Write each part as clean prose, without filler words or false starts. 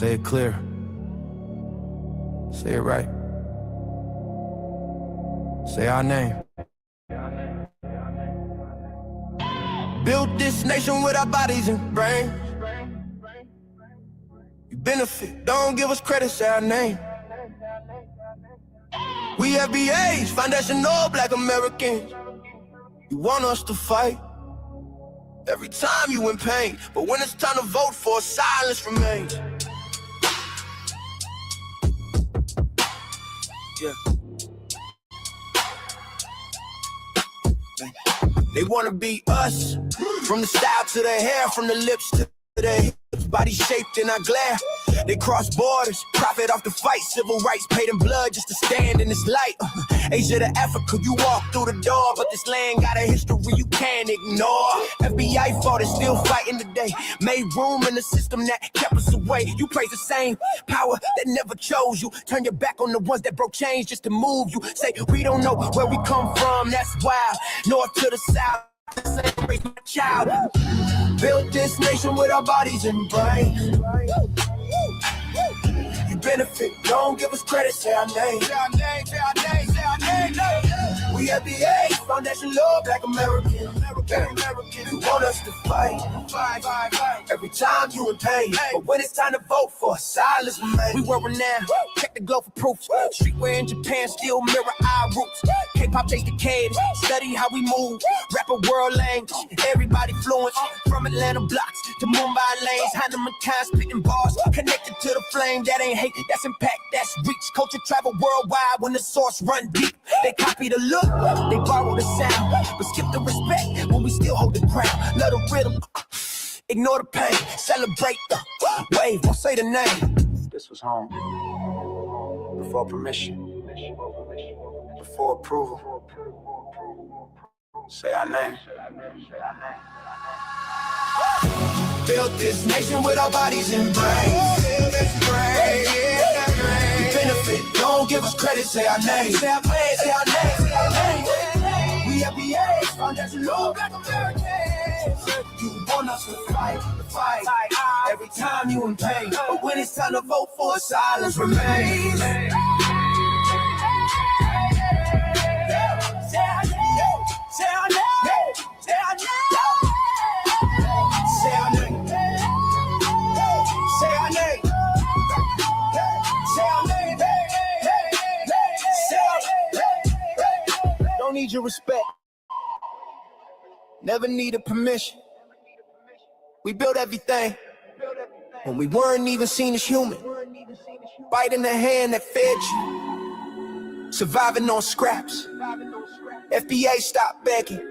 Say it clear. Say it right. Say our name. Built this nation with our bodies and brains. You benefit, don't give us credit, say our name. We FBAs, foundational Black Americans. You want us to fight every time you in pain, but when it's time to vote for, silence remains. Yeah. They wanna be us, from the style to the hair, from the lips to the hips, body shaped in our glare. They cross borders, profit off the fight, civil rights paid in blood just to stand in this light. Asia to Africa, you walk through the door, but this land got a history you can't ignore. FBI fought it, still fighting today. Made room in the system that kept us away. You praise the same power that never chose you. Turn your back on the ones that broke chains just to move you. Say we don't know where we come from, that's wild. North to the south, same race, my child. Built this nation with our bodies and brains. You benefit, don't give us credit, say our name. Say our name, say our name, say our name. We FBA, foundational Black Americans. You want us to fight every time you in pain, but when it's time to vote for, silence remains. We were renowned, check the glow for proof. Streetwear in Japan still mirror our roots. K-pop takes the caves, study how we move. Rapper world language, everybody fluent. From Atlanta blocks to Mumbai lanes, Hannah McCann spitting bars, connected to the flame. That ain't hate, that's impact, that's reach. Culture travel worldwide when the source run deep. They copy the look, they borrow the sound, but skip the respect when we still hold the crown. Love the rhythm, ignore the pain, celebrate the wave, don't say the name. This was home, before permission, before approval. Say our name. Built this nation with our bodies and brains. We benefit, don't give us credit, say our name. Say our name, say our name, say our name. We FBAs, foundational Black Americans. You want us to fight every time you in pain, but when it's time to vote for, silence remains. Say our name, say our name, say our name. Say our name. Say our name. Say our name. Say our name. Don't need your respect. Never needed permission. We built everything when we weren't even seen as human. Biting the hand that fed you. Surviving on scraps. FBA stopped begging.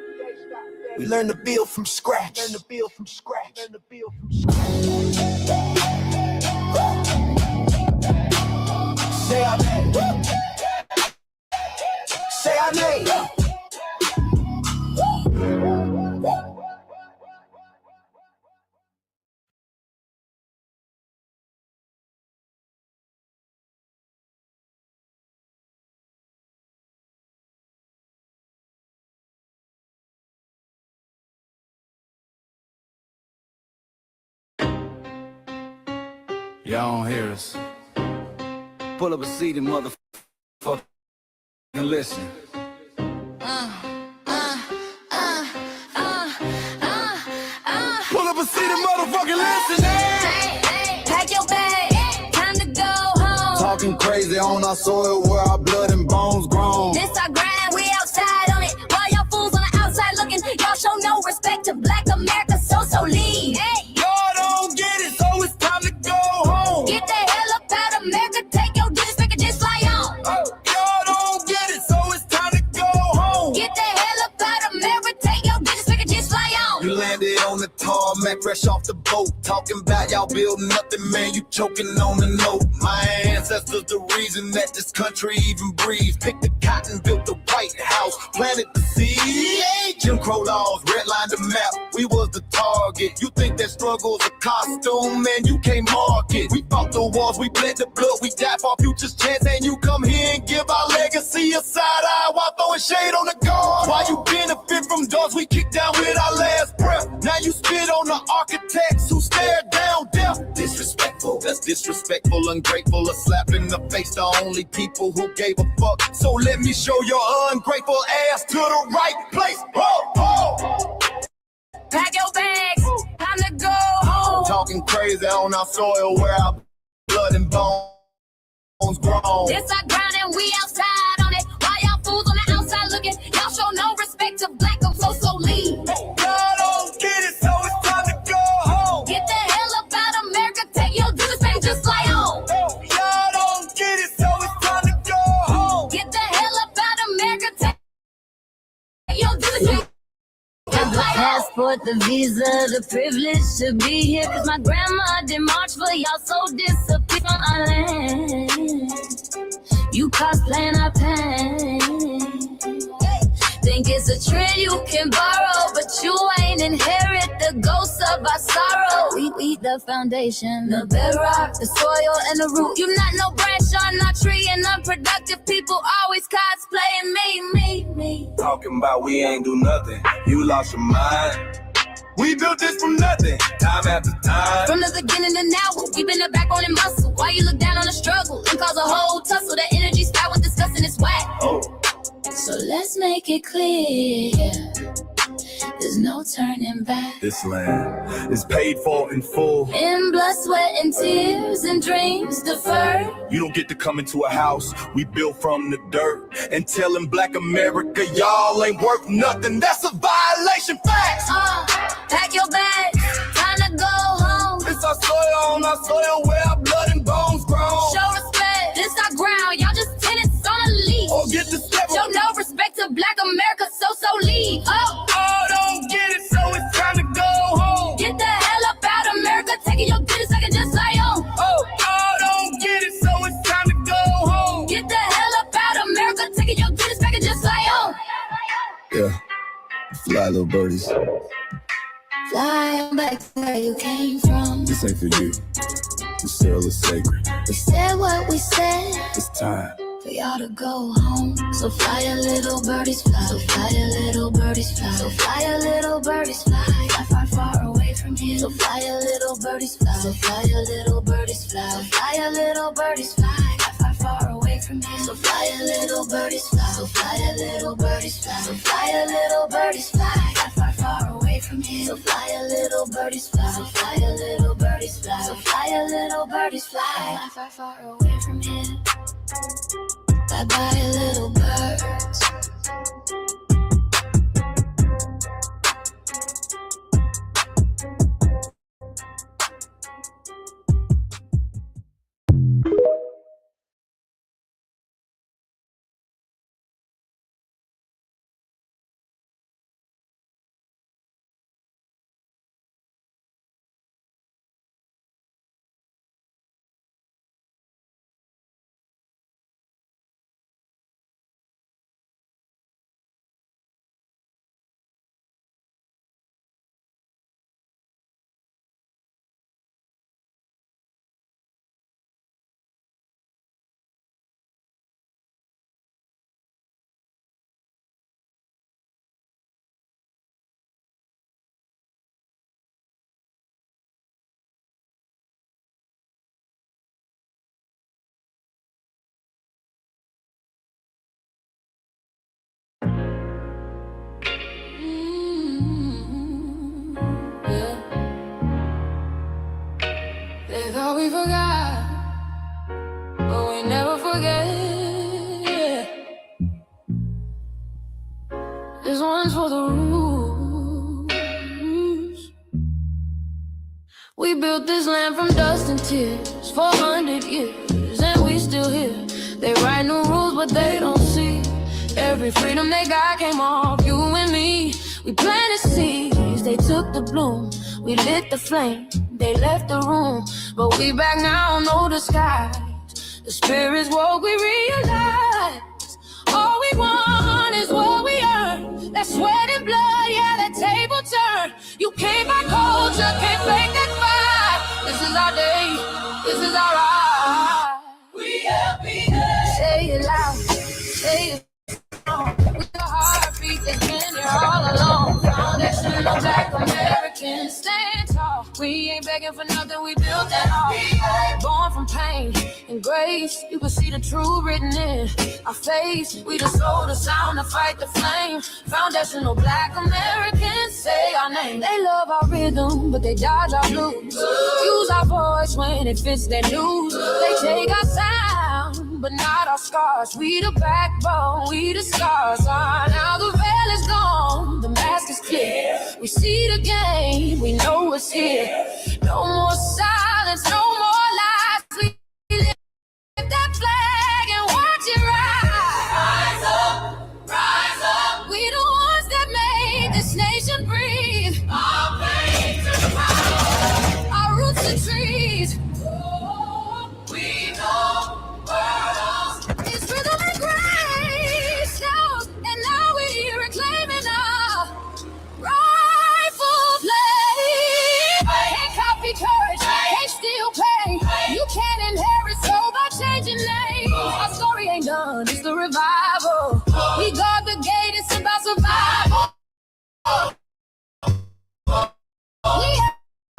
We learned to build from scratch. Learn to build from scratch. Learn to build from scratch. Say our name. Say our name. Y'all don't hear us. Pull up a seat and motherfucker and listen. Pull up a seat and motherfucking listen. Pack your bag, time to go home. Talking crazy on our soil where our blood and bones grown. This our grind, we outside on it. While y'all fools on the outside looking, y'all show no respect to Black America, so leave. Y'all don't get it, so it's time to go home. Get the hell up out of America, take your disrespect and just fly on. Y'all don't get it, so it's time to go home. Get the hell up out of America, take your disrespect and just fly on. You landed on the tarmac, fresh off the boat. Talking about y'all building nothing, man, you choking on the note. My ancestors the reason that this country even breathes. Picked the cotton, built the White House, planted the seed. Jim Crow laws, redlined the map, we was the target. You think that struggle's a costume, man, you can't mark it. We fought the wars, we bled the blood, we died for our future's chance. And you come here and give our legacy a side eye while throwing shade on the guard. While you benefit from doors we kicked down with our last breath. Now you spit on the architects who stared down death. Disrespectful, That's disrespectful, ungrateful, a slap in the face to only people who gave a fuck. So let me show your ungrateful ass to the right place. Pack your bags, time to go home. Talking crazy on our soil where our blood and bones grown. This our ground and we outside on it. Why y'all fools on the outside looking? Y'all show no respect to black, I'm so lead. Y'all don't get it, so it's time to go home. Get the hell up out of America, take your dues, baby, just fly on. Y'all don't get it, so it's time to go home. Get the hell up out of America, take your dues, baby. Got the passport, the visa, the privilege to be here. Cause my grandma did march for y'all, so disappear on our land. You cosplaying our pain. Think it's a trend you can borrow, but you ain't inherit the ghosts of our sorrow. We eat the foundation, the bedrock, the soil, and the root. You not no branch on our tree, and unproductive people always cosplaying me. Talking about we ain't do nothing, you lost your mind. We built this from nothing, time after time. From the beginning to now, we been the backbone and muscle. Why you look down on the struggle and cause a whole tussle? The energy spat with disgusting is whack. So let's make it clear, there's no turning back. This land is paid for in full. In blood, sweat, and tears, and dreams deferred. You don't get to come into a house we built from the dirt and telling Black America y'all ain't worth nothing. That's a violation. Facts. Pack your bags, time to go home. It's our soil on our soil where our blood and bones grown. Show respect, this our ground. Y'all just tenants on a leash. Or get the step. Show no respect to Black America, so leave. Don't get it, so it's time to go home. Get the hell up out of America, taking your business, I can just lay on. Don't get it, so it's time to go home. Get the hell up out of America, taking your business, I can just lay on. Yeah, fly little birdies. Fly back to where you came from. This ain't for you. The soil is sacred. We said what we said. It's time For y'all to go home. So fly a little birdies fly. So fly a little birdies fly. So fly a little birdies fly. Fly far, far away from here. So fly a little birdies fly. So fly a little birdies fly. So fly a little birdies fly. Fly far, far away from here. So fly a little birdies fly. So fly a little birdies fly. So fly a little birdies fly. Fly far, far away from here. So fly a little birdies fly. So fly a little birdies fly. So fly a little birdies fly. Fly far, far away from here. Bye bye, little birds. They thought we forgot, but we never forget. This one's for the roots. We built this land from dust and tears, 400 years, and we still here. They write new rules, but they don't see. Every freedom they got came off you and me. We planted seeds, they took the bloom. We lit the flame, they left the room. But we back now, know the skies. The spirit's woke, we realize. All we want is what we earn. That sweat and blood, yeah, that table turn. You can't buy culture, can't fake that fight. This is our day, this is our ride. We happiness. Say it loud, say it strong. With the heartbeat that's been here all along. Foundation of Black Americans, stand tall. We ain't begging begging for nothing, we built that all. Born from pain and grace, you can see the truth written in our face. We the soul, the sound, to fight the flame. Foundational Black Americans, say our name. They love our rhythm, but they dodge our blues. Use our voice when it fits their news. They take our sound, but not our scars. We the backbone, we the scars. Now the veil is gone, the mask is clear. We see the game, we know what's here. No more silence, no more lies. We lift that flag and watch it rise. Rise up, rise up. We the ones that made this nation breathe. Our pain to power, our roots are trees. We know world. It's rhythm and grace, shout, and now we're here reclaiming our rightful place. Can't copy courage, can't steal pain. You can't inherit soul by changing names. Our story ain't done, it's the revival. We guard the gate, it's about survival. We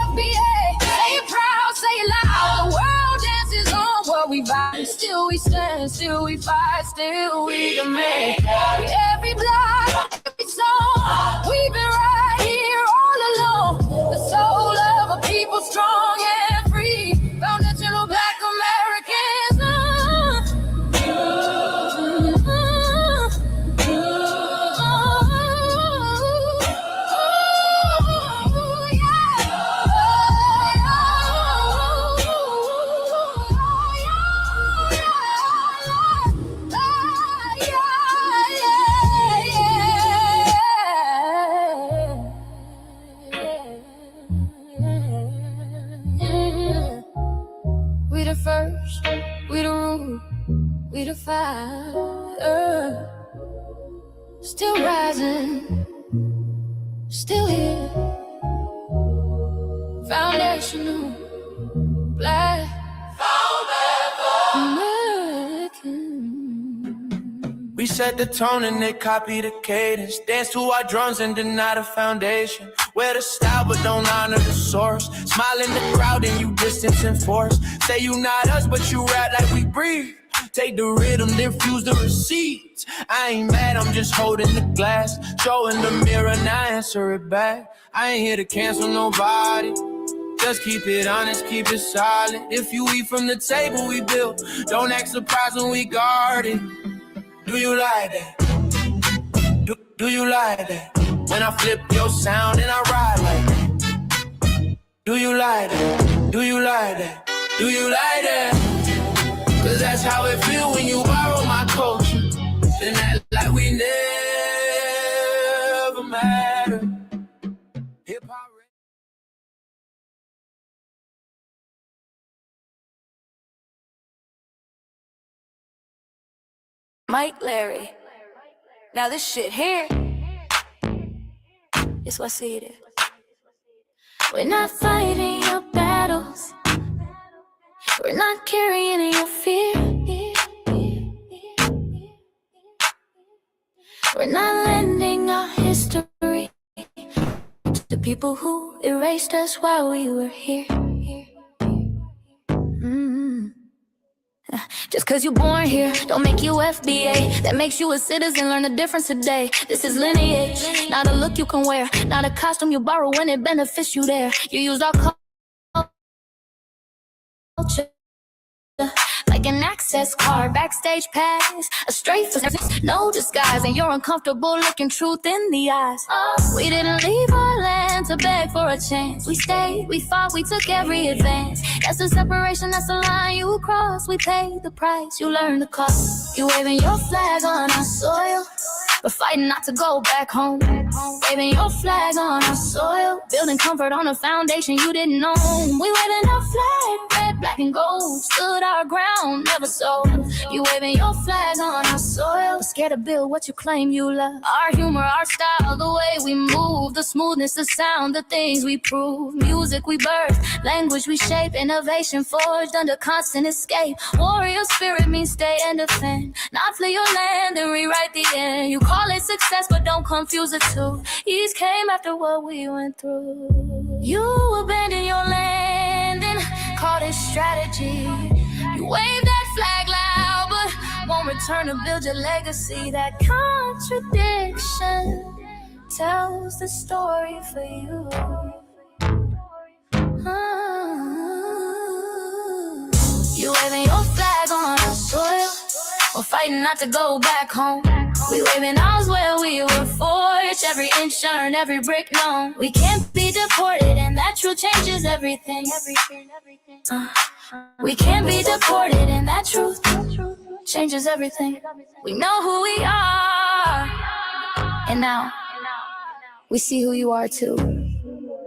FBA, say it proud, say it loud. The world dances on what we vibe. Still we stand, still we fight, still we demand. We every block, every song. We've been right here all along. The soul of a people strong and free. Foundational Black Americans. We the first, we the root, we the fire. Still rising, still here. Foundational Black American. We set the tone and they copy the cadence. Dance to our drums and deny the foundation. Wear the style but don't honor the source. Smile in the crowd and you distance and force. Say you not us but you rap like we breathe. Take the rhythm, then fuse the receipts. I ain't mad, I'm just holding the glass. Showing the mirror, now answer it back. I ain't here to cancel nobody. Just keep it honest, keep it solid. If you eat from the table we built, don't act surprised when we guard it. Do you like that? Do you like that? When I flip your sound and I ride like that. Do you like that? Do you like that? Do you like that? Cause that's how it feel when you borrow my culture. And act like we never mattered. Hip-hop. Mike Larry. Now this shit here, it's what I see it is. We're not fighting your battles. We're not carrying your fear. We're not lending our history to people who erased us while we were here. Just cause you're born here, don't make you FBA. That makes you a citizen, learn the difference today. This is lineage, not a look you can wear. Not a costume you borrow when it benefits you there. You used our culture like an access card, backstage pass, a straight for no disguise. And you're uncomfortable looking truth in the eyes. We didn't leave our land to beg for a chance. We stayed, we fought, we took every advance. That's the separation, that's the line you cross. We paid the price, you learned the cost. You waving your flag on our soil, but fighting not to go back home. Waving your flag on our soil, building comfort on a foundation you didn't own. We waving our flag, red, black, and gold. Stood our ground, never sold. You waving your flag on our soil, scared to build what you claim you love. Our humor, our style, the way we move, the smoothness, the sound, the things we prove. Music we birth, language we shape, innovation forged under constant escape. Warrior spirit means stay and defend, not flee your land and rewrite the end. You call it success, but don't confuse the two. Ease came after what we went through. You abandoned your land call this strategy. You wave that flag loud, but won't return to build your legacy. That contradiction tells the story for you. You waving your flag on our soil, we're fighting not to go back home. We waving ours where we were forged, every inch earned, every brick known. We can't be deported, and that truth changes everything. We can't be deported, and that truth changes everything. We know who we are, and now we see who you are too.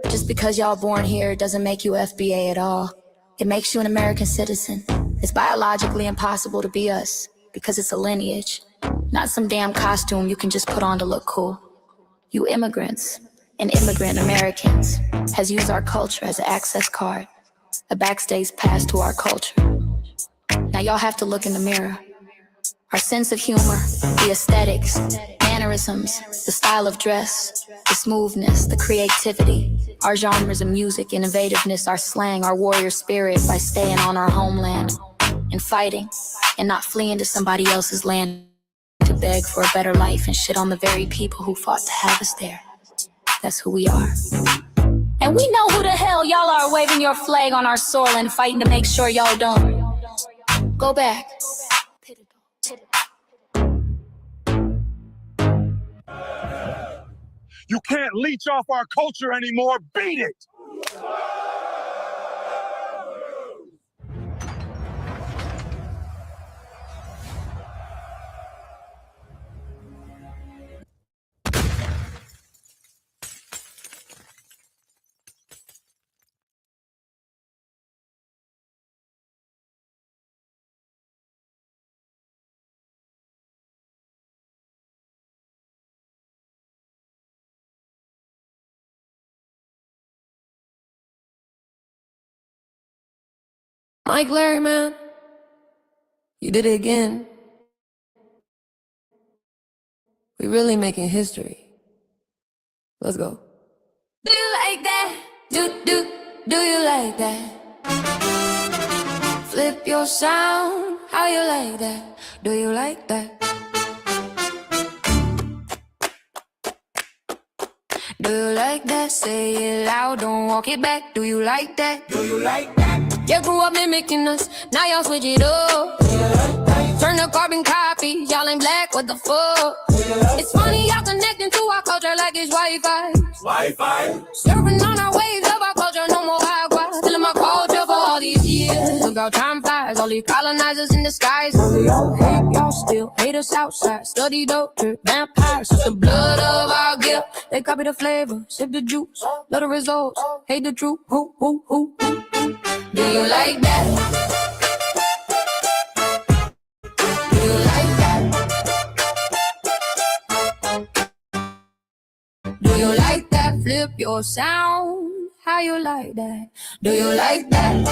Just because y'all born here doesn't make you FBA at all. It makes you an American citizen. It's biologically impossible to be us because it's a lineage, not some damn costume you can just put on to look cool. You immigrants and immigrant Americans has used our culture as an access card, a backstage pass to our culture. Now y'all have to look in the mirror. Our sense of humor, the aesthetics, mannerisms, the style of dress, the smoothness, the creativity, our genres of music, innovativeness, our slang, our warrior spirit by staying on our homeland and fighting and not fleeing to somebody else's land to beg for a better life and shit on the very people who fought to have us there. That's who we are. And we know who the hell y'all are waving your flag on our soil and fighting to make sure y'all don't go back. You can't leech off our culture anymore. Beat it! Mike Larry, man, you did it again. We really making history. Let's go. Do you like that? Do you like that? Flip your sound, how you like that? Do you like that? Do you like that? Say it loud, don't walk it back. Do you like that? Do you like that? You grew up mimicking us, now y'all switch it up. Turn the carbon copy, y'all ain't black, what the fuck? It's funny y'all connecting to our culture like it's Wi-Fi. Surfing on our waves of our culture, no more agua. Telling my culture for all these years. Look how time flies, all these colonizers in the skies. Hate y'all still, hate us outside. Study doctor, vampires, it's the blood of our guilt. They copy the flavor, sip the juice, love the results, hate the truth. Who? Do you like that? Do you like that? Do you like that? Flip your sound. How you like that? Do you like that?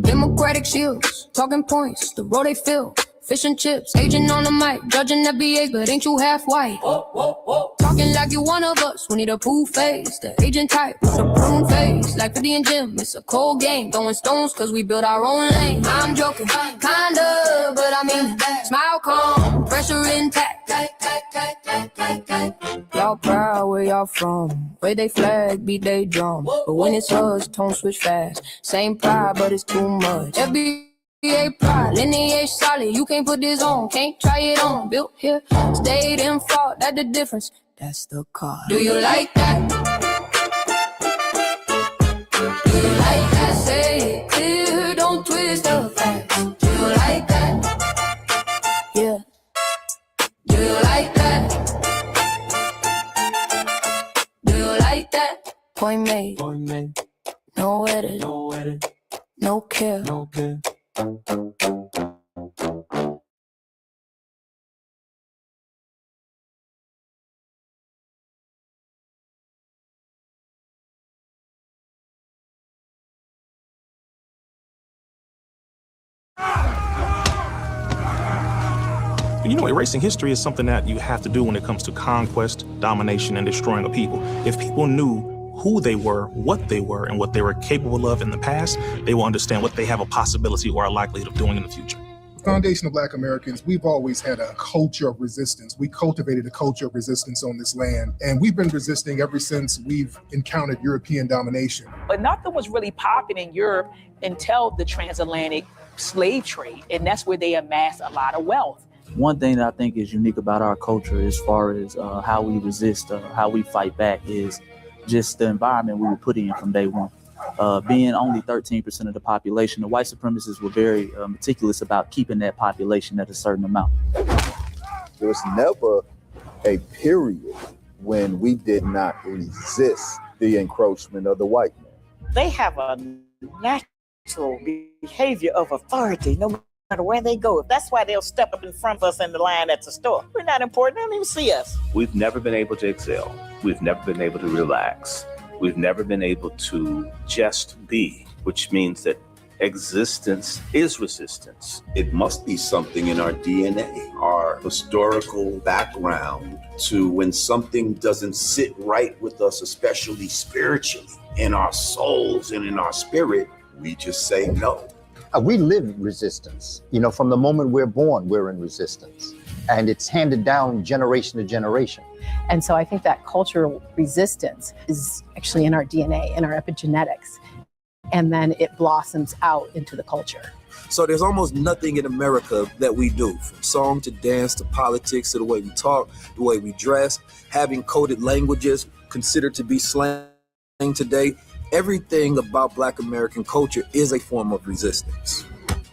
Democratic shields, talking points, the road they fill. Fish and chips, agent on the mic, judging FBAs, but ain't you half white? Talking like you one of us, we need a poo face. The agent type with a prune face, like 50 and Jim, it's a cold game. Throwing stones cause we built our own lane. I'm joking, kinda, but I mean, smile calm, pressure intact. Y'all proud where y'all from, where they flag, beat they drum. But when it's us, tone switch fast. Same pride, but it's too much. Pride, lineage solid, you can't put this on, can't try it on. Built here, stayed in fault, that's the difference. That's the car. Do you like that? Do you like that? Say it clear, don't twist the facts. Do you like that? Yeah. Do you like that? Do you like that? Point made. No edit. No care. You know, erasing history is something that you have to do when it comes to conquest, domination, and destroying a people. If people knew who they were, and what they were capable of in the past, they will understand what they have a possibility or a likelihood of doing in the future. Foundation of Black Americans, we've always had a culture of resistance. We cultivated a culture of resistance on this land, and we've been resisting ever since we've encountered European domination. But nothing was really popping in Europe until the transatlantic slave trade, and that's where they amassed a lot of wealth. One thing that I think is unique about our culture as far as how we resist, how we fight back, is just the environment we were put in from day one. Being only 13% of the population, the white supremacists were very meticulous about keeping that population at a certain amount. There was never a period when we did not resist the encroachment of the white man. They have a natural behavior of authority no matter where they go. That's why they'll step up in front of us in the line at the store. We're not important. They don't even see us. We've never been able to excel. We've never been able to relax. We've never been able to just be, which means that existence is resistance. It must be something in our DNA, our historical background, to when something doesn't sit right with us, especially spiritually, in our souls and in our spirit, we just say no. We live resistance. From the moment we're born, we're in resistance. And it's handed down generation to generation. And so I think that cultural resistance is actually in our DNA, in our epigenetics. And then it blossoms out into the culture. So there's almost nothing in America that we do, from song to dance to politics to the way we talk, the way we dress, having coded languages considered to be slang today. Everything about Black American culture is a form of resistance.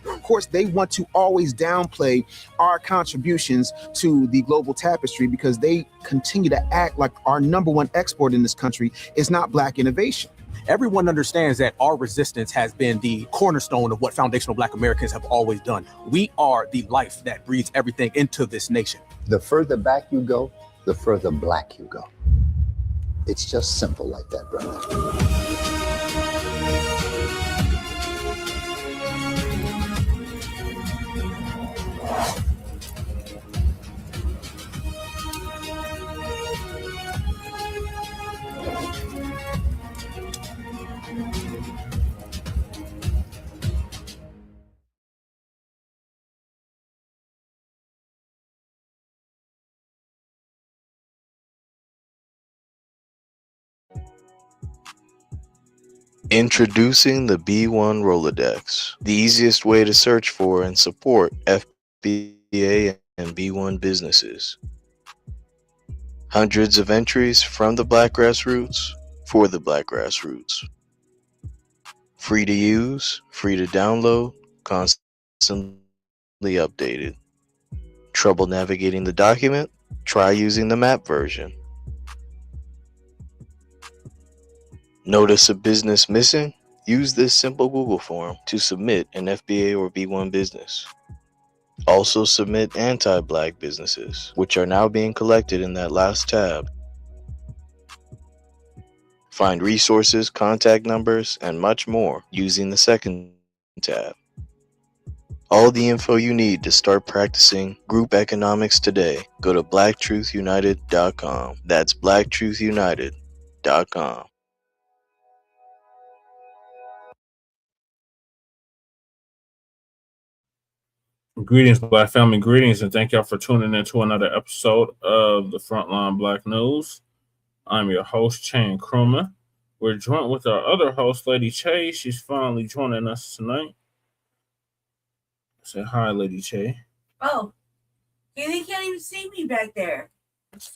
Of course, they want to always downplay our contributions to the global tapestry because they continue to act like our number one export in this country is not Black innovation. Everyone understands that our resistance has been the cornerstone of what foundational Black Americans have always done. We are the life that breathes everything into this nation. The further back you go, the further Black you go. It's just simple like that, brother. Introducing the B1 Rolodex, the easiest way to search for and support FBA and B1 businesses. Hundreds of entries from the Black grassroots for the Black grassroots. Free to use, free to download, constantly updated. Trouble navigating the document? Try using the map version. Notice a business missing? Use this simple Google form to submit an FBA or B1 business. Also submit anti-Blacc businesses, which are now being collected in that last tab. Find resources, contact numbers, and much more using the second tab. All the info you need to start practicing group economics today. Go to blacktruthunited.com. That's blacktruthunited.com. Greetings, Black family. Greetings, and thank y'all for tuning in to another episode of the Front Line Blacc News. I'm your host, Chan Krumah. We're joined with our other host, Lady Che. She's finally joining us tonight. Say hi, Lady Che. Oh, they can't even see me back there.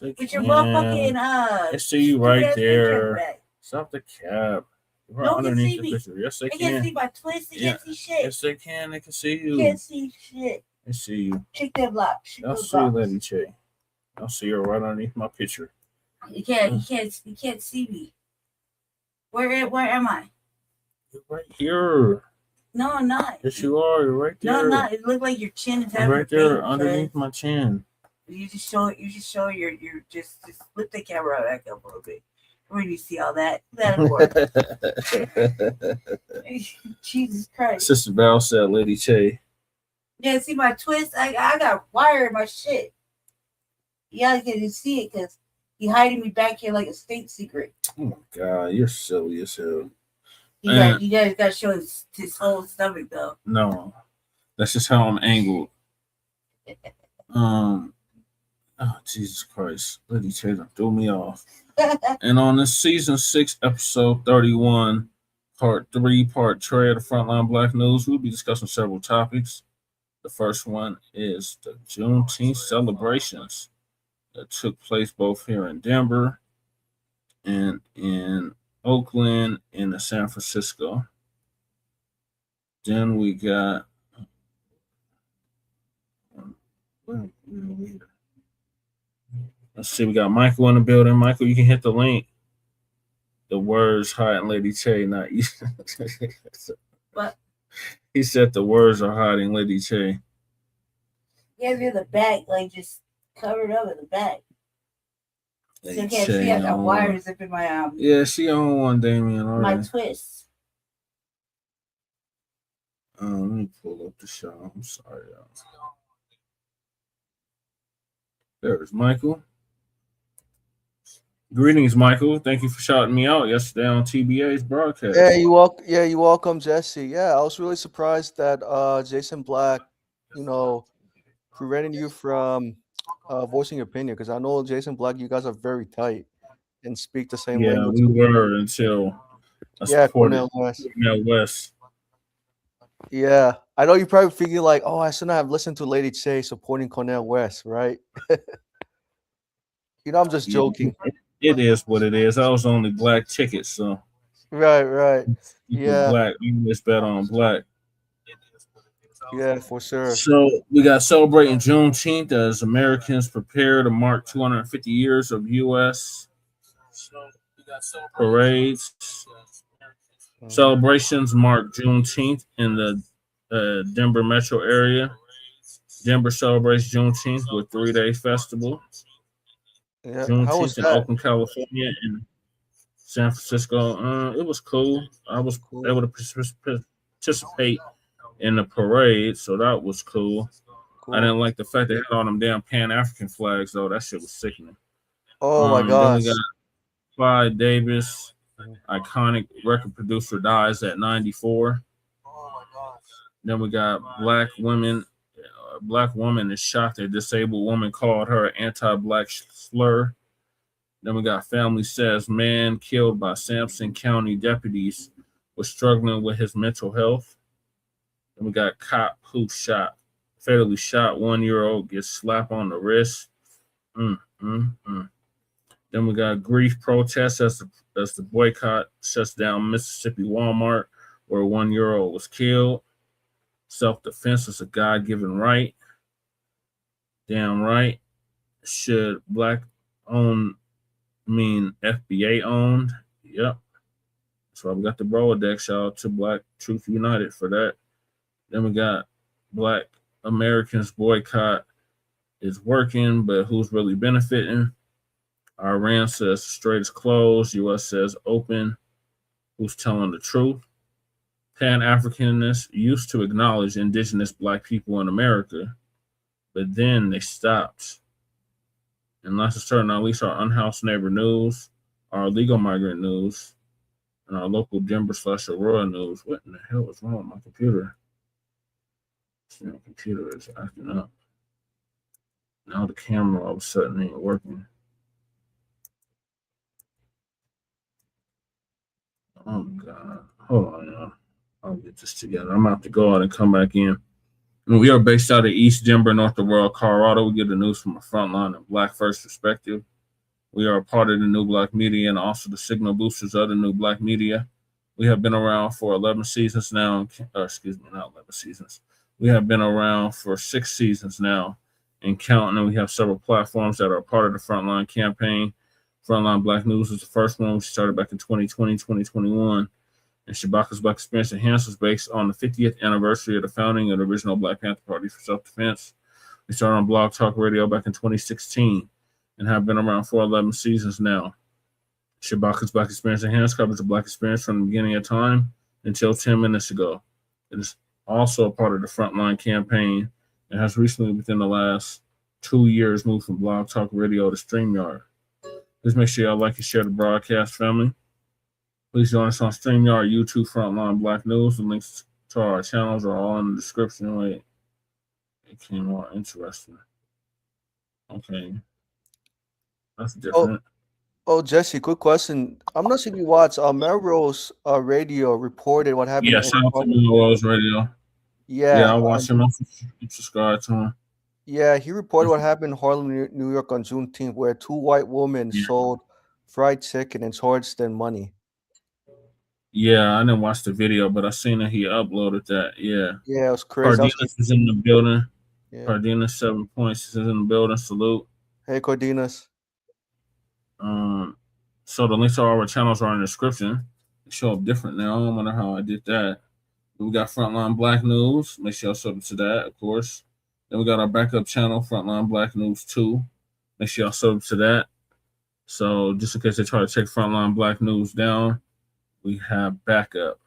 With your motherfucking I see you right there. Stop the cap. Right no underneath can see the me. picture. Yes, they can. can. They can see my twist. They can't see shit. Yes, they can. They can see you. Can't see shit. They see you. Check that block. I'll see you, Lady Che. I'll see her right underneath my picture. You can't see me. Where am I? You're right here. No, I'm not. Yes, you are. You're right there. No, I'm not. It looked like your chin is right there underneath my chin. You just show your just flip the camera back up a little bit. Where do you see all that? That'll work. Jesus Christ. Sister Val said, Lady Che. Yeah, see my twist? I got wire in my shit. Y'all can see it because He hiding me back here like a state secret. Oh my God, you're silly as hell. You guys got to show his whole stomach though. No, that's just how I'm angled. Oh Jesus Christ, Lady Taylor threw me off. And on this season 6, episode 31, part 3, part tray of the Frontline Black News, we'll be discussing several topics. The first one is the Juneteenth celebrations that took place both here in Denver and in Oakland and in San Francisco. Then we got let's see, we got Michael in the building. Michael, you can hit the link. The words hiding Lady Che, not you. What? He said the words are hiding Lady Che. Yeah, in the back, like just covered up in the back. So you can't see I got wires up in my Yeah, she on one, Damien. All my right. twist. Let me pull up the show. I'm sorry, y'all. There's Michael. Greetings, Michael. Thank you for shouting me out yesterday on TBA's broadcast. Yeah, you welcome, Jesse. Yeah, I was really surprised that Jason Blacc, prevented you from voicing your opinion, because I know Jason Blacc, you guys are very tight and speak the same language. Yeah, we were until Cornel West. Cornel West. Yeah, I know you're probably thinking like, oh, I shouldn't have listened to Lady Che supporting Cornel West, right? I'm just joking. It is what it is. I was only black tickets, so right. Yeah, black. You just bet on black. Yeah, for sure. So we got celebrating Juneteenth as Americans prepare to mark 250 years of U.S. Parades. Celebrations mark Juneteenth in the Denver metro area. Denver celebrates Juneteenth with 3-day festival. Yeah, Juneteenth in Oakland, California, and San Francisco. It was cool. I was able to participate in the parade, so that was cool. I didn't like the fact they had all them damn Pan-African flags, though. That shit was sickening. Oh my gosh. Then we got Clive Davis, iconic record producer, dies at 94. Then we got black woman is shot. A disabled woman called her Anti-Blacc slur. Then we got family says man killed by Sampson County deputies was struggling with his mental health. Then we got cop who fatally shot 1-year-old gets slapped on the wrist. Then we got grief protests as the boycott shuts down Mississippi Walmart where a 1-year-old was killed. Self-defense is a God-given right. Damn right. Should black owned mean FBA owned? Yep. That's why we got the Rolodex. Shout out to Black Truth United for that. Then we got Black Americans boycott is working, but who's really benefiting? Iran says Strait is closed. U.S. says open. Who's telling the truth? Pan-Africanists used to acknowledge indigenous Black people in America, but then they stopped. And last but not least, our Unhoused neighbor news, our legal migrant news, and our local Denver/Aurora news. What in the hell is wrong with my computer? My computer is acting up. Now the camera all of a sudden ain't working. Oh my God. Hold on, y'all. I'll get this together. I'm about to go out and come back in. And we are based out of East Denver, North Aurora, Colorado. We get the news from a Frontline and Black First perspective. We are a part of the New Black Media and also the signal boosters of the New Black Media. We have been around for 11 seasons now. Not 11 seasons. We have been around for 6 seasons now and counting. And we have several platforms that are a part of the Frontline campaign. Frontline Black News is the first one. We started back in 2020, 2021. And Shabaka's Black Experience Enhanced was based on the 50th anniversary of the founding of the original Black Panther Party for Self-Defense. We started on Blog Talk Radio back in 2016 and have been around for 11 seasons now. Shabaka's Black Experience Enhanced covers the Black experience from the beginning of time until 10 minutes ago. It is also a part of the Frontline campaign and has recently, within the last 2 years, moved from Blog Talk Radio to StreamYard. Please make sure y'all like and share the broadcast, family. Please join us on StreamYard, YouTube, Frontline Blacc News. The links to our channels are all in the description. Wait, it came more interesting. Okay, that's different. Oh, Jesse, quick question. I'm not sure if you watch Melrose Radio reported what happened. Yeah, shout out to Melrose Radio. Yeah, I watch him. I'm subscribed to him. Yeah, he reported what happened in Harlem, New York on Juneteenth, where 2 white women sold fried chicken and charged them money. Yeah, I didn't watch the video, but I seen that he uploaded that. Yeah. Yeah, it was crazy. Cardenas is in the building. Yeah. Cardenas 7 points is in the building. Salute. Hey, Cardenas. So the links to all our channels are in the description. They show up different now. I don't wonder how I did that. We got Frontline Blacc News. Make sure y'all sub to that, of course. Then we got our backup channel, Frontline Blacc News 2. Make sure y'all sub to that. So just in case they try to take Frontline Blacc News down, we have backup.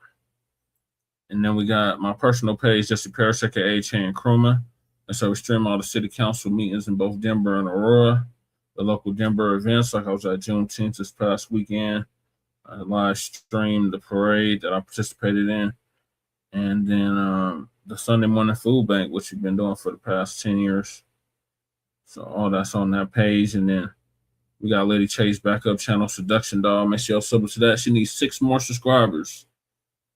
And then we got my personal page, Jesse Parrish, aka Chan Krumah. And so we stream all the city council meetings in both Denver and Aurora. The local Denver events, like I was at Juneteenth this past weekend. I live streamed the parade that I participated in. And then the Sunday morning food bank, which we've been doing for the past 10 years. So all that's on that page. And then we got Lady Chase backup channel, Seduction Doll. Make sure y'all sub to that. She needs 6 more subscribers.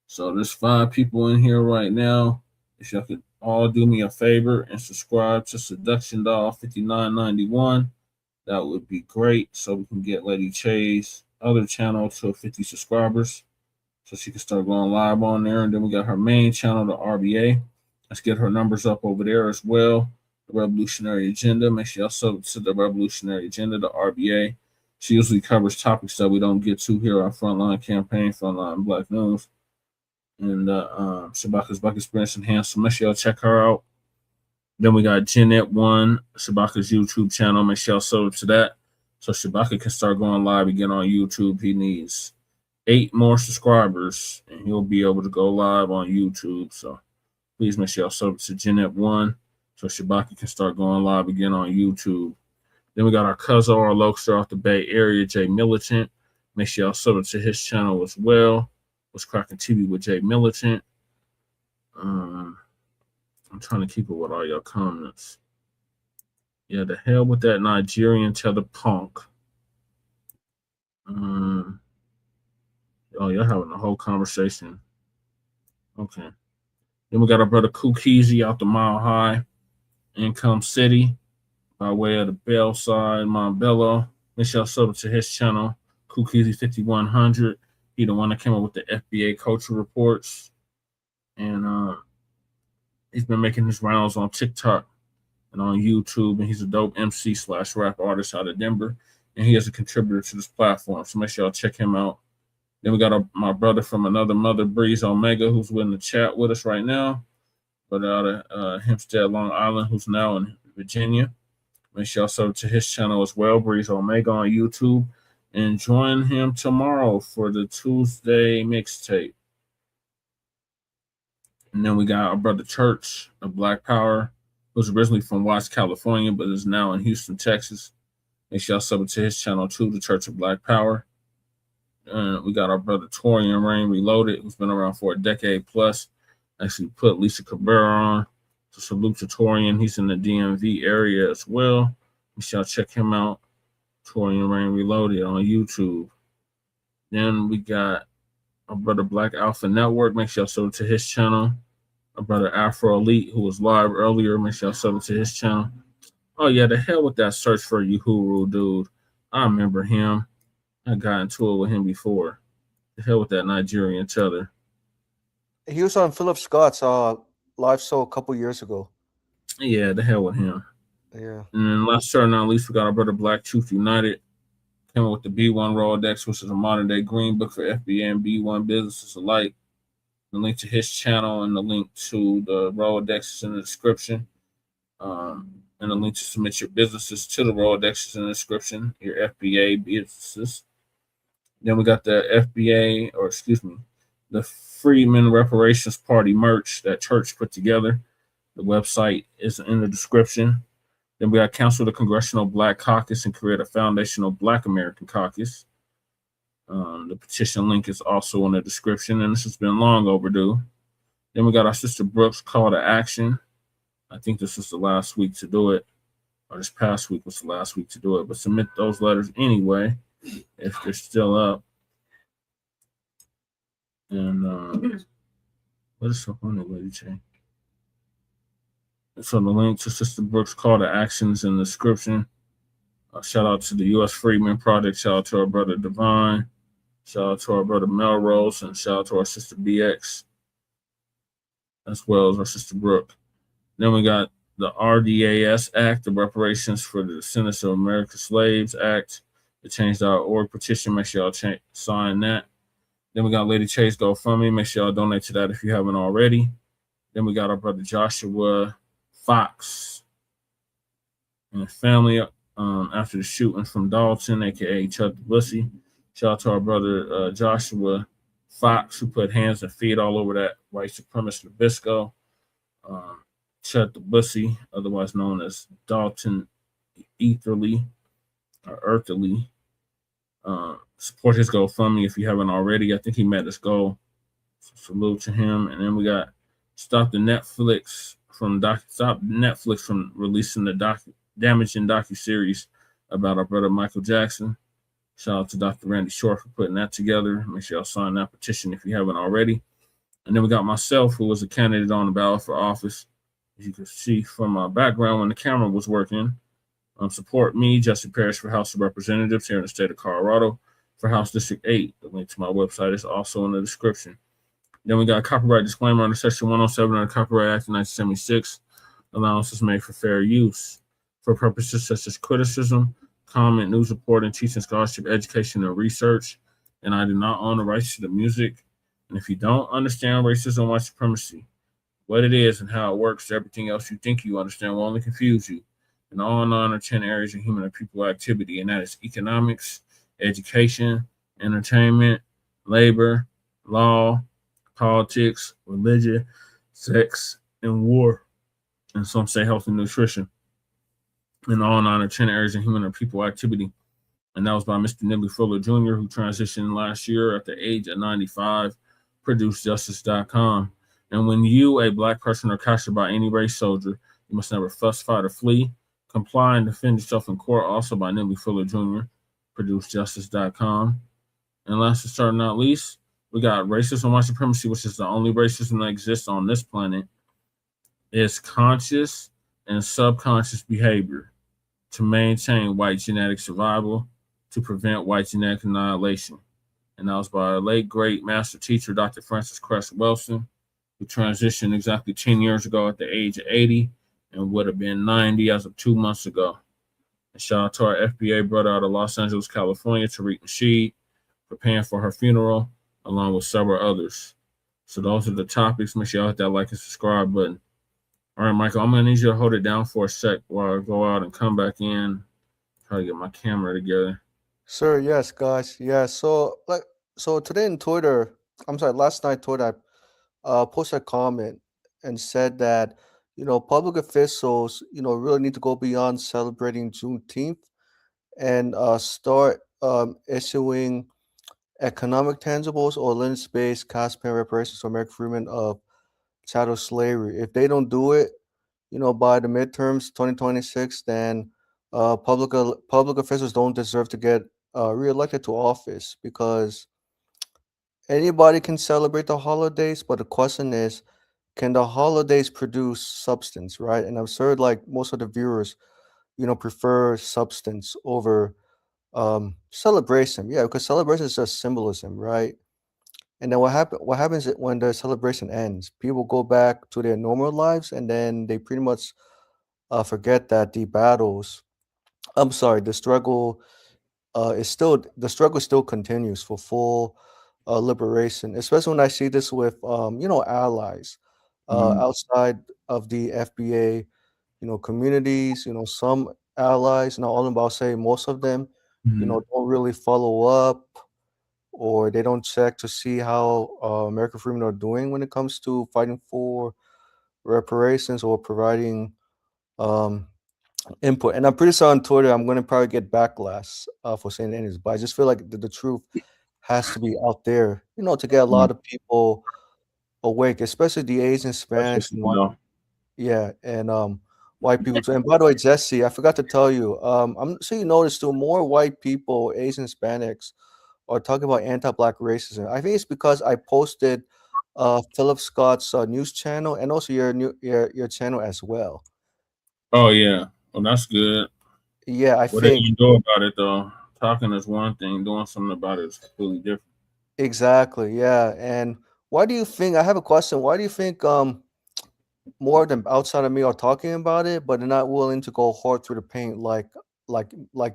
So there's 5 people in here right now. If y'all could all do me a favor and subscribe to Seduction Doll 5991, that would be great. So we can get Lady Chase other channel to 50 subscribers, so she can start going live on there. And then we got her main channel, the RBA. Let's get her numbers up over there as well. The Revolutionary Agenda. Make sure y'all sub to the Revolutionary Agenda, the RBA. She usually covers topics that we don't get to here on Frontline Campaign, Frontline Blacc News. And Shabaka's Black Experience Enhanced. So make sure y'all check her out. Then we got Jeanette One, Shabaka's YouTube channel. Make sure y'all sub to that, so Shabaka can start going live again on YouTube. He needs 8 more subscribers, and he'll be able to go live on YouTube. So please make sure y'all sub to Jeanette One, so Shabaka can start going live again on YouTube. Then we got our cousin, our Lokester off the Bay Area, Jay Militant. Make sure y'all sub to his channel as well. What's Cracking TV with Jay Militant. I'm trying to keep it with all your comments. Yeah, the hell with that Nigerian tether punk. Oh, y'all having a whole conversation. Okay. Then we got our brother Kukizi out the Mile High, Income City, by way of the Bell side, Montbello. Make sure y'all sub to his channel, Kukizi 5100. He the one that came up with the FBA culture reports. And he's been making his rounds on TikTok and on YouTube, and he's a dope MC/rap artist out of Denver, and he is a contributor to this platform. So make sure y'all check him out. Then we got my brother from another mother, Breeze Omega, who's in the chat with us right now, but out of Hempstead, Long Island, who's now in Virginia. Make sure y'all sub to his channel as well, Breeze Omega on YouTube, and join him tomorrow for the Tuesday mixtape. And then we got our brother Church of Black Power, who's originally from Watts, California, but is now in Houston, Texas. Make sure y'all sub to his channel too, the Church of Black Power. We got our brother Torian Rain Reloaded, who's been around for a decade plus. Actually put Lisa Cabrera on. So salute to Torian. He's in the DMV area as well. Make sure y'all check him out. Torian Rain Reloaded on YouTube. Then we got our brother Black Alpha Network. Make sure y'all sub to his channel. Our brother Afro Elite, who was live earlier. Make sure y'all sub to his channel. Oh yeah, the hell with that Search for Uhuru dude. I remember him. I got into it with him before. The hell with that Nigerian tether. He was on Philip Scott's live show a couple years ago. Yeah, the hell with him. Yeah. And then last but not least, we got our brother Black Truth United. Came up with the B1 Rolodex, which is a modern day green book for FBA and B1 businesses alike. The link to his channel and the link to the Rolodex is in the description. And the link to submit your businesses to the Rolodex is in the description, your FBA businesses. Then we got the the Freedmen Reparations Party merch that Church put together. The website is in the description. Then we got cancel the Congressional Black Caucus and create a foundational Black American caucus. The petition link is also in the description, and this has been long overdue. Then we got our sister Brooks call to action. I think this was the last week to do it, or this past week was the last week to do it, but submit those letters anyway if they're still up. And what is so funny, Lady Chain? So the link to Sister Brooks' call to actions in the description. Shout out to the U.S. Freedmen Project. Shout out to our brother Divine. Shout out to our brother Melrose, and shout out to our sister BX, as well as our sister Brooke. Then we got the RDAS Act, the Reparations for the Descendants of American Slaves Act, the Change.org petition. Make sure y'all sign that. Then we got Lady Chase GoFundMe. Make sure y'all donate to that if you haven't already. Then we got our brother Joshua Fox and family after the shooting from Dalton, aka Chuck the Bussy. Shout out to our brother Joshua Fox, who put hands and feet all over that white supremacist Nabisco. Chuck the Bussy, otherwise known as Dalton Etherly or Earthly. Support his GoFundMe if you haven't already. I think he met his goal. So salute to him. And then we got stop Netflix from releasing the damaging docuseries about our brother Michael Jackson. Shout out to Dr. Randy Short for putting that together. Make sure y'all sign that petition if you haven't already. And then we got myself, who was a candidate on the ballot for office. As you can see from my background when the camera was working. Support me, Jesse Parrish, for House of Representatives here in the state of Colorado for House District 8. The link to my website is also in the description. Then we got a copyright disclaimer under Section 107 of the Copyright Act of 1976. Allowances made for fair use for purposes such as criticism, comment, news reporting, teaching, scholarship, education, and research. And I do not own the rights to the music. And if you don't understand racism, white supremacy, what it is and how it works, everything else you think you understand will only confuse you in all 9 or 10 areas of human and people activity, and that is economics, education, entertainment, labor, law, politics, religion, sex, and war. And some say health and nutrition in all 9 or 10 areas of human and people activity. And that was by Mr. Nibley Fuller Jr., who transitioned last year at the age of 95, produced justice.com. And when you, a Black person, are captured by any race soldier, you must never fuss, fight, or flee. Comply and defend yourself in court, also by Nibley Fuller Jr., produced justice.com. And last but certainly not least, we got racism and white supremacy, which is the only racism that exists on this planet. It's conscious and subconscious behavior to maintain white genetic survival, to prevent white genetic annihilation. And that was by our late, great master teacher, Dr. Francis Cress Wilson, who transitioned exactly 10 years ago at the age of 80 and would have been 90 as of 2 months ago. And shout out to our FBA brother out of Los Angeles, California, Tariq Nasheed, for paying for her funeral, along with several others. So those are the topics. Make sure y'all hit that like and subscribe button. All right, Michael, I'm going to need you to hold it down for a sec while I go out and come back in, try to get my camera together. Sir, yes, guys. Yeah, so today in Twitter, last night Twitter, I posted a comment and said that, public officials, really need to go beyond celebrating Juneteenth and start issuing economic tangibles or limits-based cost-paying reparations to American freemen of chattel slavery. If they don't do it, by the midterms 2026, then public officials don't deserve to get reelected to office, because anybody can celebrate the holidays, but the question is, can the holidays produce substance, right? And I've heard like most of the viewers, prefer substance over celebration. Yeah, because celebration is just symbolism, right? And then what happens when the celebration ends? People go back to their normal lives, and then they pretty much forget that the struggle still continues for full liberation. Especially when I see this with allies outside of the FBA, communities. Some allies, not all of them, but I'll say most of them, don't really follow up, or they don't check to see how American freemen are doing when it comes to fighting for reparations or providing input. And I'm pretty sure on Twitter I'm going to probably get backlash for saying anything, but I just feel like the truth has to be out there, you know, to get a lot of people awake, especially the Asian, Hispanics, and yeah, and white people too. And by the way, Jesse, I forgot to tell you, I'm sure you noticed too, more white people, Asian, Hispanics, are talking about anti-Black racism. I think it's because I posted Philip Scott's news channel and also your channel as well. Oh yeah, well that's good. Yeah, I what think. What you do about it though? Talking is one thing, doing something about it is completely different. Exactly. Yeah. And why do you think? I have a question. Why do you think more of them outside of me are talking about it, but they're not willing to go hard through the paint like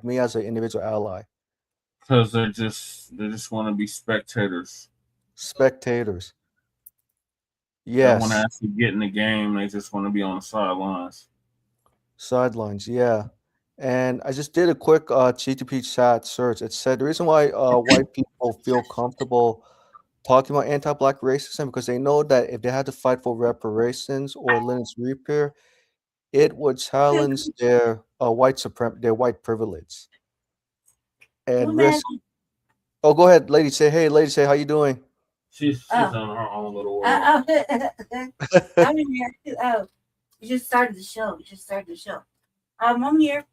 me as an individual ally? Because they just want to be spectators. Spectators. They don't want to Yes. actually get in the game. They just want to be on the sidelines. Sidelines. Yeah. And I just did a quick GTP chat search. It said the reason why white people feel comfortable talking about anti-Black racism because they know that if they had to fight for reparations or lineage repair, it would challenge their their white privilege and risk. Oh, go ahead, lady. Say hey, lady. Say how you doing? She's on her own little world. I'm in here. You just started the show. I'm here.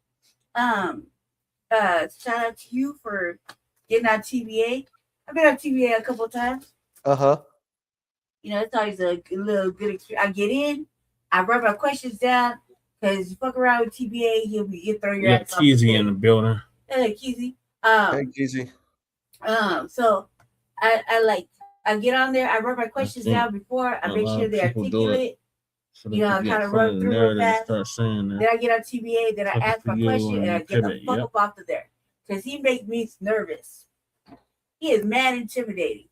Shout out to you for getting on TVA. I've been on TVA a couple of times. You know, it's always a little good experience. I get in, I write my questions down, because you fuck around with TBA, he'll throw your ass off. Keezy in the building. Hey, Keezy. Hey, Keezy. So I get on there, I write my questions down before, I make sure they're articulate. You know, I kind of run through real fast. Then I get on TBA, then I ask my question, and I get the fuck up off of there. Because he makes me nervous. He is mad intimidating.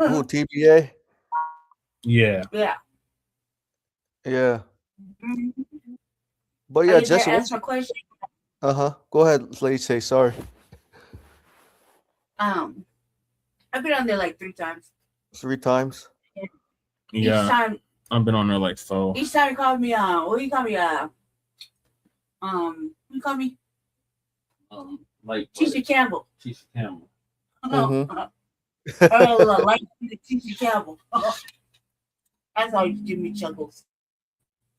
Ooh, TBA? Yeah. Yeah. Yeah. But yeah, Jesse, ask my question. Go ahead, lady. Say sorry. I've been on there like 3 times. 3 times? Yeah. Each time, I've been on there like 4. Each time he called me what do you call me? You call me? Like Tisha Campbell. Tisha Campbell. Like Tisha Campbell. That's how you give me chuckles.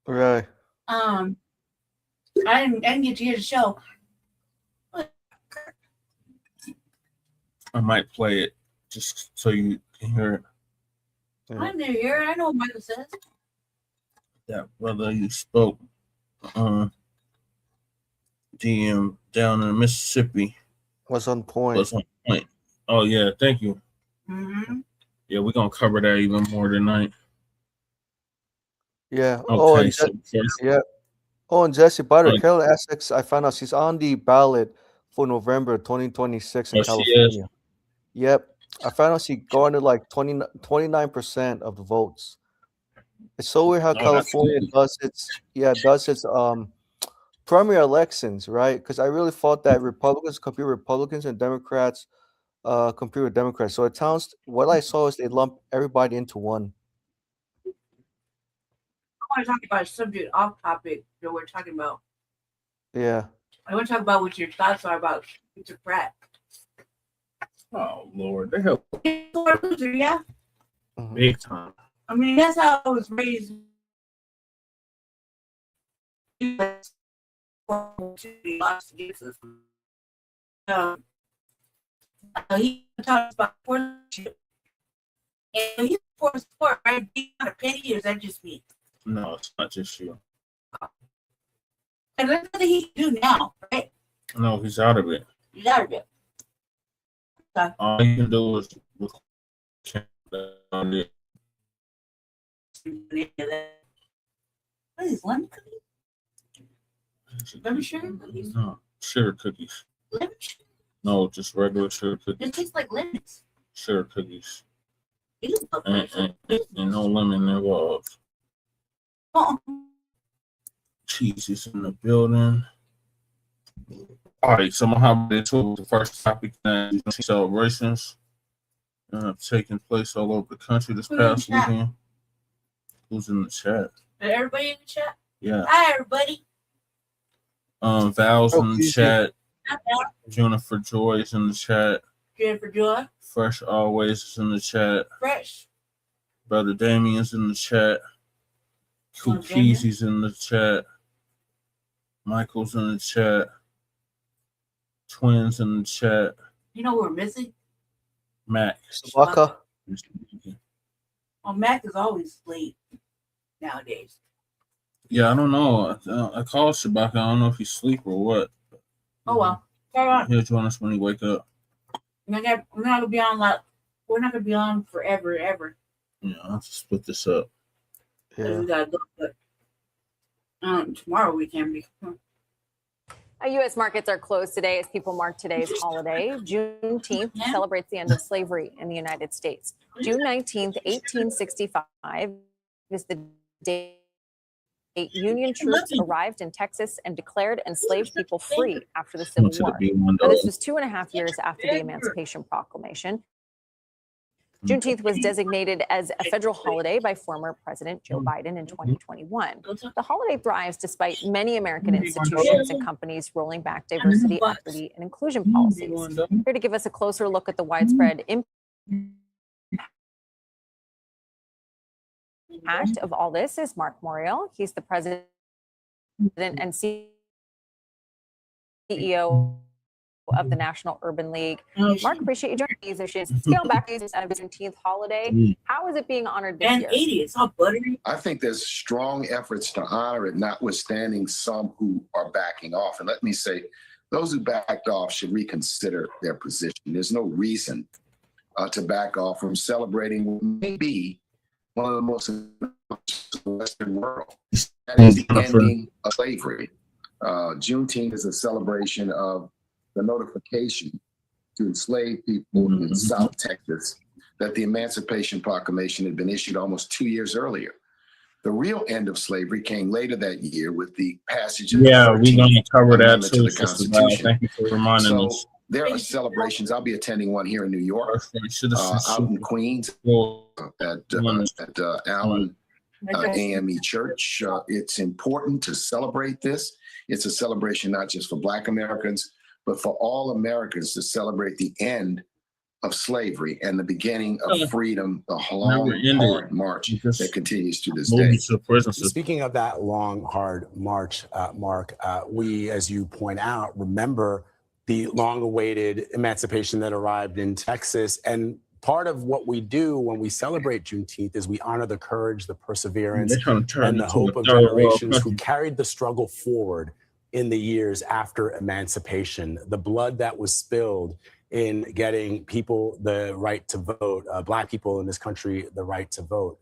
Right. I didn't get to hear the show. I might play it just so you can hear it. I didn't hear it. I know what Michael says. That brother you spoke DM down in Mississippi was on point. Oh yeah, thank you. Yeah, we're gonna cover that even more tonight. Yeah. Okay. Yeah. Oh, and Jesse, by the way, Carol Essex, I found out she's on the ballot for November 2026 in California. Yep. I found out she garnered like 29% of the votes. It's so weird how California does its primary elections, right? Because I really thought that Republicans compete with Republicans and Democrats compete with Democrats. So it sounds what I saw is they lump everybody into one. I want to talk about a subject off topic that we're talking about. Yeah. I want to talk about what your thoughts are about Mr. Pratt. Oh Lord, they help. Loser, yeah. Big time. I mean, that's how I was raised. He talks about partnership. And he's for sport, right? Being on a penny, or is that just me? No, it's not just you. And that's what he can do now, right? No, he's out of it. He's out of it. Okay. All you can do is with what is lemon cookies? Lemon sugar cookies? No, sugar cookies. Lemon sugar? No, just regular sugar cookies. It tastes like lemons. Sugar cookies. And no lemon involved. Cheese is in the building. All right, so I'm gonna hop into the first topic. Celebrations taking place all over the country this past weekend. Who's in the chat? Everybody in the chat? Yeah. Hi, everybody. Val's in the chat. Jennifer Joy is in the chat. Jennifer Joy. Fresh Always is in the chat. Fresh. Brother Damien's in the chat. Kukizi's in the chat. Michael's in the chat. Twins in the chat. You know we're missing? Mac. Waka. Oh, Mac is always late nowadays. Yeah, I don't know. I called Shabaka. I don't know if he's asleep or what. Oh well. All right. He'll join us when he wake up. We're not gonna be on we're not gonna be on forever, ever. Yeah, I'll have to split this up. Yeah. We gotta go, but tomorrow we can be. U.S. markets are closed today as people mark today's holiday. Juneteenth celebrates the end of slavery in the United States. June 19th, 1865 is the day Union troops arrived in Texas and declared enslaved people free after the Civil War. Now, this was 2.5 years after the Emancipation Proclamation. Juneteenth was designated as a federal holiday by former President Joe Biden in 2021. The holiday thrives despite many American institutions and companies rolling back diversity, equity, and inclusion policies. Here to give us a closer look at the widespread impact of all this is Mark Morial. He's the president and CEO of the National Urban League. Mark, appreciate you joining these issues. Scale back to the Juneteenth holiday. How is it being honored this year? It's all buttery. I think there's strong efforts to honor it, notwithstanding some who are backing off. And let me say, those who backed off should reconsider their position. There's no reason to back off from celebrating what may be one of the most in the Western world. That is the ending of slavery. Juneteenth is a celebration of the notification to enslaved people in South Texas that the Emancipation Proclamation had been issued almost 2 years earlier. The real end of slavery came later that year with the passage of the 13th we're going to cover that Amendment too, to the Sister Val. Constitution. Thank you for reminding us. There are celebrations. I'll be attending one here in New York, out in Queens, at Allen AME Church. It's important to celebrate this. It's a celebration not just for Black Americans, but for all Americans to celebrate the end of slavery and the beginning of freedom, the long, hard march that continues to this day. Speaking of that long, hard march, Mark, we, as you point out, remember the long-awaited emancipation that arrived in Texas. And part of what we do when we celebrate Juneteenth is we honor the courage, the perseverance, and the hope of generations who carried the struggle forward in the years after emancipation. The blood that was spilled in getting people the right to vote, Black people in this country the right to vote,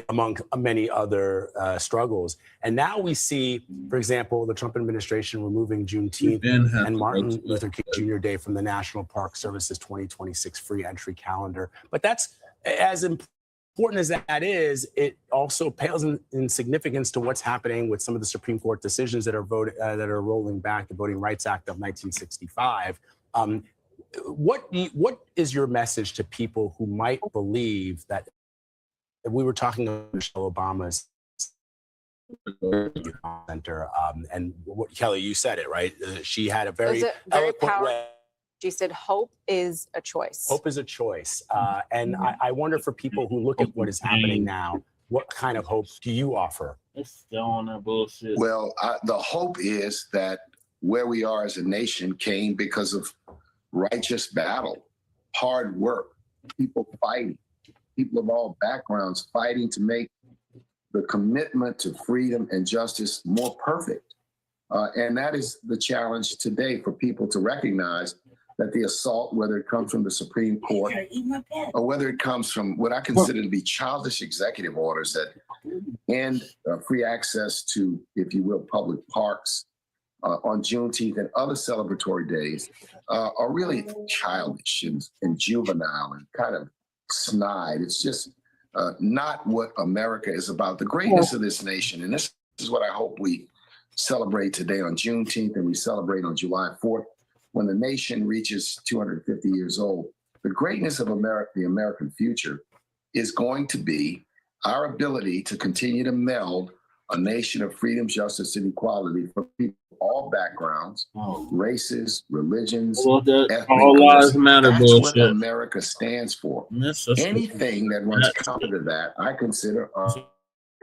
among many other struggles. And now we see, for example, the Trump administration removing Juneteenth and Martin Luther King Jr. Day from the National Park Service's 2026 free entry calendar. But that's as important as that is, it also pales in significance to what's happening with some of the Supreme Court decisions that are rolling back the Voting Rights Act of 1965. What is your message to people who might believe that we were talking about Michelle Obama's center, and Kelly, you said it, right? She had a very eloquent way. She said, hope is a choice. Hope is a choice. And I wonder, for people who look at what is happening now, what kind of hope do you offer? It's still on that bullshit. Well, the hope is that where we are as a nation came because of righteous battle, hard work, people fighting, people of all backgrounds fighting to make the commitment to freedom and justice more perfect. And that is the challenge today, for people to recognize that the assault, whether it comes from the Supreme Court or whether it comes from what I consider to be childish executive orders that end free access to, if you will, public parks on Juneteenth and other celebratory days, are really childish and juvenile and kind of snide. It's just not what America is about. The greatness of this nation, and this is what I hope we celebrate today on Juneteenth and we celebrate on July 4th, when the nation reaches 250 years old. The greatness of America, the American future, is going to be our ability to continue to meld a nation of freedom, justice, and equality for people of all backgrounds, races, religions, ethnic all groups. lives matter That's bullshit. what America stands for. Anything that runs counter to that, I consider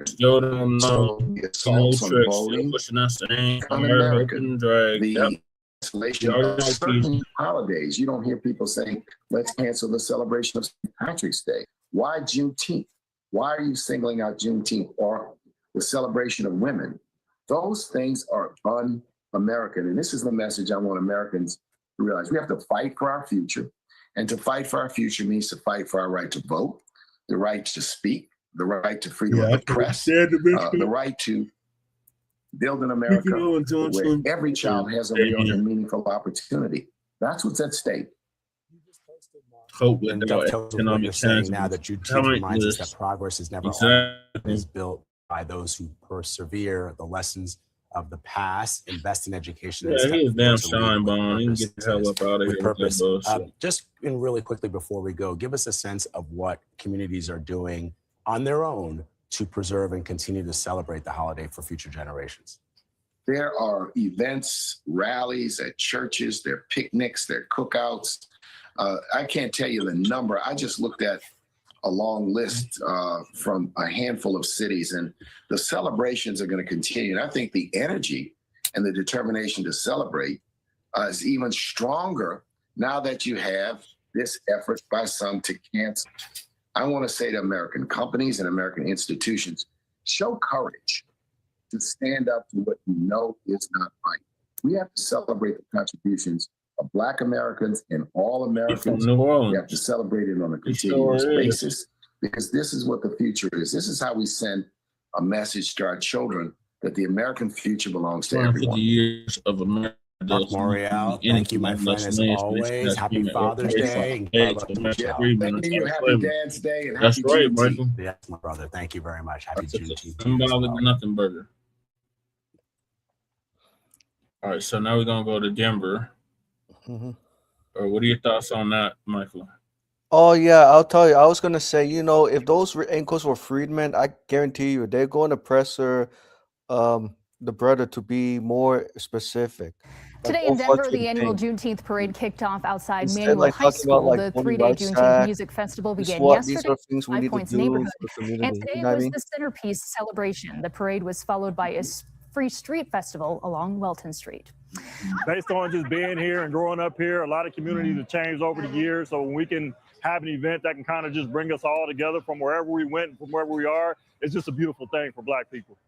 Still don't know. the assaults on voting, Pushing us un-American. The cancellation Yep. of certain holidays. You don't hear people saying, let's cancel the celebration of St. Patrick's Day. Why Juneteenth? Why are you singling out Juneteenth or the celebration of women? Those things are un-American. And this is the message I want Americans to realize. We have to fight for our future. And to fight for our future means to fight for our right to vote, the right to speak, the right to freedom of the press, the right to build an America where every child has a real and meaningful opportunity. That's what's at stake. Hope And dovetails with what you're saying now that Juneteenth reminds us that progress is never always built by those who persevere, the lessons of the past, invest in education. Yeah, he is damn shine bone. He can get the hell up out of here with that bullshit. Just really quickly before we go, give us a sense of what communities are doing on their own to preserve and continue to celebrate the holiday for future generations. There are events, rallies at churches, there are picnics, there are cookouts. I can't tell you the number. I just looked at a long list from a handful of cities, and the celebrations are going to continue. And I think the energy and the determination to celebrate is even stronger now that you have this effort by some to cancel. I want to say to American companies and American institutions, show courage to stand up to what you know is not right. We have to celebrate the contributions of Black Americans and all Americans. We have to celebrate it on a continuous basis because this is what the future is. This is how we send a message to our children that the American future belongs to everyone. Years of America. Mark Morial, thank you, my friend, as always. Happy Father's Day. Thank you. Happy Dad's Day. And That's happy right, Juneteenth. Michael. Yes, my brother. Thank you very much. Happy Juneteenth. Symbolic nothing burger. All right, so now we're gonna go to Denver. Or what are your thoughts on that, Michael? Oh yeah, I'll tell you. I was gonna say, if those ankles were freedmen, I guarantee you they're going to pressure the brother to be more specific. Today in Denver, the annual Juneteenth parade kicked off outside Instead, Manual like, High talking about, School. like, The voting 3-day rights Juneteenth act, music festival this began what- yesterday these are things we at need Five to Points do neighborhood. for the community, And you today know what I was mean? the centerpiece celebration. The parade was followed by a free street festival along Welton Street. Based on just being here and growing up here, a lot of communities have changed over the years. So when we can have an event that can kind of just bring us all together from wherever we went, from wherever we are, it's just a beautiful thing for Black people.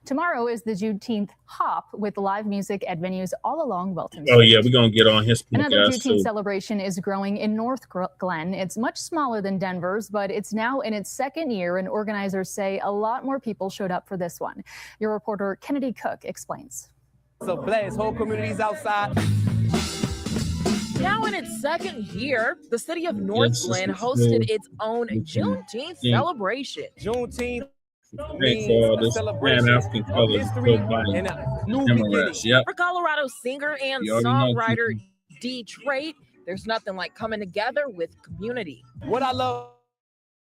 Tomorrow is the Juneteenth Hop with live music at venues all along Welton Oh Street. yeah, we're gonna get on his Another podcast Juneteenth too. celebration is growing in North Glen. It's much smaller than Denver's, but it's now in its second year, and organizers say a lot more people showed up for this one. Your reporter Kennedy Cook explains. So blast, whole communities outside. Now in its second year, the city of North Glen hosted its own Juneteenth celebration. Juneteenth This Pan-African colors put by Democrats. Yep. For Colorado singer and You already know, songwriter D. Trait, there's nothing like coming together with community. What I love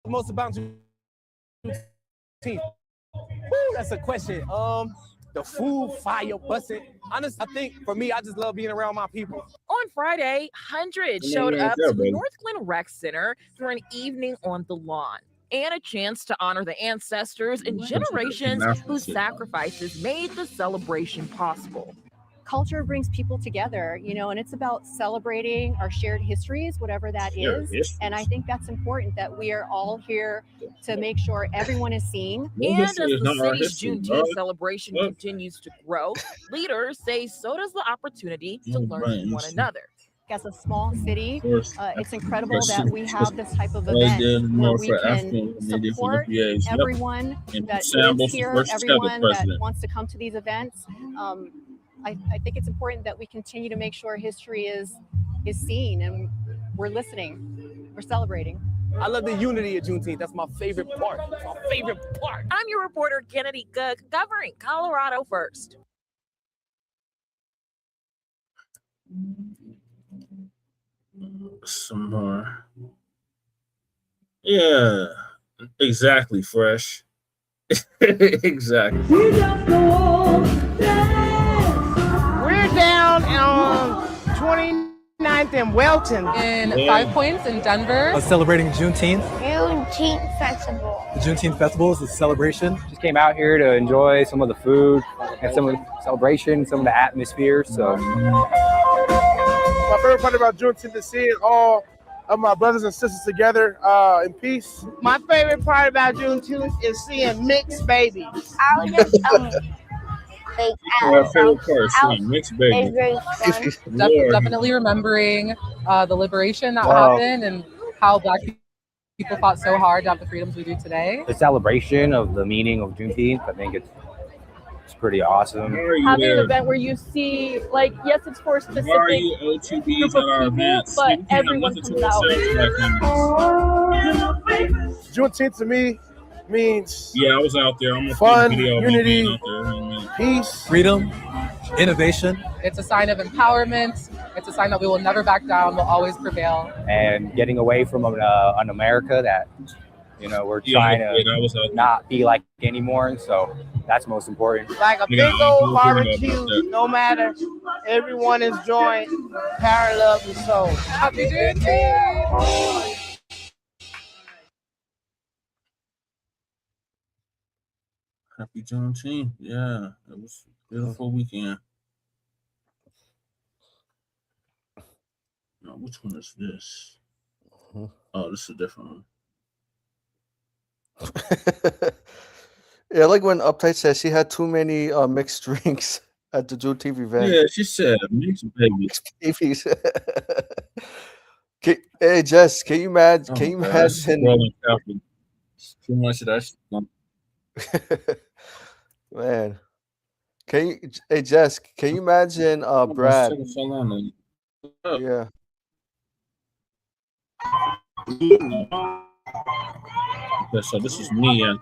most about Juneteenth. Woo, that's a question. The food, fire, busting. Honestly, I think for me, I just love being around my people. On Friday, hundreds Yeah, showed yeah, up yeah, to buddy. North Glen Rec Center for an evening on the lawn and a chance to honor the ancestors and generations whose sacrifices made the celebration possible. Culture brings people together, and it's about celebrating our shared histories, whatever that Shared is. histories. And I think that's important that we are all here to make sure everyone is seen. And as the city's Juneteenth celebration continues to grow, leaders say so does the opportunity to learn from one another. As a small city, it's incredible Yes. that we have this type of Right event there, where more we for can African Canadians support and FBAs. Yep. everyone And that Sambo lives here, first everyone Tether that president. wants to come to these events. I think it's important that we continue to make sure history is seen and we're listening, we're celebrating. I love the unity of Juneteenth. That's my favorite part. It's my favorite part. I'm your reporter, Kennedy Cook, covering Colorado First. Some more. Yeah, exactly, Fresh. Exactly. We're down on 29th and Welton. In 5 Points in Denver. Celebrating Juneteenth. Juneteenth Festival. The Juneteenth Festival is a celebration. Just came out here to enjoy some of the food and some of the celebration, some of the atmosphere. So, my favorite part about Juneteenth is seeing all of my brothers and sisters together in peace. My favorite part about Juneteenth is seeing mixed babies. I was just favorite part, seeing mixed babies. Definitely remembering the liberation that happened and how Black people fought so hard to have the freedoms we do today. the celebration of the meaning of Juneteenth, I think it's pretty awesome. Having an event where you see, like, yes, it's for a specific group of people, but everyone comes out. Juneteenth to me means I was out there. I'm fun, video unity, out there. peace, freedom, innovation. It's a sign of empowerment. It's a sign that we will never back down. We'll always prevail. And getting away from an America that, we're trying to not be like anymore. So that's most important. Like a big old barbecue, no matter. Everyone is joined, parallel and soul. Happy Juneteenth! Happy Juneteenth. Yeah, it was a beautiful weekend. Now, which one is this? Oh, this is a different one. Yeah, like when Uptight says she had too many mixed drinks at the Juneteenth event. Yeah, she said mixed babies. Babies. Hey Jess, can you imagine? Can you imagine? Too much of that shit. Man, hey Jess, can you imagine Brad? Yeah. Okay, so this is me and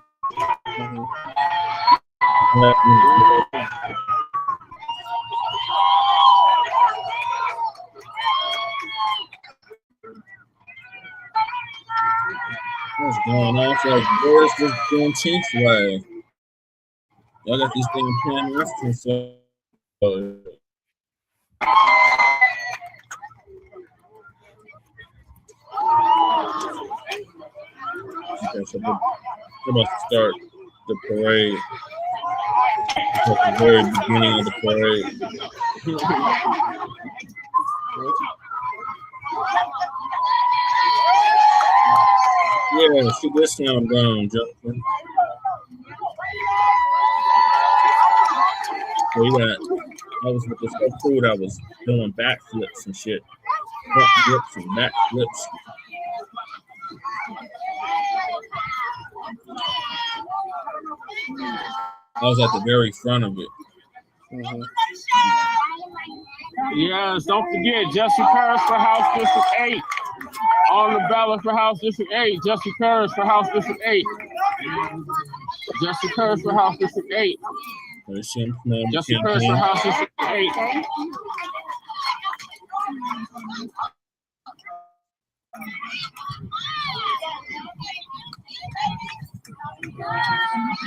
what's going on? So where's this Juneteenth flag? Y'all got these things pan African, so okay, so we're about to start the parade. At the very beginning of the parade. Yeah, see this sound down, Justin. So you got, I was with this whole food, I was doing backflips and shit. Front flips and backflips. I was at the very front of it. Yes, don't forget Jesse Paris for House District 8. On the ballot for House District 8. Jesse Paris for House District 8. Jesse Paris for House District 8. Jesse Paris for House District 8.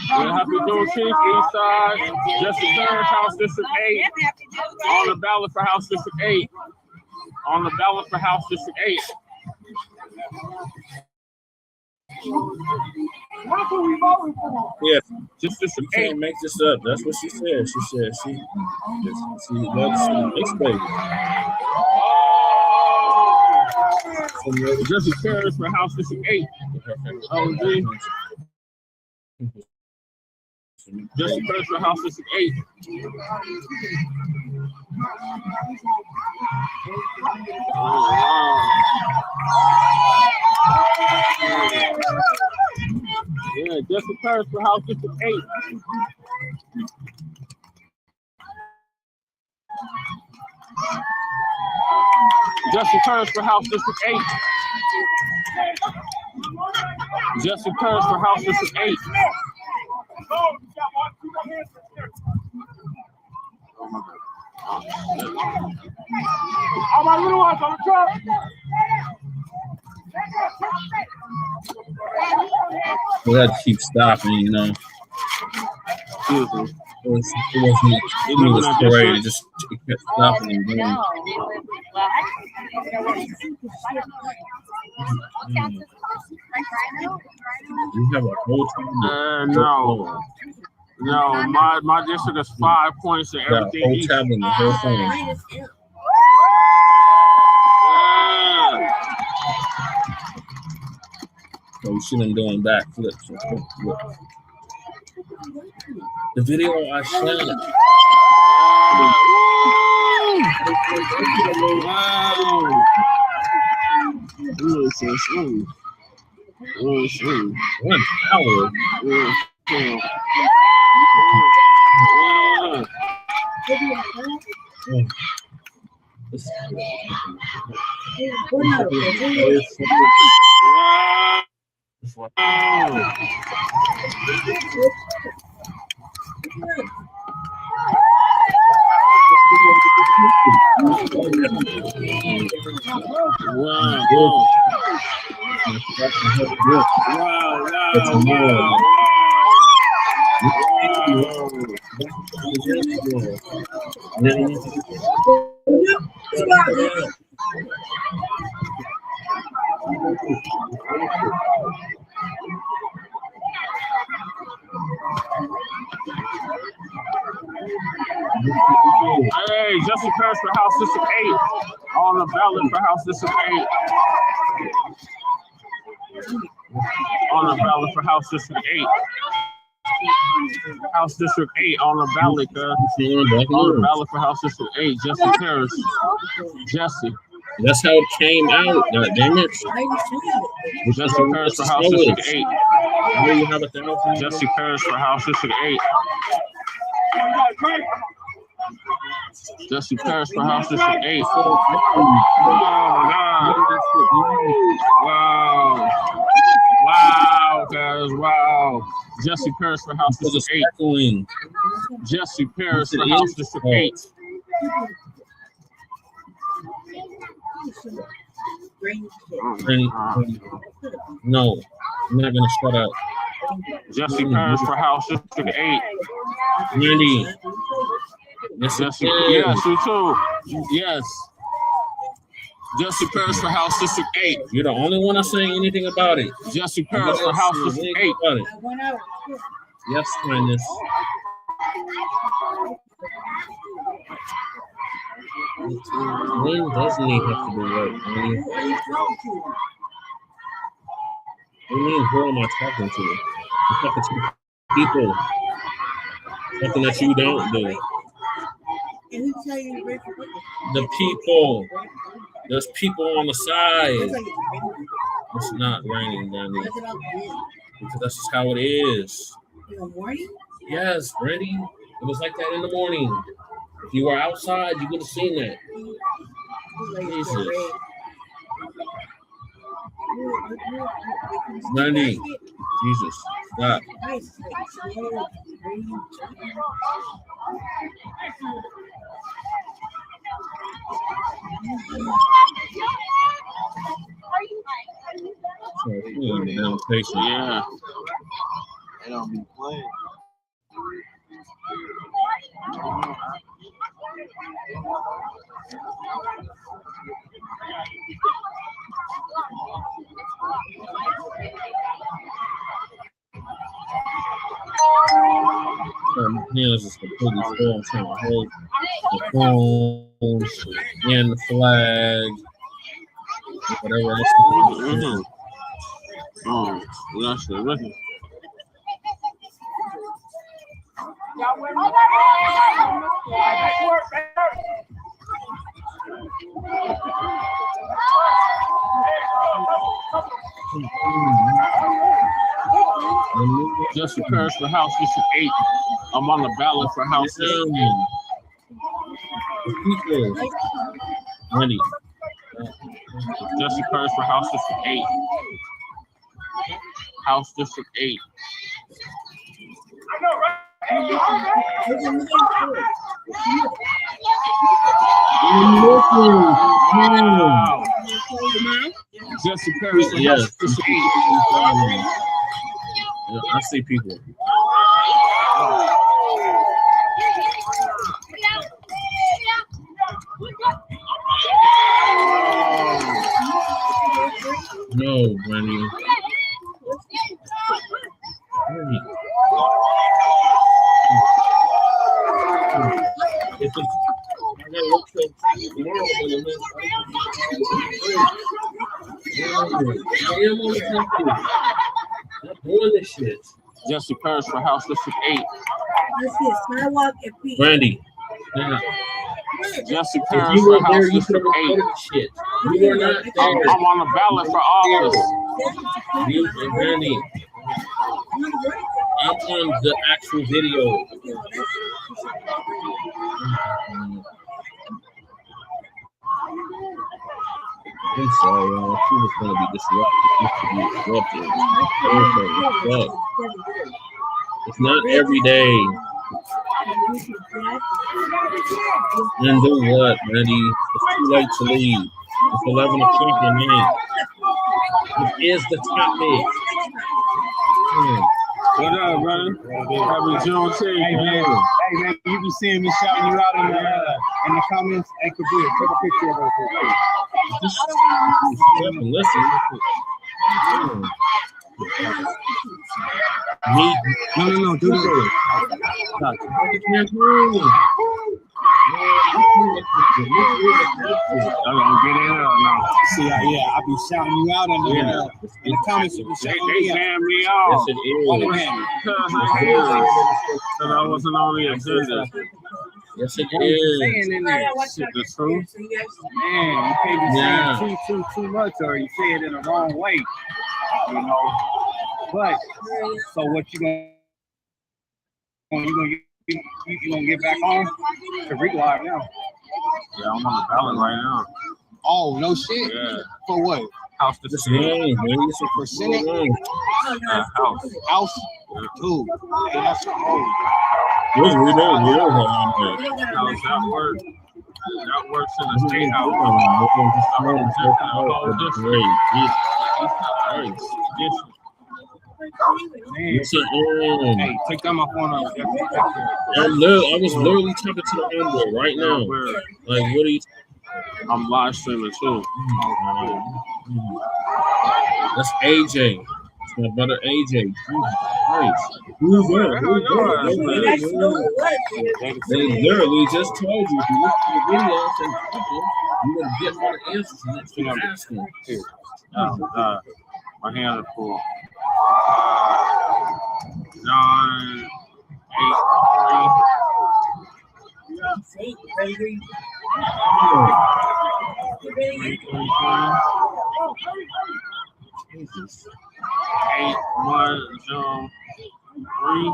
Yeah, happy Juneteenth, East Side. Jesse Paris, House District 8. On the ballot for House District 8. On the ballot for House District 8. Yeah, just you can't make this up. That's what she said. She said she loves mixed baby. Jesse Paris for House District 8. OG. Jesse Paris for House District 8. Yeah, Jesse Paris for House District 8. Jesse Paris for House District 8. Jesse Paris for House District 8. All my little ones on the truck. We had to keep stopping, you know. was parade. It just kept stopping and going. You have a whole time. No, my district is 5 points and everything. Whole traveling the whole thing. So you see them doing backflips and flips. The video I shot. Wow. 1 hour. Hey, Justin Paris for House District 8 on the ballot for House District 8. On the ballot for House District 8. House District 8 on the ballot, on the ballot for House District 8. Jesse Paris. Jesse. That's how it came out. God damn it. Jesse Paris for House District 8. Where you have 1,000? Jesse Paris for House District 8. Jesse Paris for House District 8. Oh my God. Wow. Wow, guys. Wow. Jesse Paris for House District 8. Jesse Paris for House District 8. No, I'm not gonna shut up. Jesse Paris for House District 8. Randy. Yes, Jesse, yes, you too. Yes. Jesse Paris for House District 8. You're the only one that's saying anything about it. Jesse Paris for House District 8. Yes, kindness. When doesn't he have to do work? What do you mean, who am I talking to? I'm talking to people. Something that you don't do. The people. There's people on the side. It's not raining, Danny. Because that's just how it is. In the morning? Yes, Brandy. It was like that in the morning. If you were outside, you would have seen that. Jesus. 90. Jesus. Stop. Yeah. They don't be playing. Hands is completely full. I'm trying to hold the phones and the flag, whatever else. Oh, that's the rhythm. Jesse Paris for House District 8. I'm on the ballot for House District 8. Money. Jesse Paris for House District 8. House District 8. Jesse Paris for House District 8. I see people. No, Brandy. It's just, I gotta look till tomorrow. I am on the country. I'm doing this shit. Jesse Paris for House District 8. Brandy. Yeah. Jesse Paris for House District 8. Shit. You were not there. I'm on the ballot for office. You and Brandy. I'm on the actual video. I'm sorry, y'all. She was going to be disrupted. It's not every day. And do what, Randy? It's too late to leave. It's 11 o'clock at night. It is the topic. What up, brother? Happy Juneteenth, man. Hey, man, you be seeing me shouting you out in the comments. Hey, Kabir, take a picture of us. Just listen. Me? No, do this. I'm gonna get in there or no? See, yeah, I be shouting you out in the comments. You be shouting me out. Me off. Yes, it is. Because I wasn't on the agenda. Yes, it is. The truth. Man, you can't be saying too much, or you say it in the wrong way. You know. But so what you gonna get back on to Rick Live now? Yeah, I'm on the ballot right now. Oh no shit. Yeah. For what? House District. For Senate. House. Dude. Hey, that's cold. How's that work? That works in the state house. Hey, take that my phone up. I was literally talking to the homeboy right now. Like, what are you? I'm live streaming too. That's AJ. It's my brother AJ. Nice. Who's that? They literally just told you if you look at the video and say, you're gonna get all the answers that you're asking. My hands are full. 9, 8, 3. Jesus. 8, 1, 0, 3.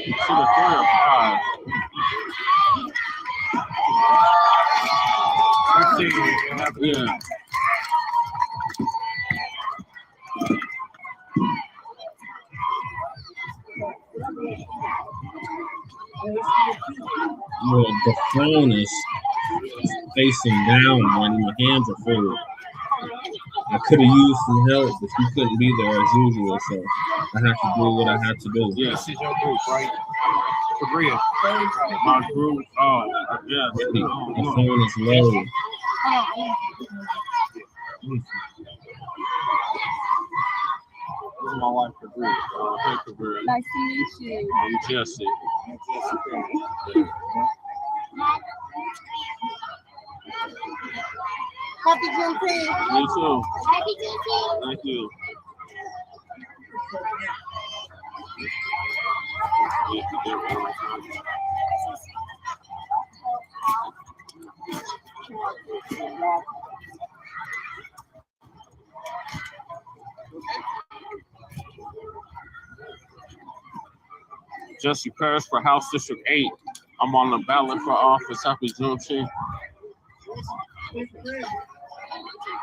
See the 3 or 5. Let's see. Yeah. Well, the phone is facing down when my hands are full. I could have used some help, but you couldn't be there as usual, so I had to do what I had to do. Yeah, this is your group, right? Sabria. My group, yeah. The phone is low. This is my wife, Sabria. Hey, Sabria. Nice to meet you. I'm Jesse. Happy Juneteenth. Me too. Happy Juneteenth. Thank you. Jesse Paris for House District 8. I'm on the ballot for office. Happy Juneteenth.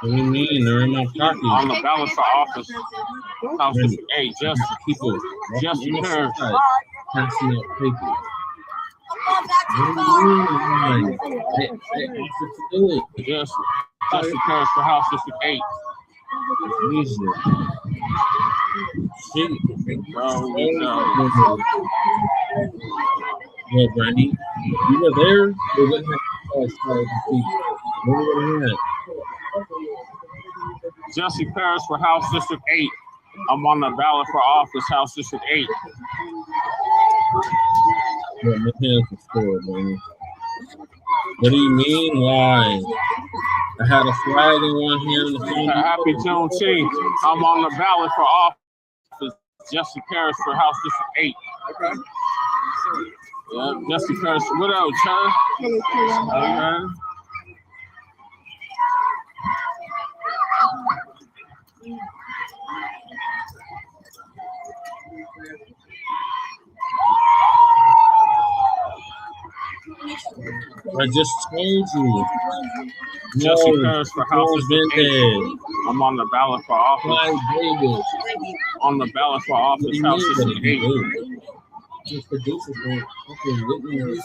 What do you mean? They're in my pocket. On the ballot for office. House District 8. Jesse people. Jesse Paris. Passing out papers. Yes. Jesse Paris for House District 8. Easy. Shit. Well, Brandy, you were there. They wouldn't have to call us. What were we at? Jesse Paris for House District 8. I'm on the ballot for office, House District 8. Yeah, my hands are sore, man. What do you mean? Why? I had a flag in one hand. Happy Juneteenth. I'm on the ballot for office, Jesse Paris for House District 8. Okay. Yeah, Jesse Paris. What else, Chad? Okay. I just told you. Jesse Paris for House District 8. I'm on the ballot for office. Clive Davis. On the ballot for office, House District 8. His producer for fucking witness.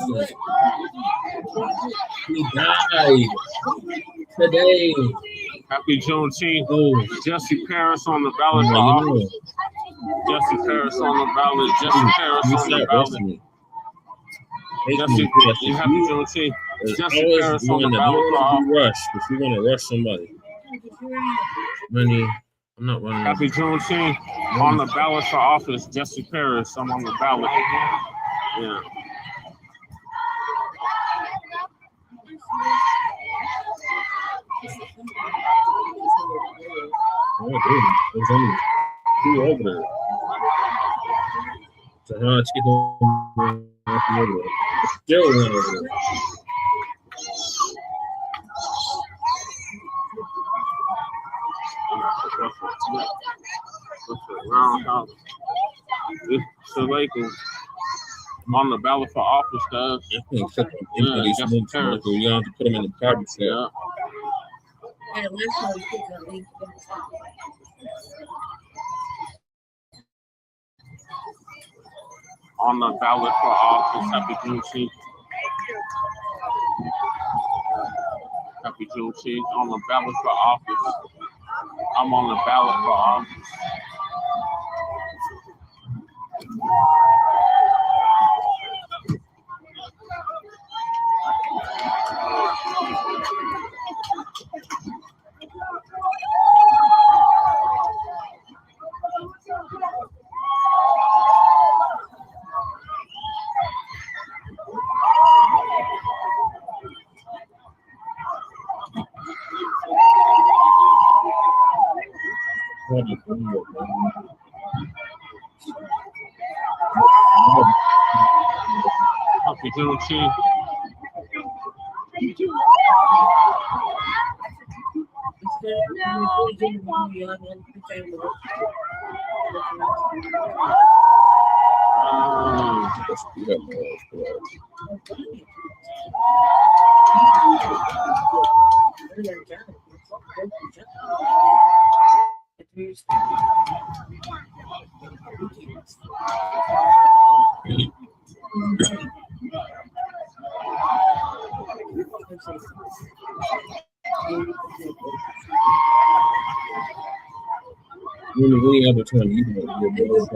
He died today. Happy Juneteenth. Jesse Paris on the ballot for office. Jesse Paris on the ballot. Jesse Paris on the ballot. Jesse, happy Juneteenth. Jesse Paris on the ballot for office. Rush if you want to rush somebody. Money. I'm not running. Happy Juneteenth. On the ballot for office, Jesse Paris. I'm on the ballot. Yeah. Oh, dude. There's only 2 over there. So how much get over there? Still one over there. Roundhouse. I'm on the ballot for office, guys. You have to put them in the carbon set. Yeah. On the ballot for office, happy Juneteenth. Happy Juneteenth. On the ballot for office. I'm on the ballot for office. Happy Juneteenth. When we have a 20, you know,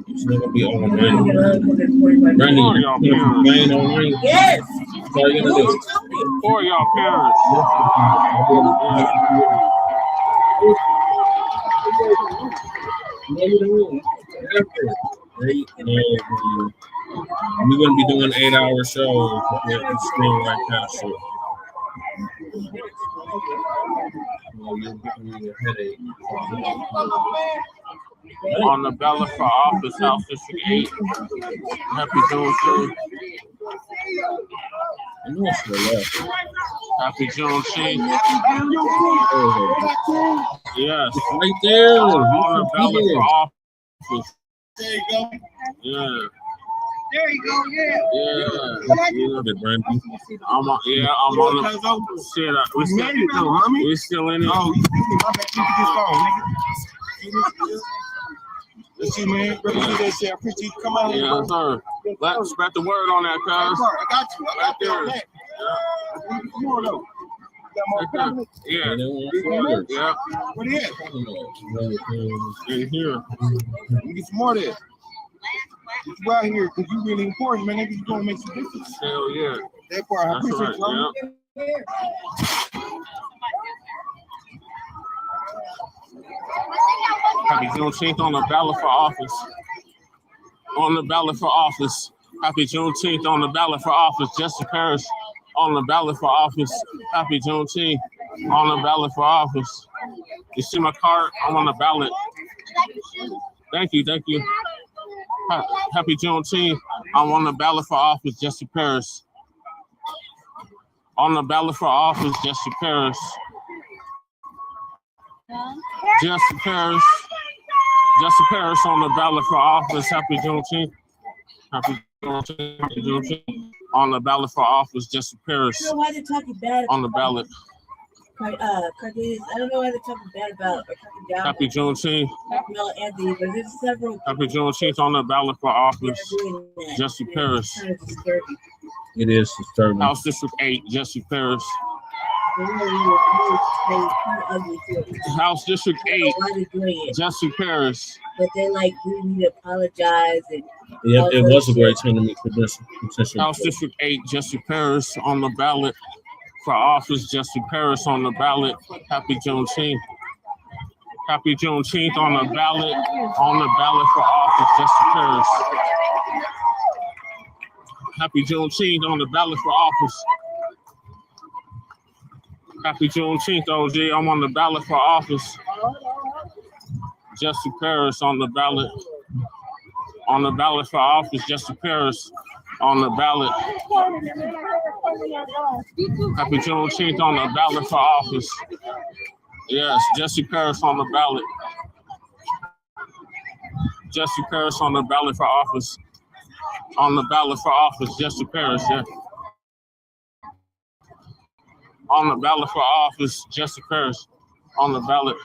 it's never be all night. Randy, rain all night. Yes. That's all you're gonna do. For y'all parents. We wouldn't be doing 8-hour shows if it's still like that shit. You're giving me a headache. On the ballot for office, House District 8. Happy Juneteenth. I know it's the left. Happy Juneteenth. Yes. It's right there. On the ballot for office. There you go. Yeah. There you go. Yeah. I'm on the shit. We still in it. Oh, you my bad. You Let's see, man. Represent that shit. I appreciate you. Come on. Yeah, sir. Let's spread the word on that, cuz. I got you. I got you. Right there. You know, Yeah. Yeah. What is? In here. You get some more of this. Get you out here because you really important, man. Niggas gonna make some difference. Hell yeah. That part, I appreciate y'all. Happy Juneteenth on the ballot for office. On the ballot for office. Happy Juneteenth on the ballot for office. Jesse Parrish on the ballot for office. Happy Juneteenth on the ballot for office. You see my card? I'm on the ballot. Thank you, thank you. Happy Juneteenth. I'm on the ballot for office. Jesse Parrish. On the ballot for office. Jesse Parrish. Jesse Parrish. Jesse Parrish on the ballot for office. Happy Juneteenth. Happy Juneteenth. Happy Juneteenth. On the ballot for office. Jesse Parrish. I don't know why they're talking bad on the ballot. Cardenas, I don't know why they're talking bad about or talking down. Happy Juneteenth. Mel Anthony, but there's several. Happy Juneteenth on the ballot for office. Jesse Parrish. It is disturbing. House District 8, Jesse Parrish. House District 8, Jesse Parrish. But they like we need to apologize and. Yeah, it was a great tournament for this petition. House District 8, Jesse Parrish on the ballot for office. Jesse Parrish on the ballot. Happy Juneteenth. Happy Juneteenth on the ballot. On the ballot for office. Jesse Parrish. Happy Juneteenth on the ballot for office. Happy Juneteenth, OG. I'm on the ballot for office. Jesse Parrish on the ballot. On the ballot for office. Jesse Parrish on the ballot. Happy Juneteenth on the ballot for office. Yes, Jesse Parrish on the ballot. Jesse Parrish on the ballot for office. On the ballot for office, Jesse Parrish, yeah. On the ballot for office, Jesse Parrish. On the ballot.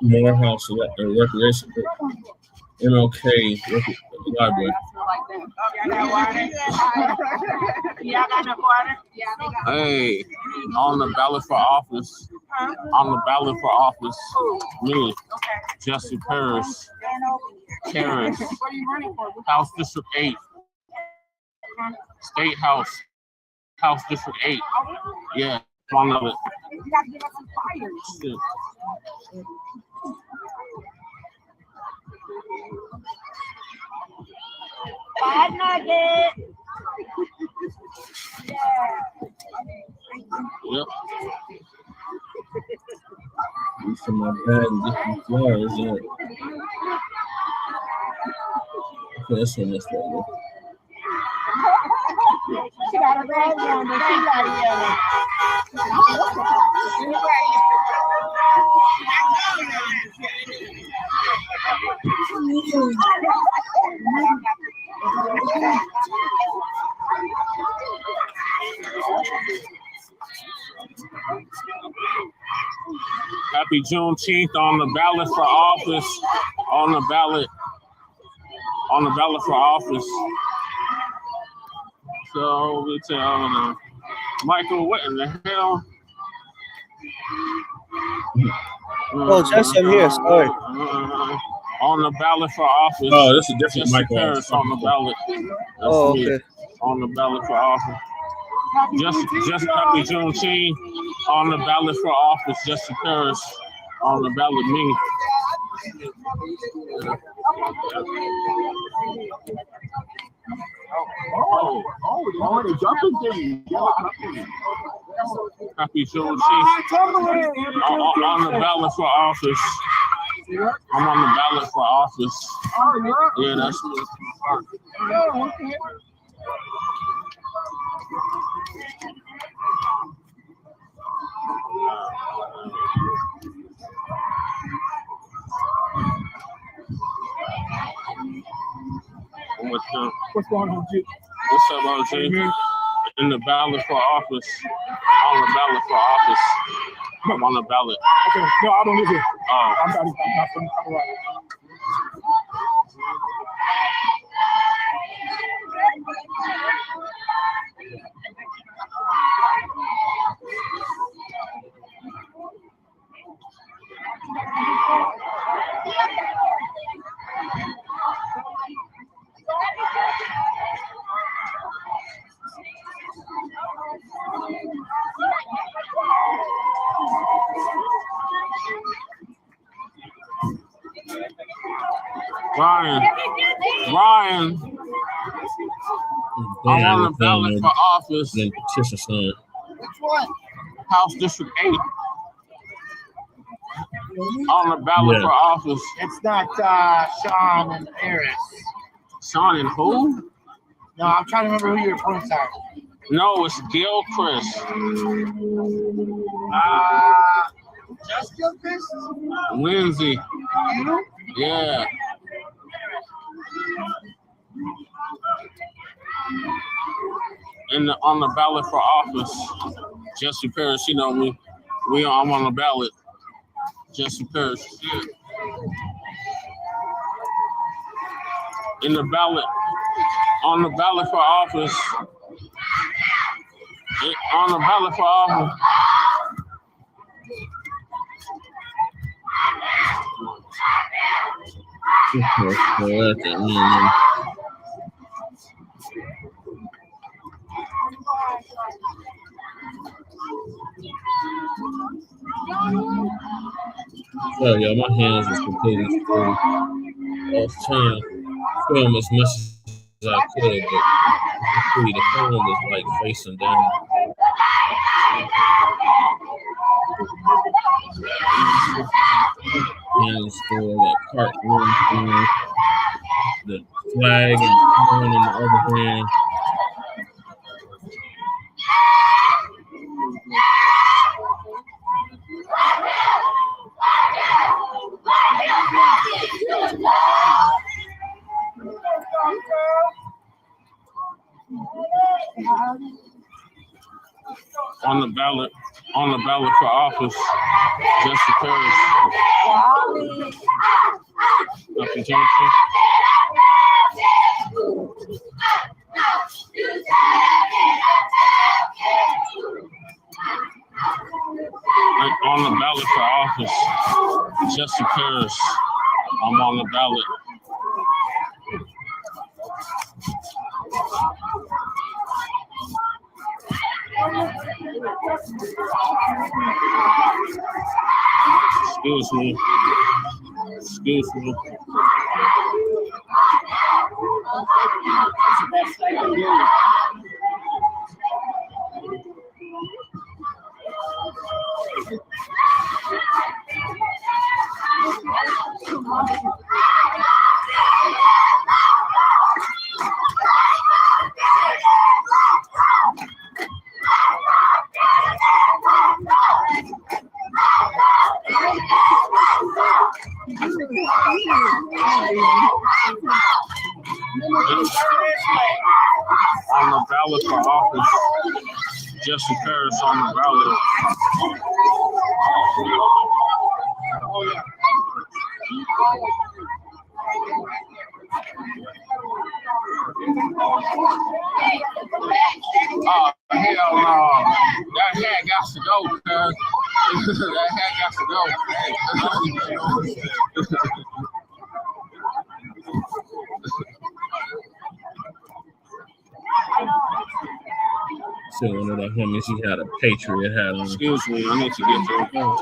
Morehouse Recreation. MLK Library. Hey, on the ballot for office. On the ballot for office. Me, Jesse Parrish. Parrish. House District 8. State House. House District 8. Yeah, one of it. Shit. Bad nugget. Yep. These are my bag and different flowers. Yeah. Okay, this one is right. She got a red one, but she got a yellow. Happy Juneteenth on the ballot for office. On the ballot. On the ballot for office. So we tell Michael, what in the hell? Oh, Jesse, I'm here. Sorry. On the ballot for office. Oh, this is a different Jesse Michael. Parrish on the ballot. That's me. Okay. On the ballot for office. Just Happy Juneteenth on the ballot for office. Jesse Parrish on the ballot. Me. They jumping things. Happy Juneteenth on the ballot for office. I'm on the ballot for office. Yeah, that's me. Oh, okay. What's going on, G? What's up, OG? In the ballot for office. On the ballot for office. I'm on the ballot. Okay, no, I don't live here. Oh. I'm not from Colorado. Ryan. I'm on the ballot for office. Then petition signed. Which one? House District 8. On the ballot for office. It's not Sean and Harris. Sean and who? No, I'm trying to remember who your opponents are. No, it's Gilchrist. Just Gilchrist? Lindsay. You? Yeah. On the ballot for office, Jesse Parrish, you know me. I'm on the ballot. Jesse Parrish. In the ballot, on the ballot for office. On the ballot for office. So yeah, my hands was completely full. I was trying to film as much as I could, but the phone was like facing down. Hands full, that cart running through, the flag and phone in the other hand. On the ballot for office, Jesse Parrish. Dr. Johnson. On the ballot for office, Jesse Parrish. I'm on the ballot. Excuse me. Excuse me. On the ballot for office, Jesse Parrish on the ballot. Oh, hell no. That hat got to go, cuz. That hat got to go. So one of the homies, he had a Patriot hat on. Excuse me, I need to get through.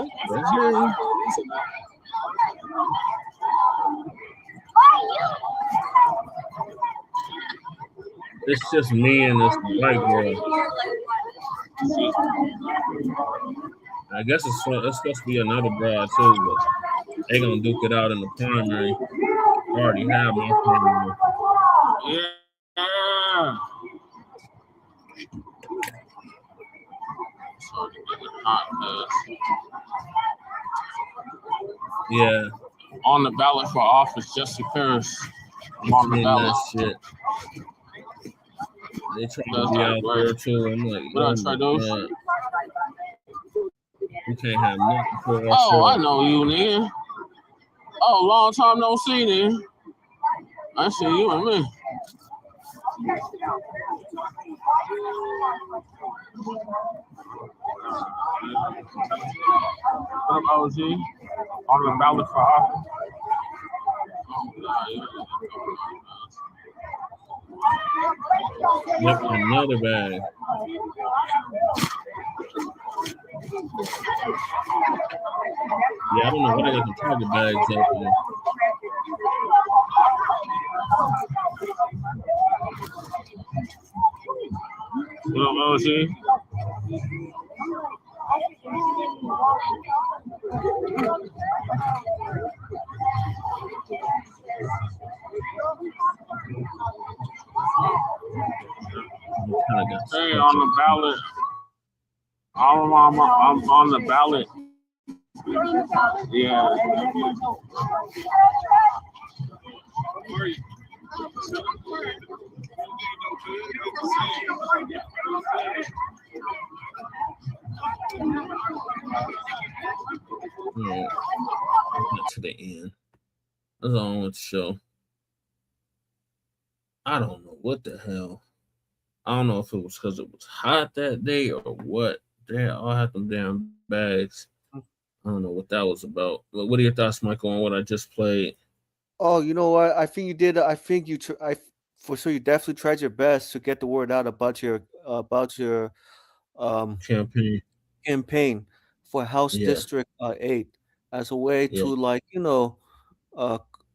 It's just me and this white girl. I guess it's supposed to be another broad too, but they gonna duke it out in the primary. I already have my primary. Yeah. Yeah. On the ballot for office, Jesse Parrish. I'm on the ballot. Shit. They try to be out there too. I'm like, what I try to we can't have nothing for us. Oh, I know you, nigga. Oh, long time no see, nigga. I see you and me. What up, OG? On the ballot for office. Yep, another bag. Yeah, I don't know why they got the target bags up there. emoji. Hey, on the ballot. I'm on the ballot. Yeah. To the end. That's all I want to show. I don't know what the hell. I don't know if it was because it was hot that day or what. They all had them damn bags. I don't know what that was about. But what are your thoughts, Michael, on what I just played? Oh, you know what? I think you did. I think you. For sure, you definitely tried your best to get the word out about your campaign for House District 8 as a way to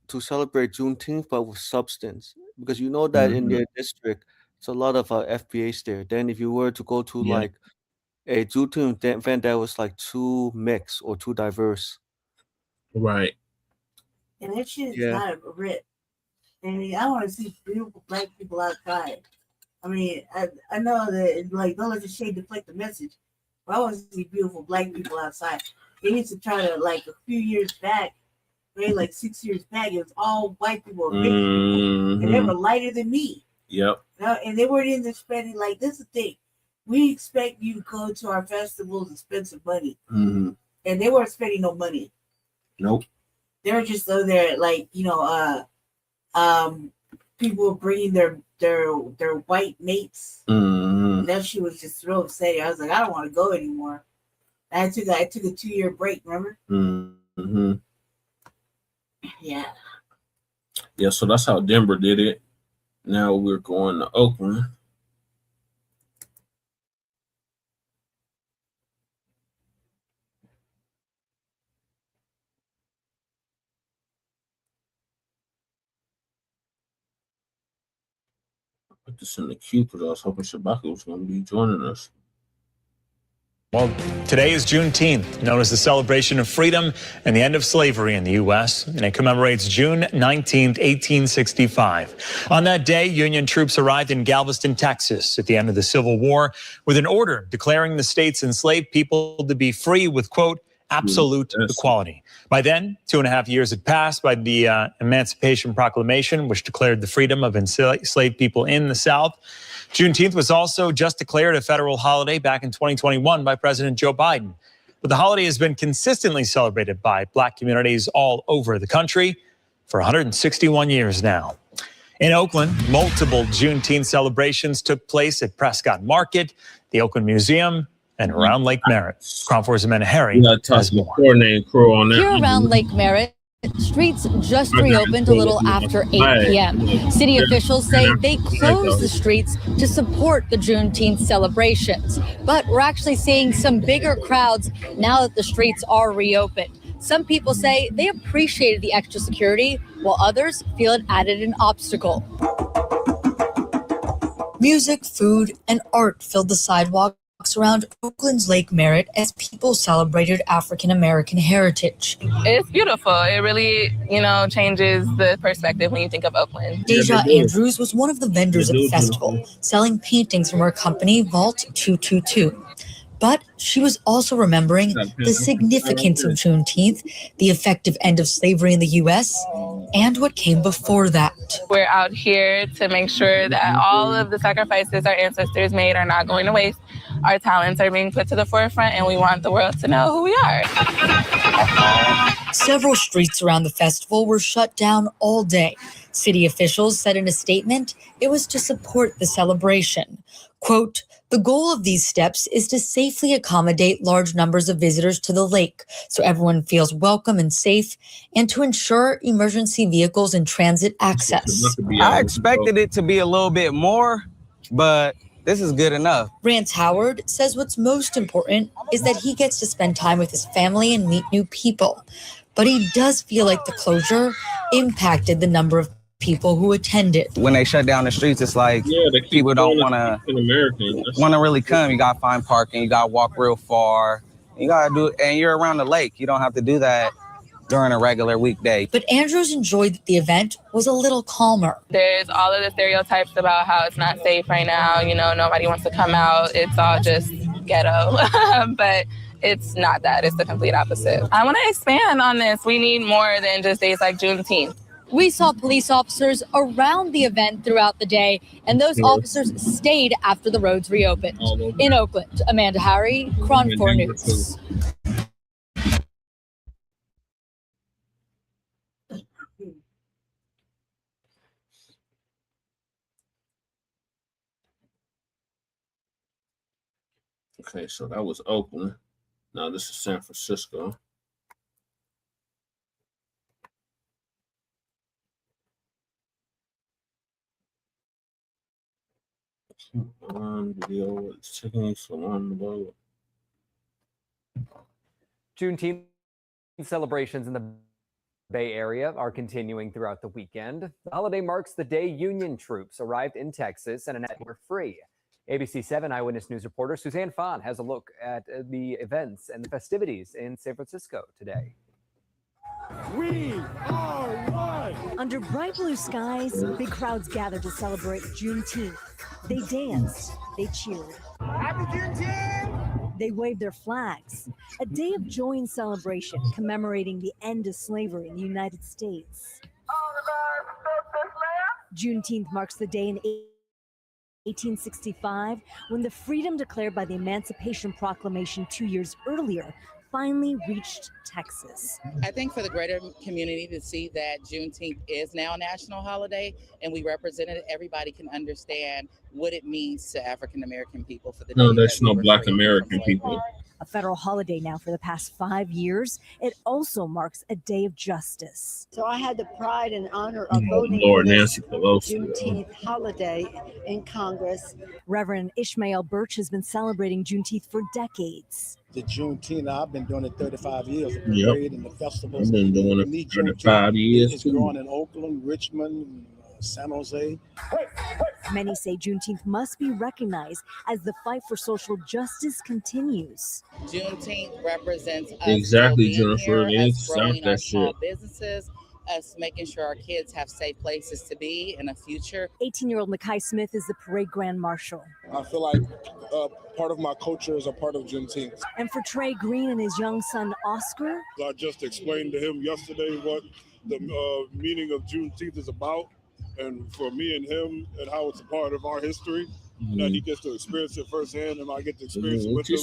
to celebrate Juneteenth, but with substance. Because you know that in their district, it's a lot of FBAs there. Then if you were to go to like a Juneteenth event that was like too mixed or too diverse. Right. And that shit is not a rip. I mean, I want to see beautiful Black people outside. I mean, I know that like don't let the shade deflect the message, but I want to see beautiful Black people outside. They used to try to like a few years back, maybe like 6 years back, it was all white people or rich people, and they were lighter than me. Yep. And they weren't in there spending like this is the thing. We expect you to go to our festivals and spend some money, and they weren't spending no money. Nope. They were just over there like people were bringing their white mates. That shit was just real upsetting. I was like, I don't want to go anymore. I took a 2-year break. Remember? Yeah. Yeah. So that's how Denver did it. Now we're going to Oakland. Put this in the queue because I was hoping Shabaka was going to be joining us. Well, today is Juneteenth, known as the celebration of freedom and the end of slavery in the U.S., and it commemorates June 19th, 1865. On that day, Union troops arrived in Galveston, Texas at the end of the Civil War with an order declaring the state's enslaved people to be free with, quote, absolute equality. By then, 2.5 years had passed by the Emancipation Proclamation, which declared the freedom of enslaved people in the South. Juneteenth was also just declared a federal holiday back in 2021 by President Joe Biden. But the holiday has been consistently celebrated by Black communities all over the country for 161 years now. In Oakland, multiple Juneteenth celebrations took place at Prescott Market, the Oakland Museum, and around Lake Merritt. Crown 4's Amanda Harry has more. Here around Lake Merritt, streets just reopened a little after 8 p.m. City officials say they closed the streets to support the Juneteenth celebrations. But we're actually seeing some bigger crowds now that the streets are reopened. Some people say they appreciated the extra security, while others feel it added an obstacle. Music, food, and art filled the sidewalks around Oakland's Lake Merritt as people celebrated African American heritage. It's beautiful. It really, changes the perspective when you think of Oakland. Deja Andrews was one of the vendors at the festival, selling paintings from her company, Vault 222. But she was also remembering the significance of Juneteenth, the effective end of slavery in the U.S., and what came before that. We're out here to make sure that all of the sacrifices our ancestors made are not going to waste. Our talents are being put to the forefront, and we want the world to know who we are. Several streets around the festival were shut down all day. City officials said in a statement it was to support the celebration. Quote, "The goal of these steps is to safely accommodate large numbers of visitors to the lake so everyone feels welcome and safe, and to ensure emergency vehicles and transit access." I expected it to be a little bit more, but this is good enough. Rance Howard says what's most important is that he gets to spend time with his family and meet new people. But he does feel like the closure impacted the number of people who attended. When they shut down the streets, it's like people don't want to really come. You got to find parking. You got to walk real far. You got to do it, and you're around the lake. You don't have to do that during a regular weekday. But Andrews enjoyed that the event was a little calmer. There's all of the stereotypes about how it's not safe right now. You know, nobody wants to come out. It's all just ghetto. But it's not that. It's the complete opposite. I want to expand on this. We need more than just days like Juneteenth. We saw police officers around the event throughout the day, and those officers stayed after the roads reopened. In Oakland, Amanda Harry, Cron 4 News. Okay, so that was Oakland. Now this is San Francisco. Video, checking salon below. Juneteenth celebrations in the Bay Area are continuing throughout the weekend. The holiday marks the day Union troops arrived in Texas and were free. ABC 7 Eyewitness News reporter Suzanne Fahn has a look at the events and the festivities in San Francisco today. We are one! Under bright blue skies, big crowds gathered to celebrate Juneteenth. They danced, they cheered. Happy Juneteenth! They waved their flags. A day of joy and celebration commemorating the end of slavery in the United States. Juneteenth marks the day in 1865 when the freedom declared by the Emancipation Proclamation 2 years earlier finally reached Texas. I think for the greater community to see that Juneteenth is now a national holiday and we represent it, everybody can understand what it means to African American people for the No, there's no Black American people. A federal holiday now for the past 5 years, it also marks a day of justice. So I had the pride and honor of voting Lord, for Nancy this Pelosi. Juneteenth holiday in Congress. Reverend Ishmael Birch has been celebrating Juneteenth for decades. The Juneteenth, I've been doing it 35 years. The Yep. parade and the festivals. I've been doing it for 35 years It's too. growing in Oakland, Richmond, San Jose. Many say Juneteenth must be recognized as the fight for social justice continues. Juneteenth represents us Exactly, still being Jennifer. here, It us is growing South our that small shit. businesses, us making sure our kids have safe places to be in the future. 18-year-old Nakai Smith is the parade grand marshal. I feel like part of my culture is a part of Juneteenth. And for Trey Green and his young son Oscar, I just explained to him yesterday what the meaning of Juneteenth is about, and for me and him, and how it's a part of our history. That he gets to experience it firsthand, and I get to experience it with him.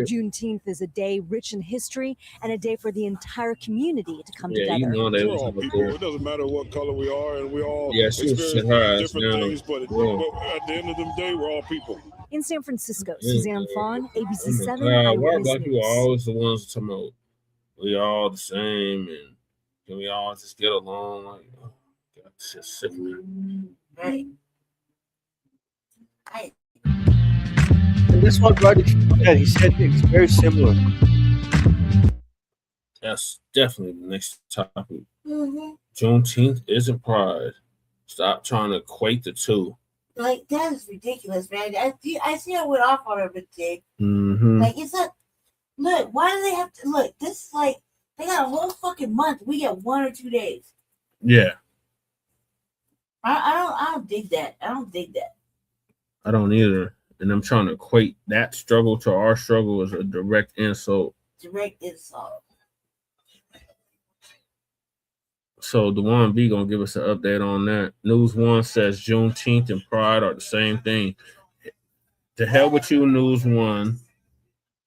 Juneteenth is a day rich in history and a day for the entire community to come Yeah, you together. know they We're was all up people. there. It doesn't matter what color we are, and we all Yeah, she was experience shit her ass different down. things. But Yeah. at the end of the day, we're all people. In San Francisco, Yeah. Suzanne Fahn, ABC 7 Why Eyewitness Black people News. are always the ones talking about we all the same and can we all just get along? Like, oh, God, this shit's sick of me. Right. And that's what Roddy said. He said it's very similar. That's definitely the next topic. Mm-hmm. Juneteenth isn't Pride. Stop trying to equate the two. Like, that is ridiculous, man. I see I went off on it today. Mm-hmm. Like, it's not. Look, why do they have to. Look, this is like. They got a whole fucking month. We get 1 or 2 days. Yeah, I don't dig that. I don't dig that. I don't either. And I'm trying to equate that struggle to our struggle as a direct insult. Direct insult. So the one V gonna give us an update on that. News One says Juneteenth and Pride are the same thing. To hell with you, News One.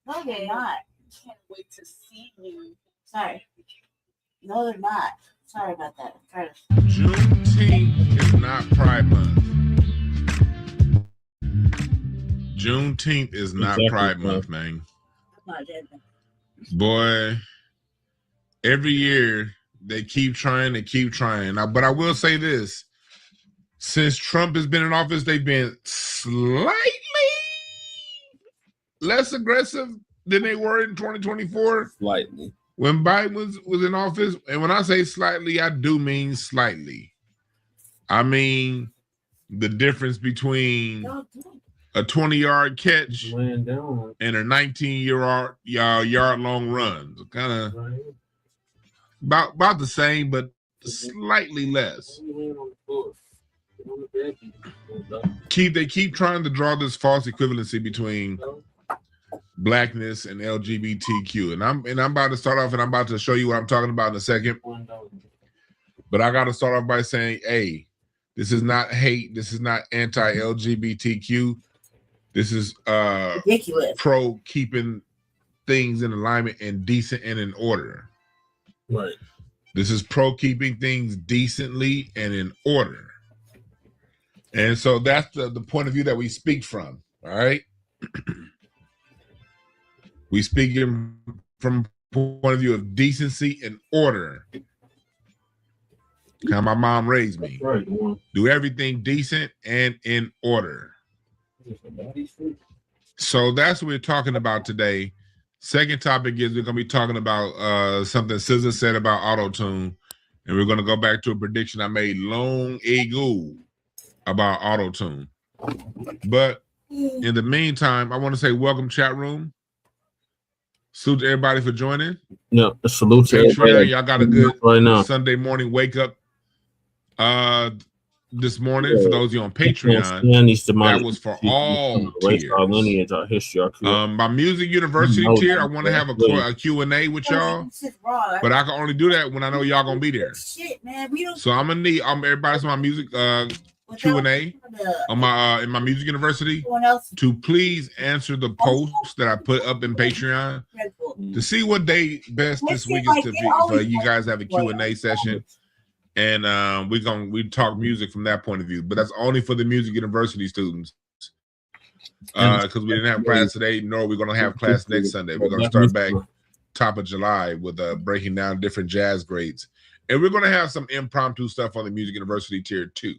No, they're not. Can't wait to see you. Sorry. No, they're not. Sorry about that. I'm trying to. Juneteenth is not Pride Month. Juneteenth is not Exactly, Pride bro. Month, man. I'm not dead. Boy, every year they keep trying. But I will say this. Since Trump has been in office, they've been slightly less aggressive than they were in 2024. Slightly. When Biden was in office. And when I say slightly, I do mean slightly. I mean, the difference between a 20-yard catch and a 19-yard long run, kind of about the same, but slightly less. They keep trying to draw this false equivalency between blackness and LGBTQ, and I'm about to start off, and I'm about to show you what I'm talking about in a second. But I got to start off by saying, hey, this is not hate. This is not anti-LGBTQ. This is ridiculous. Pro keeping things in alignment and decent and in order. Right. This is pro keeping things decently and in order. And so that's the point of view that we speak from. All right. We speak from point of view of decency and order. How my mom raised me. Right. Do everything decent and in order. So that's what we're talking about today. Second topic is we're going to be talking about something SZA said about auto-tune. And we're going to go back to a prediction I made long ago about auto-tune. But in the meantime, I want to say welcome, chat room. Salute to everybody for joining. Yeah, salute to everybody. Y'all got a good right now. Sunday morning wake up this morning. For those of you on Patreon, that was for all tiers. Our lineage, our history, our career. My Music University tier, I want to have a Q&A with y'all, but I can only do that when I know y'all gonna be there. Shit, man, we don't. So I'm gonna need everybody's my music Q&A on my in my Music University to please answer the posts that I put up in Patreon to see what day best this week is for you guys to have a Q&A session. And we talk music from that point of view, but that's only for the Music University students. Because we didn't have class today, nor we're gonna have class next Sunday. We're gonna start back top of July with breaking down different jazz grades. And we're gonna have some impromptu stuff on the Music University tier too.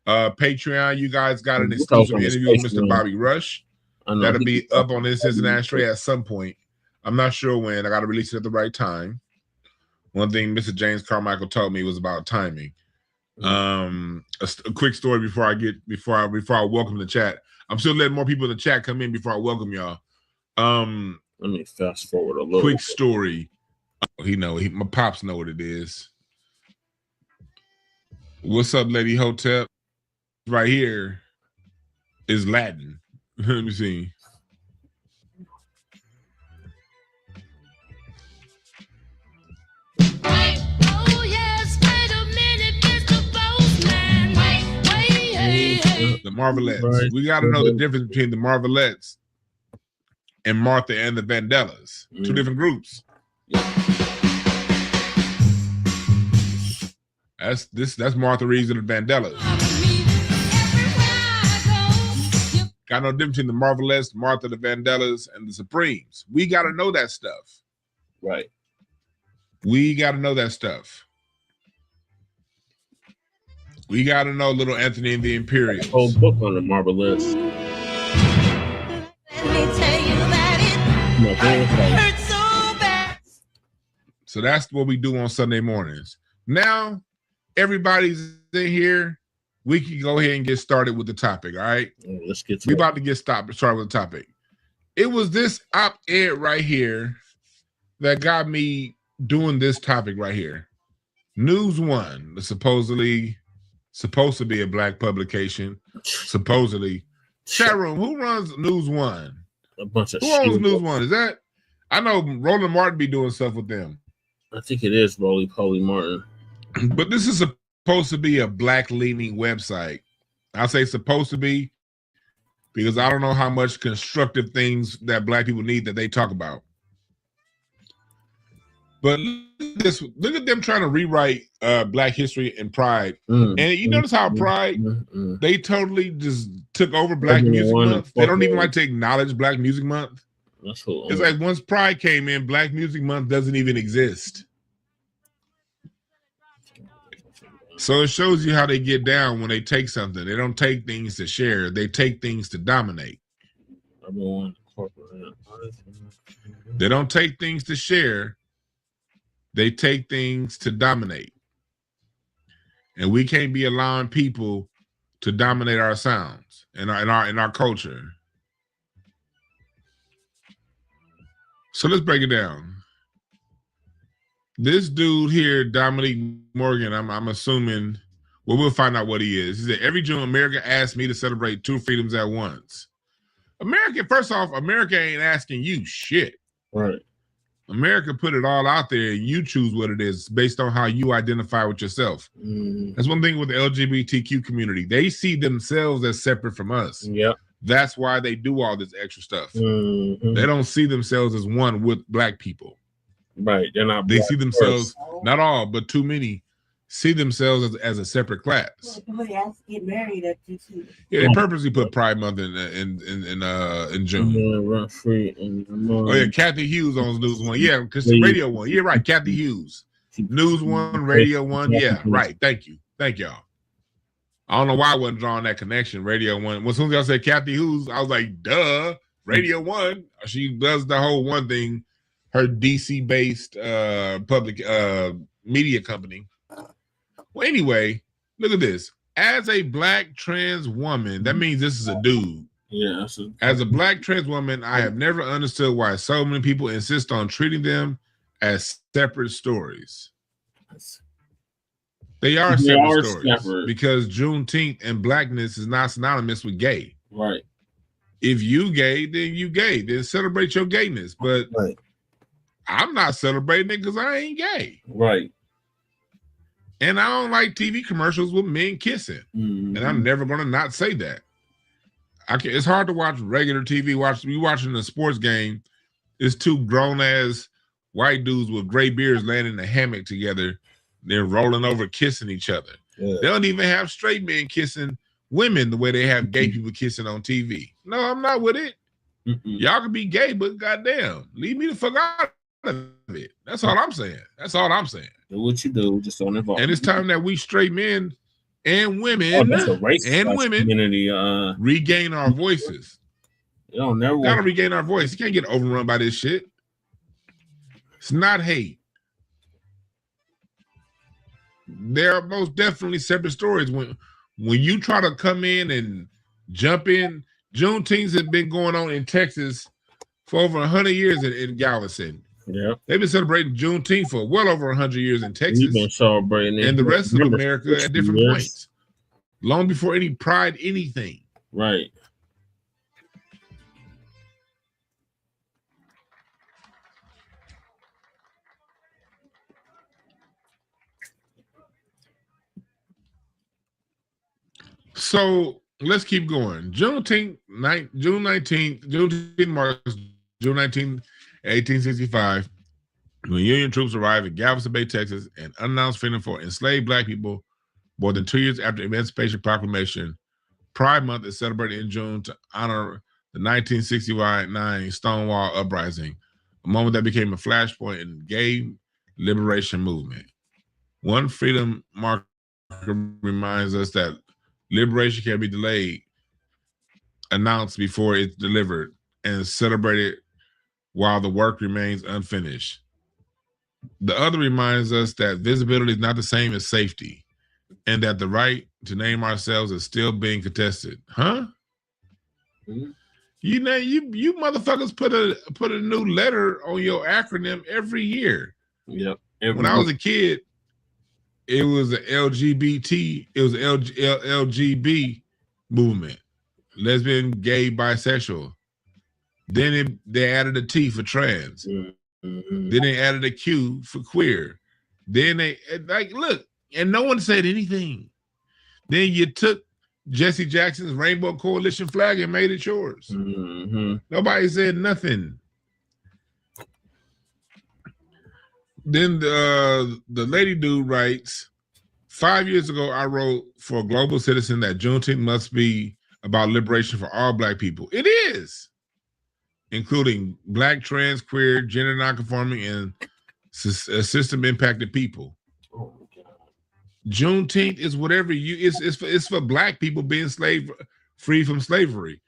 Patreon, you guys got an exclusive interview with Mr. Bobby Rush. That'll be up on this Cincinnati Stray at some point. I'm not sure when. I gotta release it at the right time. One thing Mr. James Carmichael told me was about timing. A quick story before I welcome the chat. I'm still letting more people in the chat come in before I welcome y'all. Let me fast forward a little. Quick story. My pops know what it is. What's up, Lady Hotep? Right here is Latin. Let me see. The Marvelettes. Right. We got to know the difference between the Marvelettes and Martha and the Vandellas. Two different groups. That's Martha Reeves and the Vandellas. Got no difference between the Marvelettes, Martha, the Vandellas, and the Supremes. We got to know that stuff. Right. We got to know that stuff. We got to know Little Anthony and the Imperials. Whole book on the Marvelettes. So that's what we do on Sunday mornings. Now, everybody's in here. We can go ahead and get started with the topic, all right? Let's get to it. We're about to get started with the topic. It was this op-ed right here that got me doing this topic right here. News One, supposed to be a black publication, supposedly. Chat room, who runs News One? A bunch of Who owns News One? Is that? I know Roland Martin be doing stuff with them. I think it is Roly Poly Martin. But this is supposed to be a black-leaning website. I say supposed to be because I don't know how much constructive things that black people need that they talk about. But look at them trying to rewrite Black history and Pride. And you notice how Pride, they totally just took over Black Music Month. They don't even like to acknowledge Black Music Month. That's cool. It's like once Pride came in, Black Music Month doesn't even exist. So it shows you how they get down when they take something. They don't take things to share. They take things to dominate. They don't take things to share. They take things to dominate. and we can't be allowing people to dominate our sounds and our culture. So let's break it down. This dude here, Dominique Morgan, I'm assuming, well, we'll find out what he is. He said, every June, America asked me to celebrate two freedoms at once. America, first off, America ain't asking you shit. Right. America put it all out there, and you choose what it is based on how you identify with yourself. That's one thing with the LGBTQ community. They see themselves as separate from us. Yep. That's why they do all this extra stuff. Mm-hmm. They don't see themselves as one with black people. Right. They're not. They see themselves, not all, but too many, see themselves as a separate class. Somebody has to get married at you too. Yeah, they purposely put Pride Month in June. Run free and Oh yeah, Kathy Hughes on News One. Yeah, because the Radio One. Yeah, right. Kathy Hughes, News One, Radio One. Yeah, right. Thank you, thank y'all. I don't know why I wasn't drawing that connection. Radio One. As soon as y'all said Kathy Hughes, I was like, duh. Radio One. She does the whole one thing. Her DC-based public media company. Well, anyway, look at this. As a black trans woman, that means this is a dude. Yeah. As a black trans woman, I have never understood why so many people insist on treating them as separate stories. They are separate stories because Juneteenth and blackness is not synonymous with gay. Right. If you gay, then you gay. Then celebrate your gayness. But I'm not celebrating it because I ain't gay. Right. And I don't like TV commercials with men kissing. And I'm never going to not say that. It's hard to watch regular TV. You watching a sports game, it's two grown-ass white dudes with gray beards laying in a hammock together. They're rolling over, kissing each other. Yeah. They don't even have straight men kissing women the way they have gay people kissing on TV. No, I'm not with it. Y'all can be gay, but goddamn, leave me the fuck out of it. That's all I'm saying. That's all I'm saying. Do what you do, just don't involve. And it's time that we straight men and women community regain our voices. You don't never gotta regain our voice. You can't get overrun by this shit. It's not hate. There are most definitely separate stories. When you try to come in and jump in, Juneteenth has been going on in Texas for over 100 years in Galveston. Yeah, they've been celebrating Juneteenth for well over 100 years in Texas. We've been celebrating it. And the rest of America at different points, long before any pride, anything. Right. So let's keep going. June 19th, Juneteenth marks June 19th, 1865, when Union troops arrived in Galveston Bay, Texas, and announced freedom for enslaved black people. More than 2 years after Emancipation Proclamation, Pride Month is celebrated in June to honor the 1969 Stonewall Uprising, a moment that became a flashpoint in the gay liberation movement. One freedom marker reminds us that liberation can be delayed, announced before it's delivered, and celebrated while the work remains unfinished. The other reminds us that visibility is not the same as safety, and that the right to name ourselves is still being contested. Huh? You know, you motherfuckers put a new letter on your acronym every year. Yep. When I was a kid, it was the LGBT, it was the LGB movement, lesbian, gay, bisexual. Then they added a T for trans. Then they added a Q for queer. Then they look, and no one said anything. Then you took Jesse Jackson's Rainbow Coalition flag and made it yours. Nobody said nothing. Then the lady dude writes, 5 years ago, I wrote for Global Citizen that Juneteenth must be about liberation for all black people. It is, including black, trans, queer, gender nonconforming, and system impacted people. Juneteenth is whatever it's for black people being free from slavery.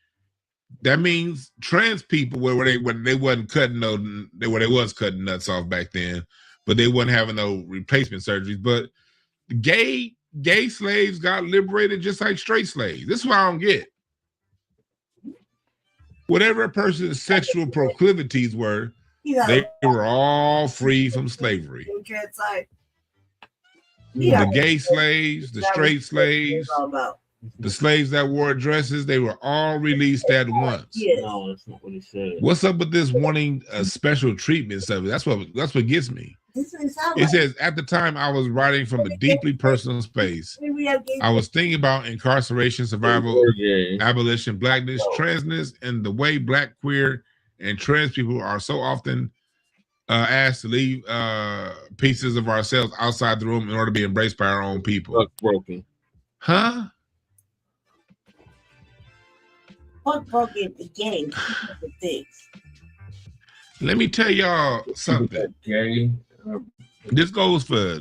That means trans people where they wasn't cutting they was cutting nuts off back then, but they wasn't having no replacement surgeries. But gay gay slaves got liberated just like straight slaves. This is what I don't get. Whatever a person's sexual proclivities were, they were all free from slavery. The gay slaves, the straight slaves, the slaves that wore dresses, they were all released at once. No, that's not what he said. What's up with this wanting a special treatment stuff? That's what gets me. It says, at the time I was writing from a deeply personal space. I was thinking about incarceration, survival, abolition, blackness, transness, and the way Black, queer, and trans people are so often asked to leave pieces of ourselves outside the room in order to be embraced by our own people. Broken. Huh? Fuck broken again. Let me tell y'all something. Gay. This goes for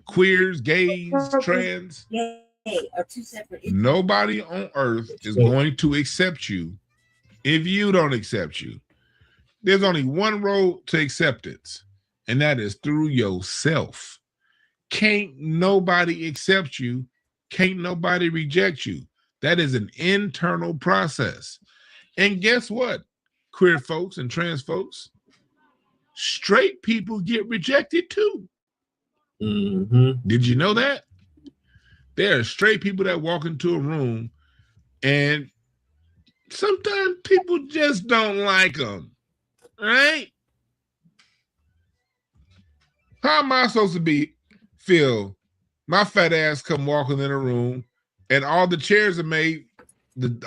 queers, gays, trans. Gay are two separate. Nobody on earth is going to accept you if you don't accept you. There's only one road to acceptance, and that is through yourself. Can't nobody accept you. Can't nobody reject you. That is an internal process. And guess what, queer folks and trans folks? Straight people get rejected too. Did you know that? There are straight people that walk into a room and sometimes people just don't like them, right? How am I supposed to feel my fat ass come walking in a room and all the chairs are made,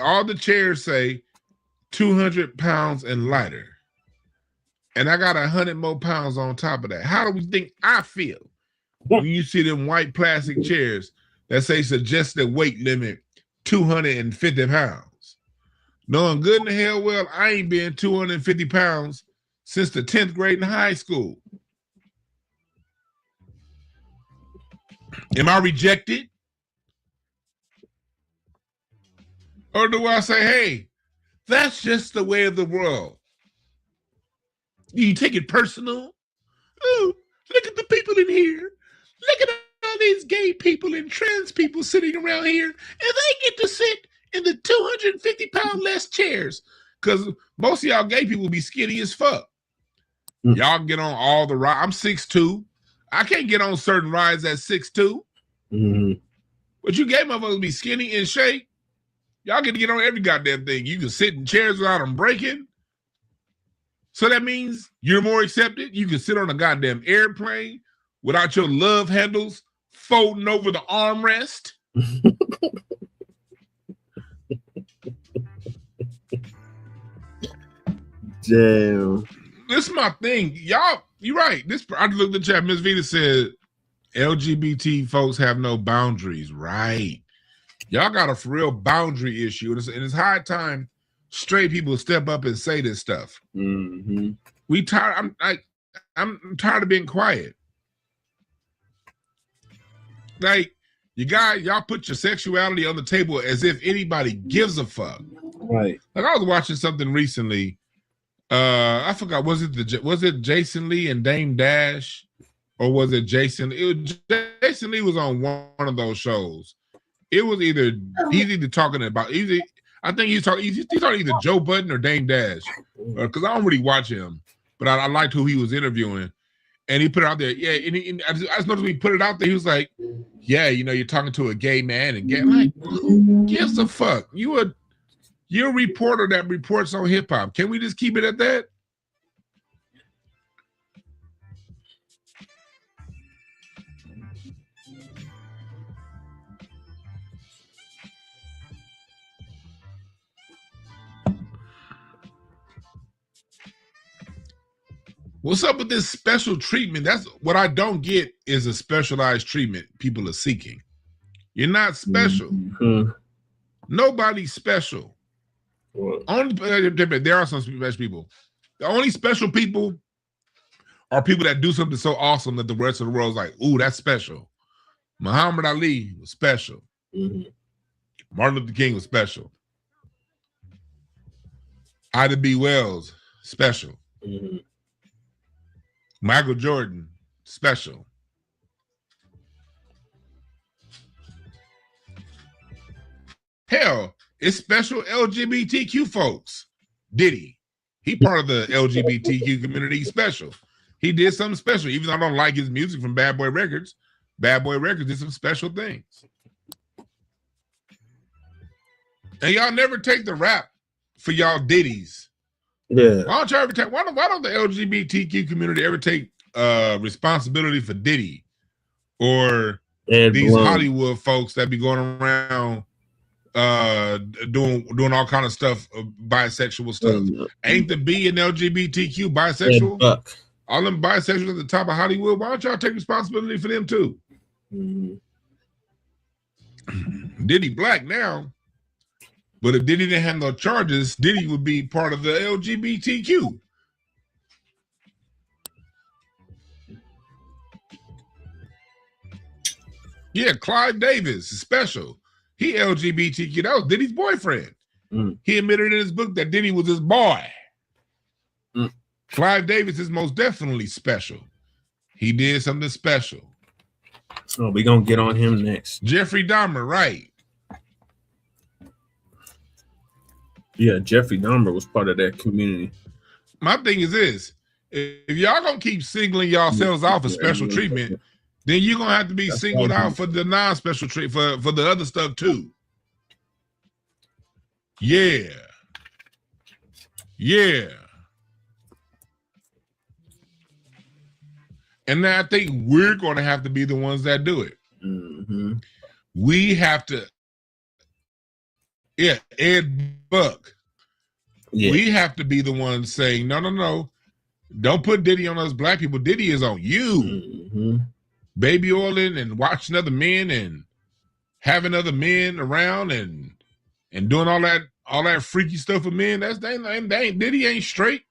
all the chairs say 200 pounds and lighter. And I got 100 more pounds on top of that. How do we think I feel when you see them white plastic chairs that say suggested weight limit 250 pounds? Knowing good and hell well, I ain't been 250 pounds since the 10th grade in high school. Am I rejected? Or do I say, hey, that's just the way of the world? You take it personal? Oh, look at the people in here. Look at all these gay people and trans people sitting around here, and they get to sit in the 250-pound less chairs. Because most of y'all gay people be skinny as fuck. Y'all get on all the rides. I'm 6'2". I can't get on certain rides at 6'2". But you gay motherfuckers be skinny and shape. Y'all get to get on every goddamn thing. You can sit in chairs without them breaking. So that means you're more accepted. You can sit on a goddamn airplane without your love handles folding over the armrest. Damn. This is my thing. Y'all, you're right. I looked at the chat. Miss Vita said LGBT folks have no boundaries. Right. Y'all got a for real boundary issue. And it's high time straight people step up and say this stuff. We tired. I'm tired of being quiet. Like, y'all put your sexuality on the table as if anybody gives a fuck. Right. Like, I was watching something recently. I forgot. Was it Jason Lee and Dame Dash, or was it Jason? Jason Lee was on one of those shows. It was he's either talking about I think he's talking either Joe Budden or Dame Dash, because I don't really watch him, but I liked who he was interviewing, and he put it out there. Yeah, and I just noticed when he put it out there, he was like, "Yeah, you're talking to a gay man and gay." Like, who gives a fuck? You're a reporter that reports on hip hop. Can we just keep it at that? What's up with this special treatment? That's what I don't get, is a specialized treatment people are seeking. You're not special. Nobody's special. There are some special people. The only special people are people that do something so awesome that the rest of the world's like, ooh, that's special. Muhammad Ali was special. Martin Luther King was special. Ida B. Wells, special. Michael Jordan, special. Hell, it's special LGBTQ folks. Diddy, he part of the LGBTQ community special. He did something special, even though I don't like his music from Bad Boy Records. Bad Boy Records did some special things. And y'all never take the rap for y'all ditties. Yeah. Why don't y'all ever take? Why don't the LGBTQ community ever take responsibility for Diddy or these Hollywood folks that be going around doing all kind of stuff, bisexual stuff? Ain't the B in LGBTQ bisexual? All them bisexuals at the top of Hollywood. Why don't y'all take responsibility for them too? Diddy black now, but if Diddy didn't have no charges, Diddy would be part of the LGBTQ. Yeah, Clive Davis is special. He LGBTQ. That was Diddy's boyfriend. He admitted in his book that Diddy was his boy. Clive Davis is most definitely special. He did something special. So we're going to get on him next. Jeffrey Dahmer, right. Yeah, Jeffrey Dahmer was part of that community. My thing is this. If y'all going to keep singling yourselves out for special treatment, then you're going to have to be singled out for the non-special treatment, for the other stuff too. Yeah. Yeah. And then I think we're going to have to be the ones that do it. We have to, Ed Buck. Yeah. We have to be the ones saying, no. Don't put Diddy on us black people. Diddy is on you. Baby oiling and watching other men and having other men around and doing all that freaky stuff with men. Diddy ain't straight.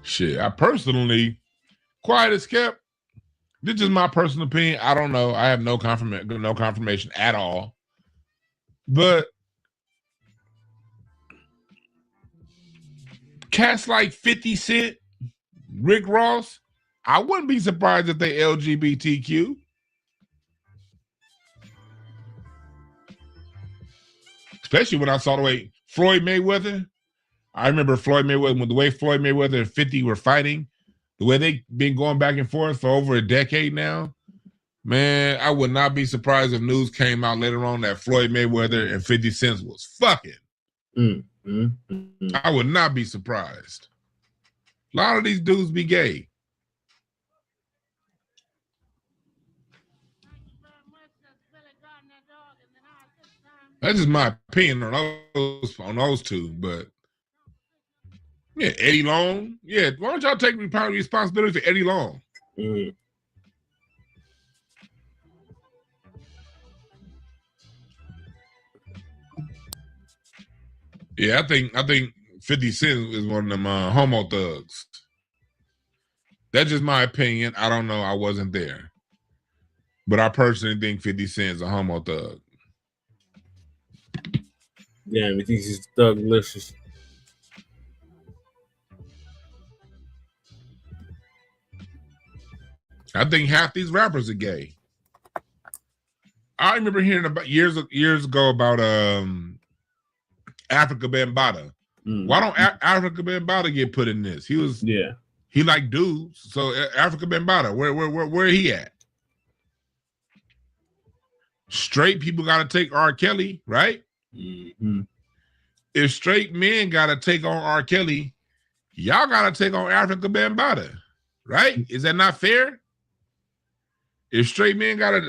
Shit, I personally, quiet as kept. This is my personal opinion. I don't know. I have no confirmation at all. But cats like 50 Cent, Rick Ross, I wouldn't be surprised if they LGBTQ. Especially when I saw the way Floyd Mayweather. I remember Floyd Mayweather, the way Floyd Mayweather and 50 were fighting, the way they've been going back and forth for over a decade now. Man, I would not be surprised if news came out later on that Floyd Mayweather and 50 Cent was fucking. I would not be surprised. A lot of these dudes be gay. That's just my opinion on those two, but yeah, Eddie Long. Yeah, why don't y'all take responsibility for Eddie Long? Yeah, I think 50 Cent is one of them homo thugs. That's just my opinion. I don't know. I wasn't there. But I personally think 50 Cent is a homo thug. Yeah, he thinks he's thuglicious. I think half these rappers are gay. I remember hearing about years ago about Africa Bambaataa. Why don't Africa Bambaataa get put in this? He like dudes. So Africa Bambaataa, where he at? Straight people got to take R. Kelly, right? If straight men got to take on R. Kelly, y'all got to take on Africa Bambaataa, right? Is that not fair? If straight men gotta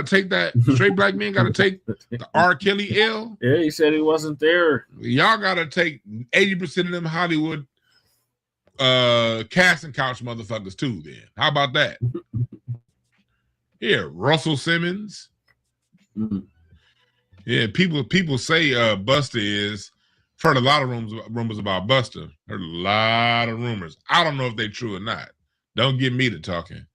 take that, straight black men gotta take the R. Kelly L. Yeah, he said he wasn't there. Y'all gotta take 80% of them Hollywood casting couch motherfuckers too. Then how about that? Yeah, Russell Simmons. Yeah, people say Busta is. I've heard a lot of rumors about Busta. Heard a lot of rumors. I don't know if they're true or not. Don't get me to talking.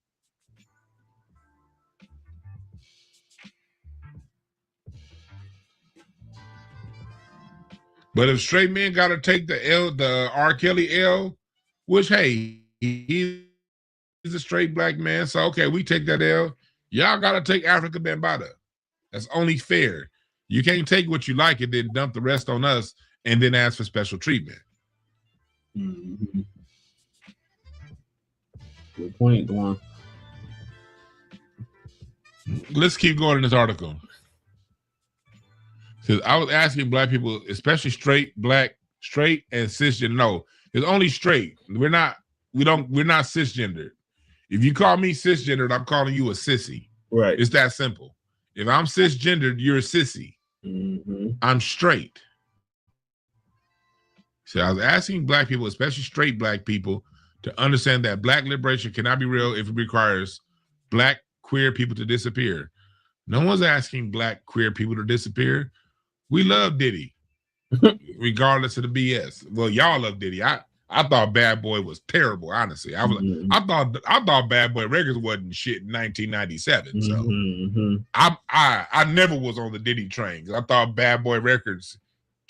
But if straight men got to take the R. Kelly L, which, hey, he's a straight black man, so okay, we take that L. Y'all got to take Africa Bambaataa. That's only fair. You can't take what you like and then dump the rest on us and then ask for special treatment. Mm-hmm. Good point, Dwan. Let's keep going in this article. Because I was asking black people, especially straight, black, straight, and cisgender. No, it's only straight. We're not cisgendered. If you call me cisgendered, I'm calling you a sissy. Right. It's that simple. If I'm cisgendered, you're a sissy. Mm-hmm. I'm straight. So I was asking black people, especially straight black people, to understand that black liberation cannot be real if it requires black queer people to disappear. No one's asking black queer people to disappear. We love Diddy, regardless of the BS. Well, y'all love Diddy. I thought Bad Boy was terrible, honestly. I thought Bad Boy Records wasn't shit in 1997. So I never was on the Diddy train. I thought Bad Boy Records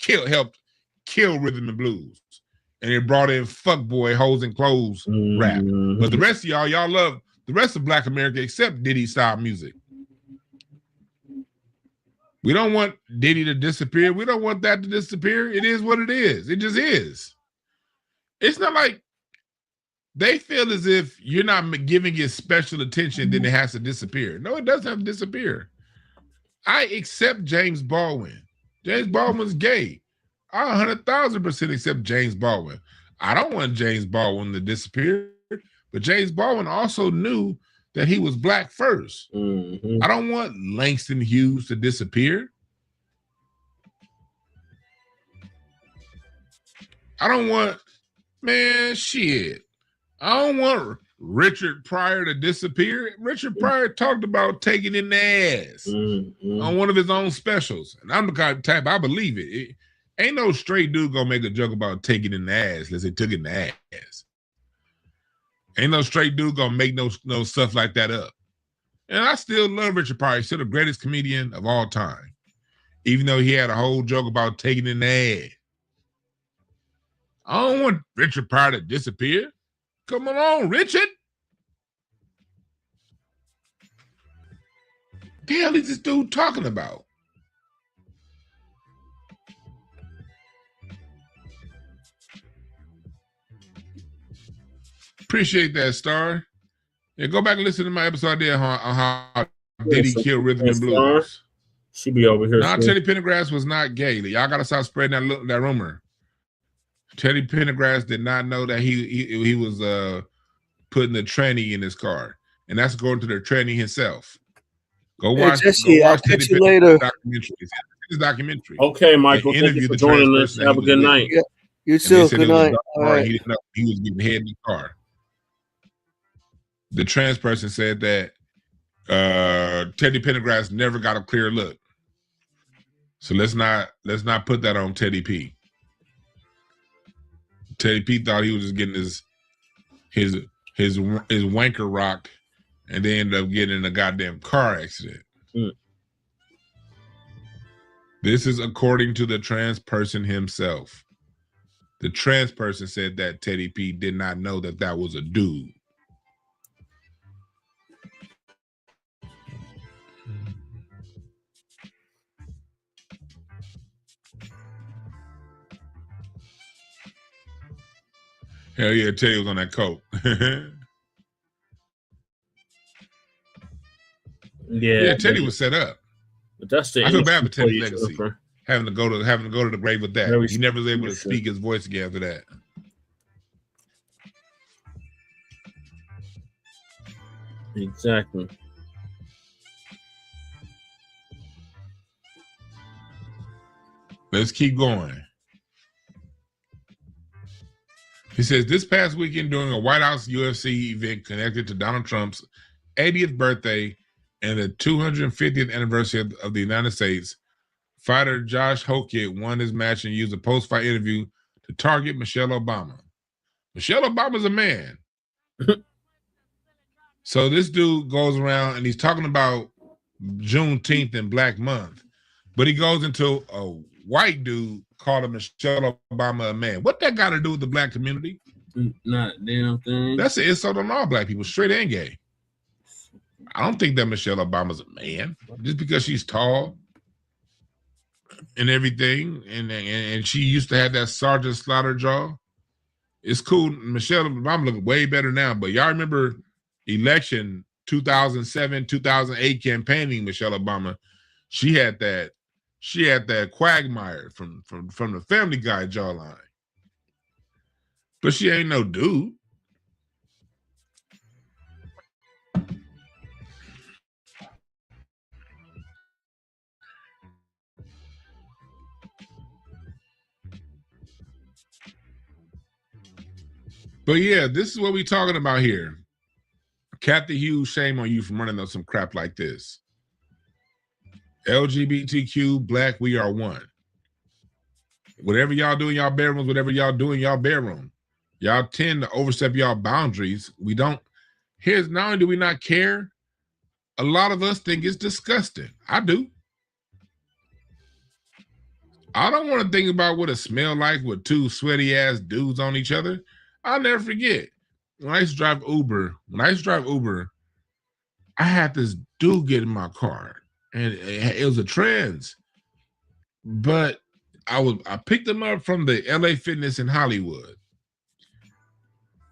helped kill rhythm and blues. And it brought in fuckboy hoes and clothes rap. But the rest of y'all love the rest of Black America except Diddy style music. We don't want Diddy to disappear. We don't want that to disappear. It is what it is. It just is. It's not like they feel as if you're not giving it special attention, then it has to disappear. No, it doesn't have to disappear. I accept James Baldwin. James Baldwin's gay. I 100,000% accept James Baldwin. I don't want James Baldwin to disappear, but James Baldwin also knew that he was black first. I don't want Langston Hughes to disappear. I don't want, man, shit. I don't want Richard Pryor to disappear. Richard Pryor talked about taking in the ass on one of his own specials. And I'm the kind of type, I believe it. Ain't no straight dude gonna make a joke about taking in the ass unless they took in the ass. Ain't no straight dude gonna make no stuff like that up. And I still love Richard Pryor. He's still the greatest comedian of all time. Even though he had a whole joke about taking in the ass. I don't want Richard Pryor to disappear. Come on, Richard. The hell is this dude talking about? Appreciate that, Star. Yeah, go back and listen to my episode I did on how Diddy killed rhythm and blues. She be over here. Now, Teddy Pendergrass was not gay. Y'all gotta stop spreading that rumor. Teddy Pendergrass did not know that he was putting the tranny in his car, and that's going to the tranny himself. Go watch. Jesse, I'll catch you later. This documentary. Okay, Michael. Thank you for joining us. Have a good night. You too. Good night. All right. He didn't know he was getting head in the car. The trans person said that Teddy Pendergrass never got a clear look. So let's not put that on Teddy P. Teddy P thought he was just getting his wanker rocked, and they ended up getting in a goddamn car accident. This is according to the trans person himself. The trans person said that Teddy P did not know that that was a dude. Hell yeah, Teddy was on that coke. Yeah, Teddy was set up. But that's the I feel bad for Teddy's legacy. Having to go to the grave with that. He never was able to speak his voice again after that. Exactly. Let's keep going. He says, this past weekend during a White House UFC event connected to Donald Trump's 80th birthday and the 250th anniversary of the United States, fighter Josh Shocced won his match and used a post-fight interview to target Michelle Obama. Michelle Obama's a man. So this dude goes around and he's talking about Juneteenth and Black Month, but he goes into a white dude calling Michelle Obama a man. What that got to do with the black community? Not a damn thing. That's an insult on all black people, straight and gay. I don't think that Michelle Obama's a man just because she's tall and everything, and she used to have that Sergeant Slaughter jaw. It's cool. Michelle Obama looking way better now, but y'all remember election 2007, 2008 campaigning Michelle Obama. She had that Quagmire from the Family Guy jawline. But she ain't no dude. But yeah, this is what we're talking about here. Kathy Hughes, shame on you for running on some crap like this. LGBTQ, Black, we are one. Whatever y'all do in y'all bedrooms, whatever y'all do in y'all bedroom, y'all tend to overstep y'all boundaries. We don't. Here's not only do we not care, a lot of us think it's disgusting. I do. I don't want to think about what it smelled like with two sweaty ass dudes on each other. I'll never forget. When I used to drive Uber, I had this dude get in my car, and it was a trans. But I picked them up from the LA Fitness in Hollywood.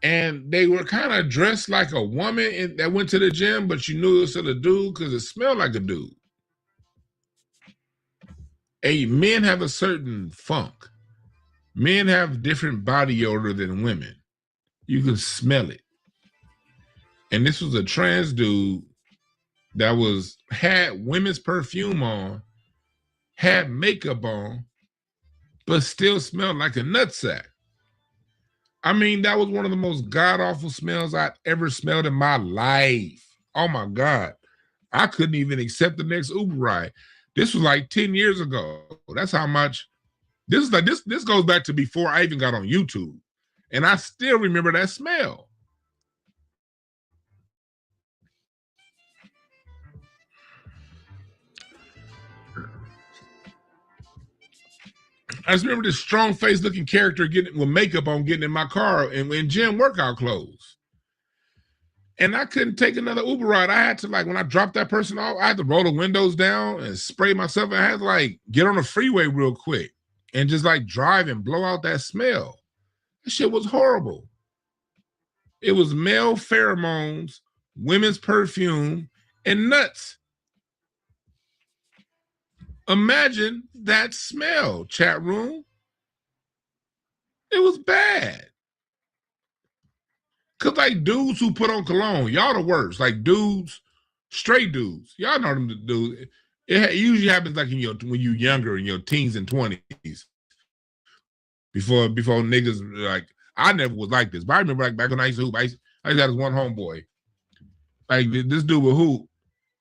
And they were kind of dressed like a woman that went to the gym, but you knew it was a dude because it smelled like a dude. And men have a certain funk. Men have different body odor than women. You can smell it. And this was a trans dude that had women's perfume on, had makeup on, but still smelled like a nutsack. I mean, that was one of the most god-awful smells I'd ever smelled in my life. Oh my God. I couldn't even accept the next Uber ride. This was like 10 years ago. That's how much. This goes back to before I even got on YouTube. And I still remember that smell. I just remember this strong-faced looking character getting with makeup on, getting in my car and in gym workout clothes. And I couldn't take another Uber ride. I had to, like, when I dropped that person off, I had to roll the windows down and spray myself. And I had to, like, get on the freeway real quick and just, like, drive and blow out that smell. That shit was horrible. It was male pheromones, women's perfume, and nuts. Imagine that smell, chat room. It was bad. Cause like dudes who put on cologne, y'all the worst. Like dudes, straight dudes. Y'all know them dudes. It usually happens like when you're younger, in your teens and 20s. Before niggas, like, I never was like this. But I remember like back when I used to hoop, I used to have this one homeboy. Like this dude would hoop.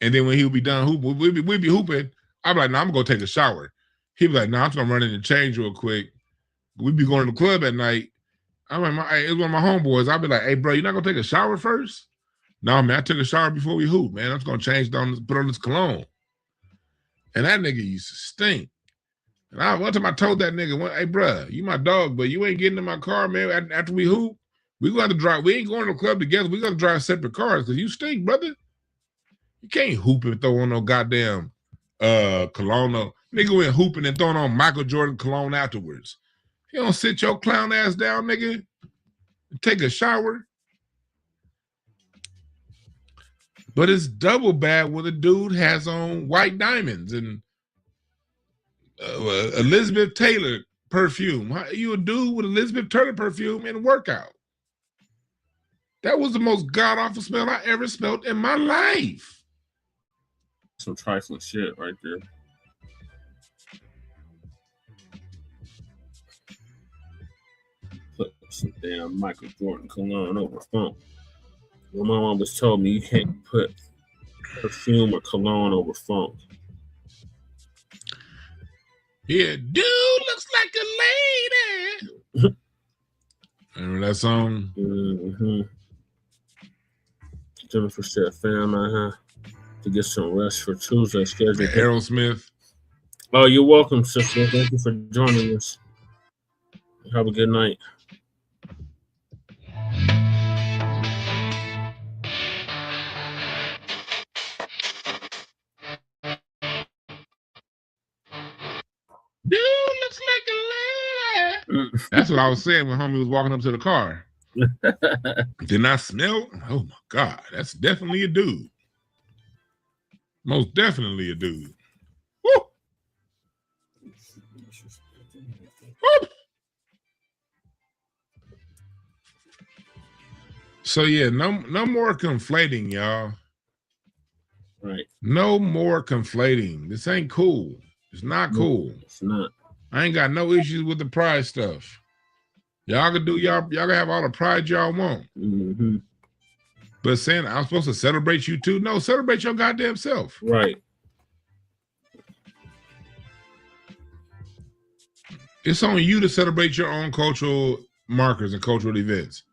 And then when he would be done hooping, we'd be hooping. I'd be like, nah, I'm gonna go take a shower. He'd be like, nah, I'm just gonna run in and change real quick. We'd be going to the club at night. I'm like, it was one of my homeboys. I'd be like, hey, bro, you're not gonna take a shower first? No, man, I took a shower before we hoop, man. I'm just gonna put on this cologne. And that nigga used to stink. And one time I told that nigga, hey, bro, you my dog, but you ain't getting in my car, man. After we hoop, we gonna have to drive. We ain't going to the club together. We gotta drive separate cars because you stink, brother. You can't hoop and throw on no goddamn cologne. Nigga went hooping and throwing on Michael Jordan cologne afterwards. You don't sit your clown ass down, nigga, and take a shower. But it's double bad when a dude has on white diamonds and Elizabeth Taylor perfume. How you a dude with Elizabeth Taylor perfume in a workout? That was the most god-awful smell I ever smelled in my life. Some trifling shit right there. Put some damn Michael Jordan cologne over funk. My mom always told me you can't put perfume or cologne over funk. Yeah, dude looks like a lady. Remember that song? Mm-hmm. Jennifer said, fam, I have to get some rest for Tuesday schedule. Aerosmith. Oh, you're welcome, sister. Thank you for joining us. Have a good night. looks like a lady. That's what I was saying when homie was walking up to the car. Didn't I smell? Oh my God, that's definitely a dude. Most definitely a dude. Woo! Woo! So yeah, no more conflating, y'all. Right. No more conflating. This ain't cool. It's not cool. It's not. I ain't got no issues with the pride stuff. Y'all can do y'all can have all the pride y'all want. Mm-hmm. But saying I'm supposed to celebrate you too? No, celebrate your goddamn self. Right. It's on you to celebrate your own cultural markers and cultural events.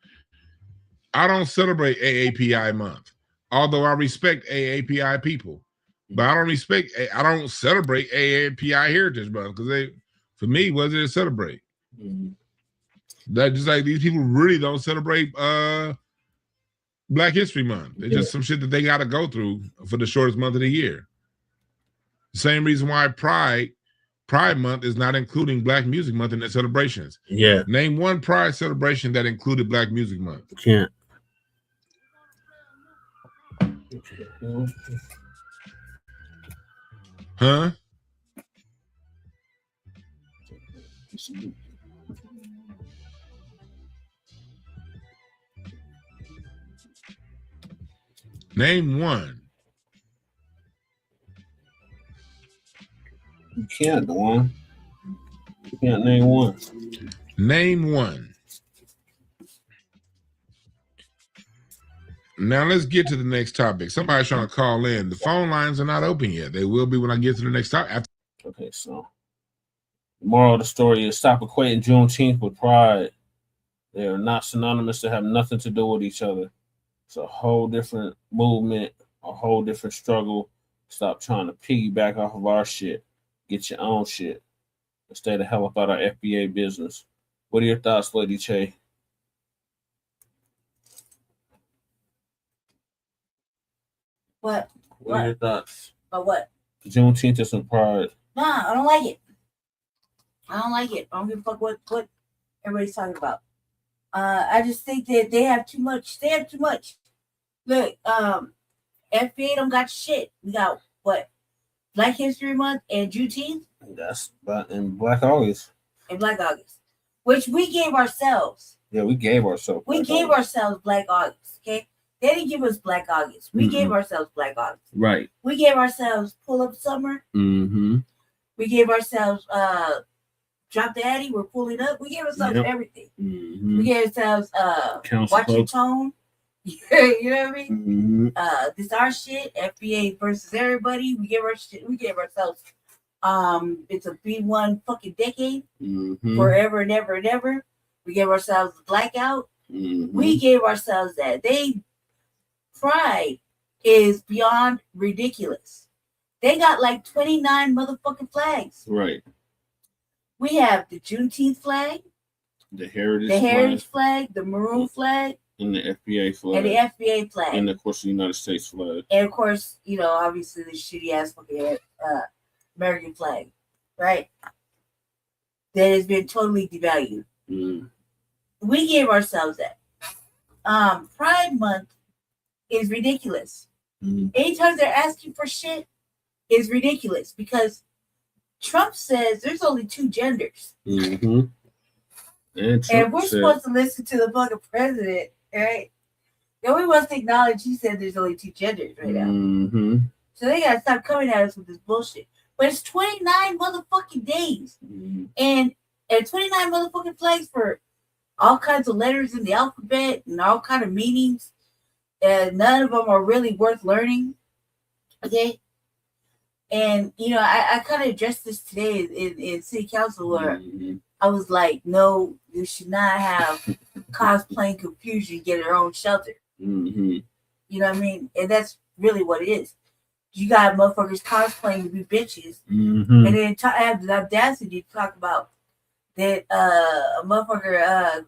I don't celebrate AAPI month, although I respect AAPI people. But I don't celebrate AAPI Heritage Month because for me, what did it celebrate? Mm-hmm. That just like these people really don't celebrate Black History Month. It's just some shit that they got to go through for the shortest month of the year. Same reason why Pride Month is not including Black Music Month in their celebrations. Yeah. Name one Pride celebration that included Black Music Month. Can't. Huh? Name one. You can't, Dwan. You can't name one. Name one. Now let's get to the next topic. Somebody's trying to call in. The phone lines are not open yet. They will be when I get to the next topic. Okay, so the moral of the story is stop equating Juneteenth with pride. They are not synonymous. They have nothing to do with each other. It's a whole different movement, a whole different struggle. Stop trying to piggyback off of our shit. Get your own shit. And stay the hell up out our FBA business. What are your thoughts, Lady Che? What? What are your thoughts? But what? Juneteenth is some pride. Nah, I don't like it. I don't like it. I don't give a fuck what everybody's talking about. I just think that they have too much. They have too much. Look, FBA don't got shit. We got what? Black History Month and Juneteenth. That's in Black August. And Black August, which we gave ourselves. Yeah, we gave ourselves. We gave ourselves Black August. Okay, they didn't give us Black August. We gave ourselves Black August. Right. We gave ourselves Pull Up Summer. Mm-hmm. We gave ourselves Drop the Addy. We're pulling up. We gave ourselves everything. Mm-hmm. We gave ourselves Watch Your Tone. You know what I mean? Mm-hmm. This our shit. FBA versus everybody. We gave our shit. We gave ourselves. It's a B1 fucking decade. Mm-hmm. Forever and ever and ever. We gave ourselves the blackout. Mm-hmm. We gave ourselves that. Pride is beyond ridiculous. They got like 29 motherfucking flags. Right. We have the Juneteenth flag, the Heritage flag, the Maroon flag, and the FBA flag, and of course the United States flag, and of course, obviously the shitty ass fucking American flag, right? That has been totally devalued. We gave ourselves that. Pride Month is ridiculous. Anytime they're asking for shit, is ridiculous because Trump says there's only two genders. Mm-hmm. And we're supposed to listen to the fucking president, right? Then we must acknowledge he said there's only two genders right now. Mm-hmm. So they gotta stop coming at us with this bullshit. But it's 29 motherfucking days. Mm-hmm. And 29 motherfucking flags for all kinds of letters in the alphabet and all kind of meanings. And none of them are really worth learning. Okay? And, I kind of addressed this today in city council where I was like, no, you should not have cosplaying confusion get their own shelter. Mm-hmm. You know what I mean? And that's really what it is. You got motherfuckers cosplaying to be bitches. Mm-hmm. And then have the audacity to talk about that a motherfucker,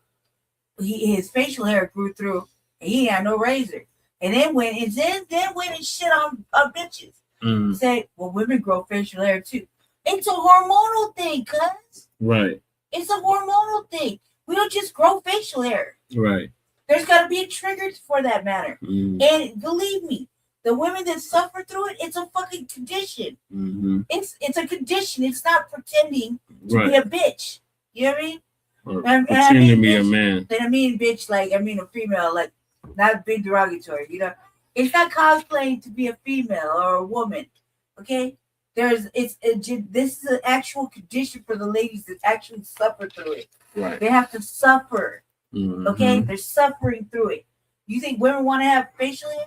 his facial hair grew through and he had no razor. And then went and shit on bitches. Say, well, women grow facial hair too. It's a hormonal thing, cuz. Right. It's a hormonal thing. We don't just grow facial hair. Right. There's got to be a trigger for that matter. Mm-hmm. And believe me, the women that suffer through it, it's a fucking condition. Mm-hmm. It's a condition. It's not pretending to be a bitch. You know what I mean? Or pretending to be a man. And I mean bitch, like I mean a female, like not big derogatory. You know, it's not cosplaying to be a female or a woman. Okay, this is an actual condition for the ladies that actually suffer through it. Right. They have to suffer. Mm-hmm. Okay, they're suffering through it. You think women want to have facial hair?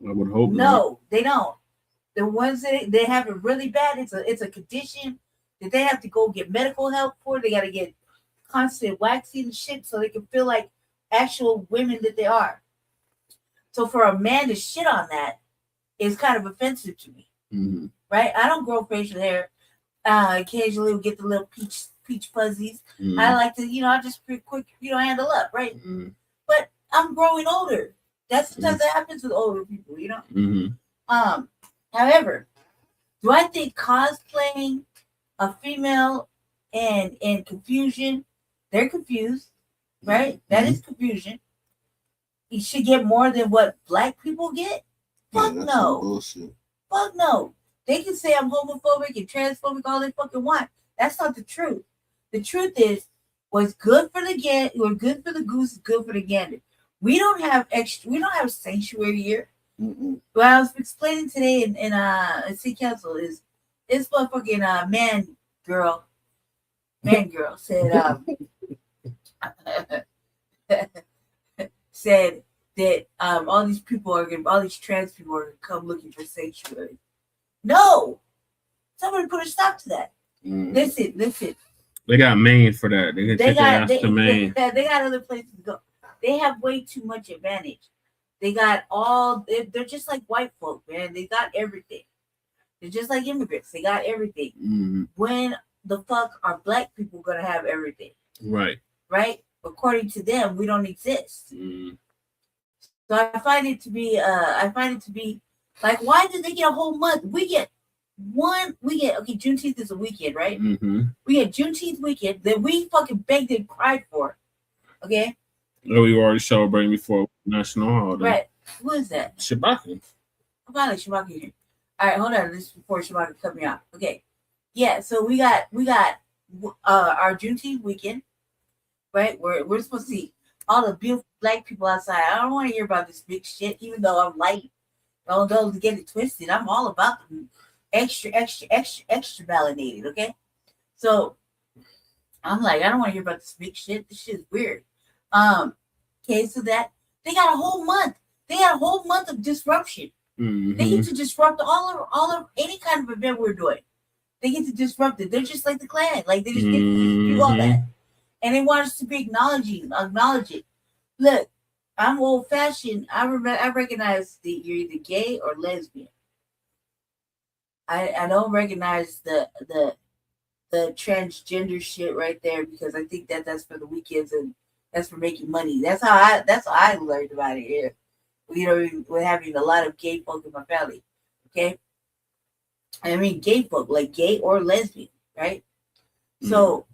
I would hope not. No, they don't. The ones that they have it really bad, it's a condition that they have to go get medical help for. They got to get constant waxing and shit so they can feel like actual women that they are. So for a man to shit on that is kind of offensive to me. Mm-hmm. Right? I don't grow facial hair. Occasionally we get the little peach fuzzies. Mm-hmm. I like to, I just pretty quick, handle up, right? Mm-hmm. But I'm growing older. That's sometimes that happens with older people, Mm-hmm. However, do I think cosplaying a female and confusion, they're confused, right? Mm-hmm. That is confusion. You should get more than what black people get? Fuck no. Bullshit. Fuck no. They can say I'm homophobic and transphobic all they fucking want. That's not the truth. The truth is, what's good for the good for the goose is good for the gander. We don't have sanctuary here. Mm-mm. What I was explaining today in city council is this motherfucking man girl said said that all these trans people are gonna come looking for sanctuary. No, somebody put a stop to that. Mm-hmm. Listen. They got Maine for that. They can take their ass to Maine. They got other places to go. They have way too much advantage. They got they're just like white folk, man. They got everything. They're just like immigrants. They got everything. Mm-hmm. When the fuck are black people gonna have everything? Right. Right? According to them, we don't exist. Mm-hmm. So I find it to be like, why did they get a whole month? We get Juneteenth is a weekend, right? Mm-hmm. We get Juneteenth weekend that we fucking begged and cried for. Okay? Oh, we were already celebrating before national holiday. Right. Who is that? Shabaka. I'm finally Shabaka here. All right, hold on. This is before Shabaka cut me off. Okay. Yeah, so we got our Juneteenth weekend, right? We're supposed to see all the beautiful black people outside. I don't want to hear about this big shit, even though I'm light. Don't get it twisted. I'm all about them extra validated, okay? So I'm like, I don't want to hear about this big shit. This shit is weird. Okay, so that they got a whole month. They got a whole month of disruption. Mm-hmm. They get to disrupt all of any kind of event we're doing. They get to disrupt it. They're just like the Klan. Like they just get to do all that. And they want us to be acknowledge it. Look, I'm old fashioned. I recognize that you're either gay or lesbian. I don't recognize the transgender shit right there because I think that's for the weekends and that's for making money. That's how I learned about it here. With having a lot of gay folk in my family. Okay. I mean gay folk, like gay or lesbian, right? Mm-hmm. So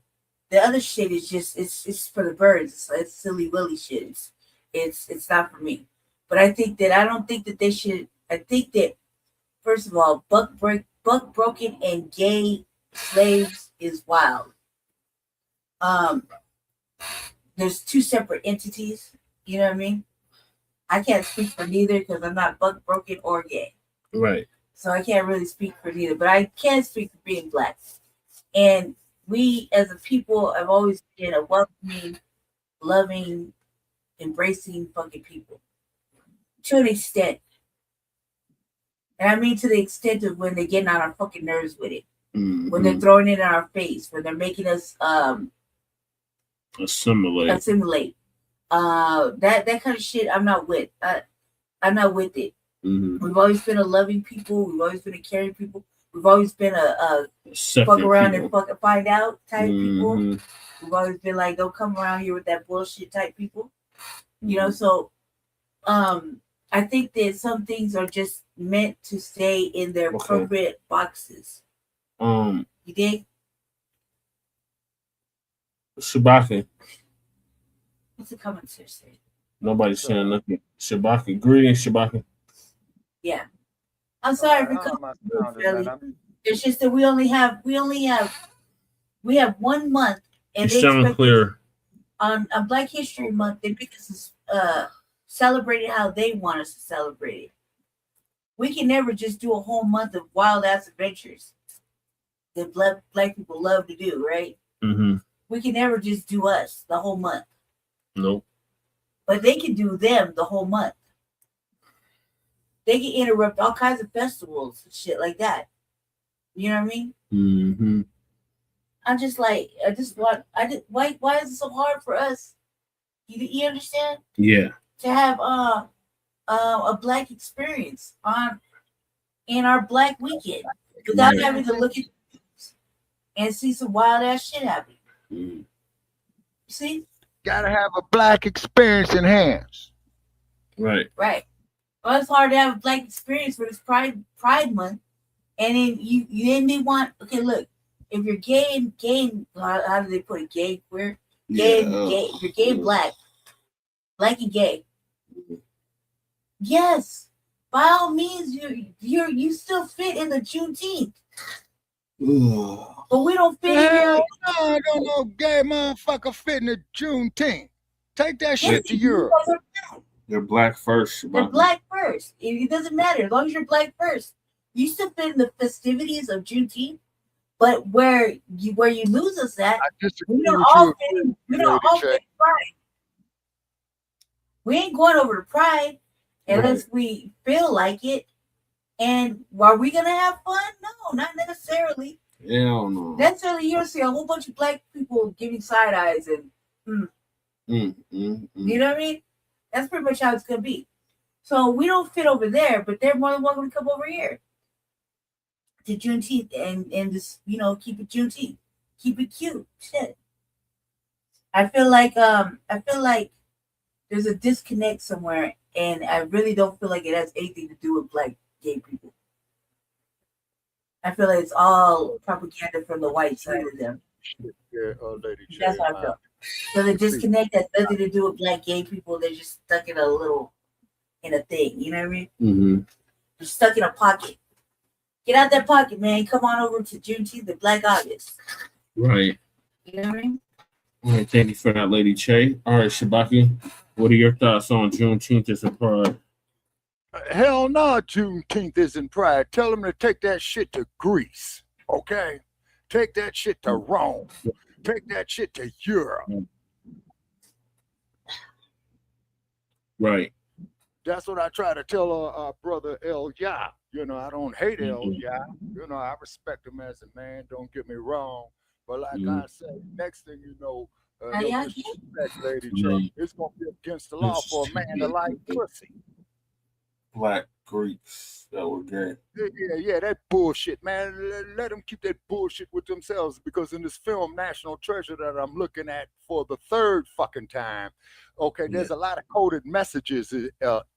the other shit is just it's for the birds. It's silly willy shit. It's not for me. But I don't think that they should. I think that first of all, buck broken and gay slaves is wild. There's two separate entities. You know what I mean? I can't speak for neither because I'm not buck broken or gay. Right. So I can't really speak for neither, but I can speak for being black. And we as a people have always been a welcoming, loving, embracing fucking people. To an extent. And I mean to the extent of when they're getting on our fucking nerves with it. Mm-hmm. When they're throwing it in our face, when they're making us assimilate. That kind of shit I'm not with. I'm not with it. Mm-hmm. We've always been a loving people. We've always been a caring people. We've always been a fuck around people. And fucking find out type people. We've always been like, don't come around here with that bullshit type people. You know, so I think that some things are just meant to stay in their appropriate boxes. You dig? Shabaka. What's the comment seriously? Nobody's saying nothing. Shabaka. Greetings, Shabaka. Yeah. I'm sorry for coming. It's just that we have 1 month, and You sound clear. On Black History Month, they make us celebrate it how they want us to celebrate it. We can never just do a whole month of wild ass adventures that black people love to do, right? Mm-hmm. We can never just do us the whole month. Nope. But they can do them the whole month. They can interrupt all kinds of festivals and shit like that. You know what I mean? Mm-hmm. I'm just like, why is it so hard for us? You understand? Yeah. To have a Black experience in our Black weekend without having to look at and see some wild ass shit happen. Mm. See? Gotta have a Black experience in hands. Right. Right. Well, it's hard to have a Black experience for this Pride Month, and then they want. Okay, look, if you're gay and how do they put it? Gay, queer, gay, gay. If you're gay and Black and gay. Yes, by all means, you still fit in the Juneteenth. But we don't fit in. No, I don't know gay motherfucker fit in the Juneteenth. Take that shit to Europe. They're Black first. They're Black first. It doesn't matter. As long as you're Black first, you still fit in the festivities of Juneteenth. But where you lose us at, we don't all fit in Pride. We ain't going over to Pride unless we feel like it. And are we gonna have fun? No, not necessarily. Hell no. Necessarily, you don't see a whole bunch of Black people giving side eyes and you know what I mean? That's pretty much how it's gonna be. So we don't fit over there, but they're more than welcome to come over here to Juneteenth and just keep it Juneteenth, keep it cute. Shit. I feel like there's a disconnect somewhere, and I really don't feel like it has anything to do with Black gay people. I feel like it's all propaganda from the white side of them. Yeah, Lady J. That's how I feel. So the disconnect has nothing to do with Black gay people. They're just stuck in a thing. You know what I mean? Mm-hmm. They're stuck in a pocket. Get out that pocket, man. Come on over to Juneteenth and Black August. Right. You know what I mean? All right, thank you for that, Lady Che. All right, Shabaki, what are your thoughts on Juneteenth as a Pride? Hell no, Juneteenth isn't Pride. Tell them to take that shit to Greece, okay? Take that shit to Rome. Take that shit to Europe. Right. That's what I try to tell our brother El Ya. I don't hate El Ya. I respect him as a man. Don't get me wrong. But like I said, next thing you know, no disrespect, Lady J, it's gonna be against the law for a man to like pussy. Black Greeks that were gay. Yeah, that bullshit, man. Let them keep that bullshit with themselves, because in this film, National Treasure, that I'm looking at for the third fucking time, okay, there's a lot of coded messages in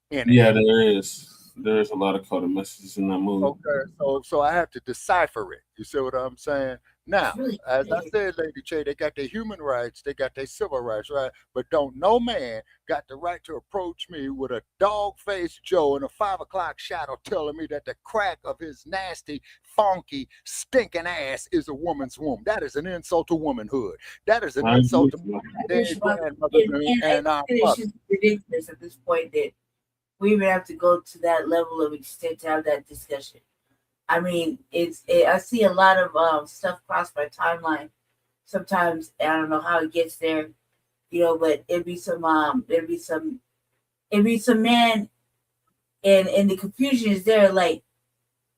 it. Yeah, there is. There's a lot of coded messages in that movie. Okay, so I have to decipher it. You see what I'm saying? Now, as I said, Lady Che, they got their human rights, they got their civil rights, right? But don't no man got the right to approach me with a dog-faced Joe in a 5 o'clock shadow telling me that the crack of his nasty, funky, stinking ass is a woman's womb. That is an insult to womanhood. That is an insult to their grandmother and our mother. It's ridiculous at this point that we even have to go to that level of extent to have that discussion. I mean, I see a lot of stuff cross my timeline. Sometimes I don't know how it gets there, but it'd be some man, and the confusion is there. Like,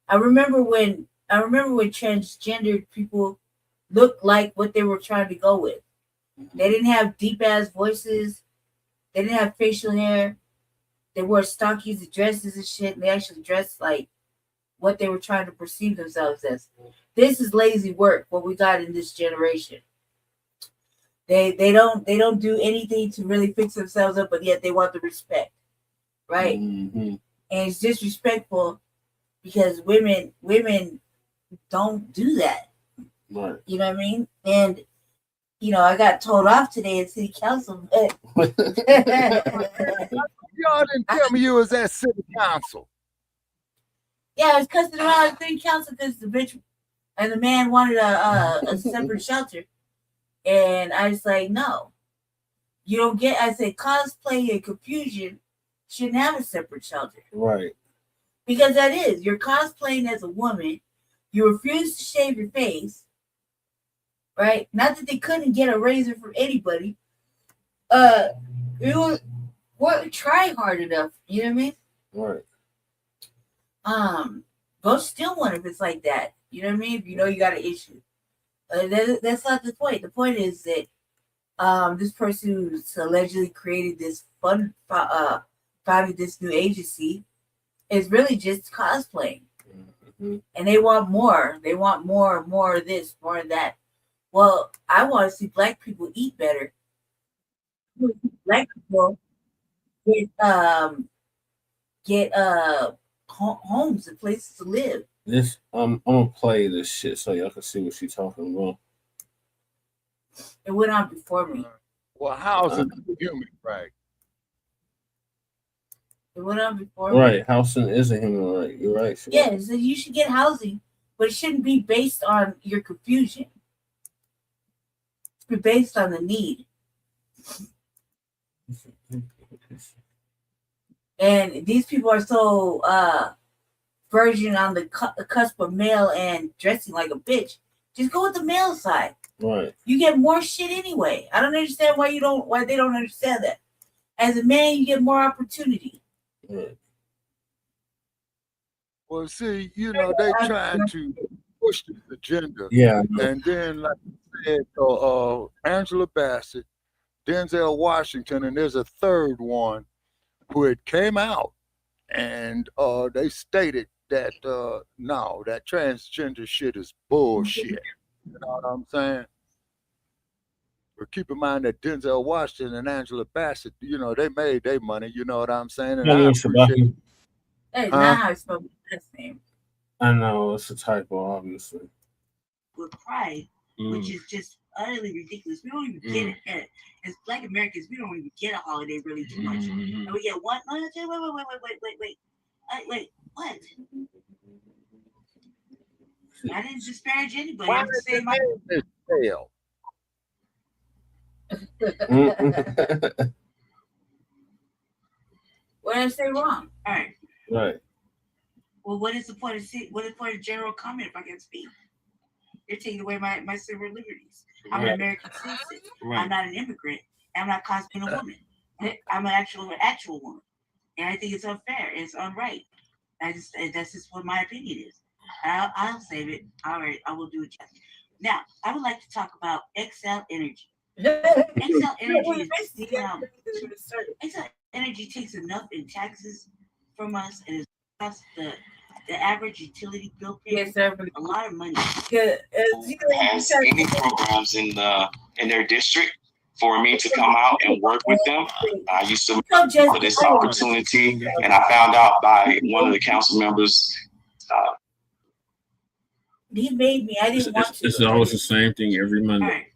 I remember when transgendered people looked like what they were trying to go with. They didn't have deep ass voices. They didn't have facial hair. They wore stockings and dresses and shit. And they actually dressed like what they were trying to perceive themselves as. This is lazy work, what we got in this generation. They don't do anything to really fix themselves up, but yet they want the respect, right? Mm-hmm. And it's disrespectful because women don't do that. Right. You know what I mean? And you know, I got told off today at city council. But Y'all didn't tell me you was at city council. yeah, I was cussing around at city council because the bitch and the man wanted a separate shelter, and I was like, no, you don't get. I said cosplay and confusion shouldn't have a separate shelter, Right. because that is you're cosplaying as a woman. You refuse to shave your face, right? Not that they couldn't get a razor from anybody. It was try hard enough. You know what I mean? Right. Go steal one if it's like that. You know what I mean? If you know you got an issue. That's not the point. The point is that this person who's allegedly created this founded this new agency is really just cosplaying. Mm-hmm. And they want more. They want more of this, more of that. Well, I want to see Black people eat better. Black people get homes and places to live. This I'm gonna play this shit so y'all can see what she's talking about. It went on before me. Well, housing is a human right. It went on before me. Right, housing is a human right. You're right. Yeah, so you should get housing, but it shouldn't be based on your confusion. It should be based on the need. And these people are so version on the cusp of male and dressing like a bitch. Just go with the male side. Right. You get more shit anyway. I don't understand why they don't understand that. As a man, you get more opportunity. Right. Well, see, you know, they trying to push this agenda. Yeah. And then, like you said, Angela Bassett, Denzel Washington, and there's a third one who had came out and they stated that no, that transgender shit is bullshit. You know what I'm saying? But keep in mind that Denzel Washington and Angela Bassett, you know, they made their money. You know what I'm saying? And I appreciate. That is not how it's supposed to be last name. I know it's a typo, obviously. With pride, which is just utterly ridiculous. We don't even get it. As Black Americans, we don't even get a holiday really too much. And we get what? Wait, what? I didn't disparage anybody. Why I'm just saying my fail? What did I say wrong? All right. Right. Well, what is the point of general comment if I can speak? You're taking away my civil liberties. I'm an American citizen. Right. I'm not an immigrant. I'm not cosplaying a woman. I'm an actual woman. And I think it's unfair. It's unright. That's just what my opinion is. I'll save it. All right, I will do it. Now, I would like to talk about XL Energy. XL Energy XL Energy takes enough in taxes from us and it costs the average utility bill payment a lot of money. Has any programs in their district for me to come out and work with them? I used to look for this opportunity, and I found out by one of the council members. He made me. I didn't want to. It's always the same thing every Monday. All right.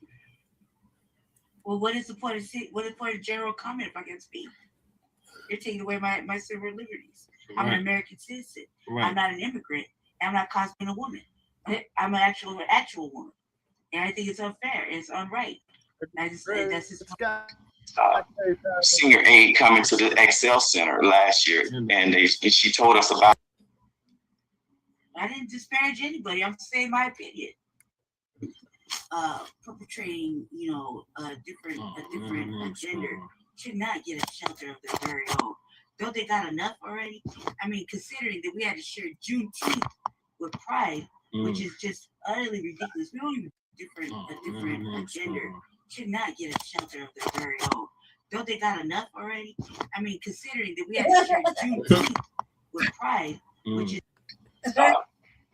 Well, what is the point of general comment if I can speak? You're taking away my civil liberties. I'm an American citizen. Right. I'm not an immigrant. I'm not cosplaying a woman. I'm an actual woman. And I think it's unfair. It's unright. That's just Senior aide coming to the XL Center last year, and she told us about. I didn't disparage anybody. I'm saying my opinion. Perpetrating, a different gender should not get a shelter of their very own. Don't they got enough already? I mean, considering that we had to share Juneteenth with Pride, which is just utterly ridiculous. We don't even a different gender should not get a shelter of their very own. Don't they got enough already? I mean, considering that we had to share Juneteenth with Pride, which is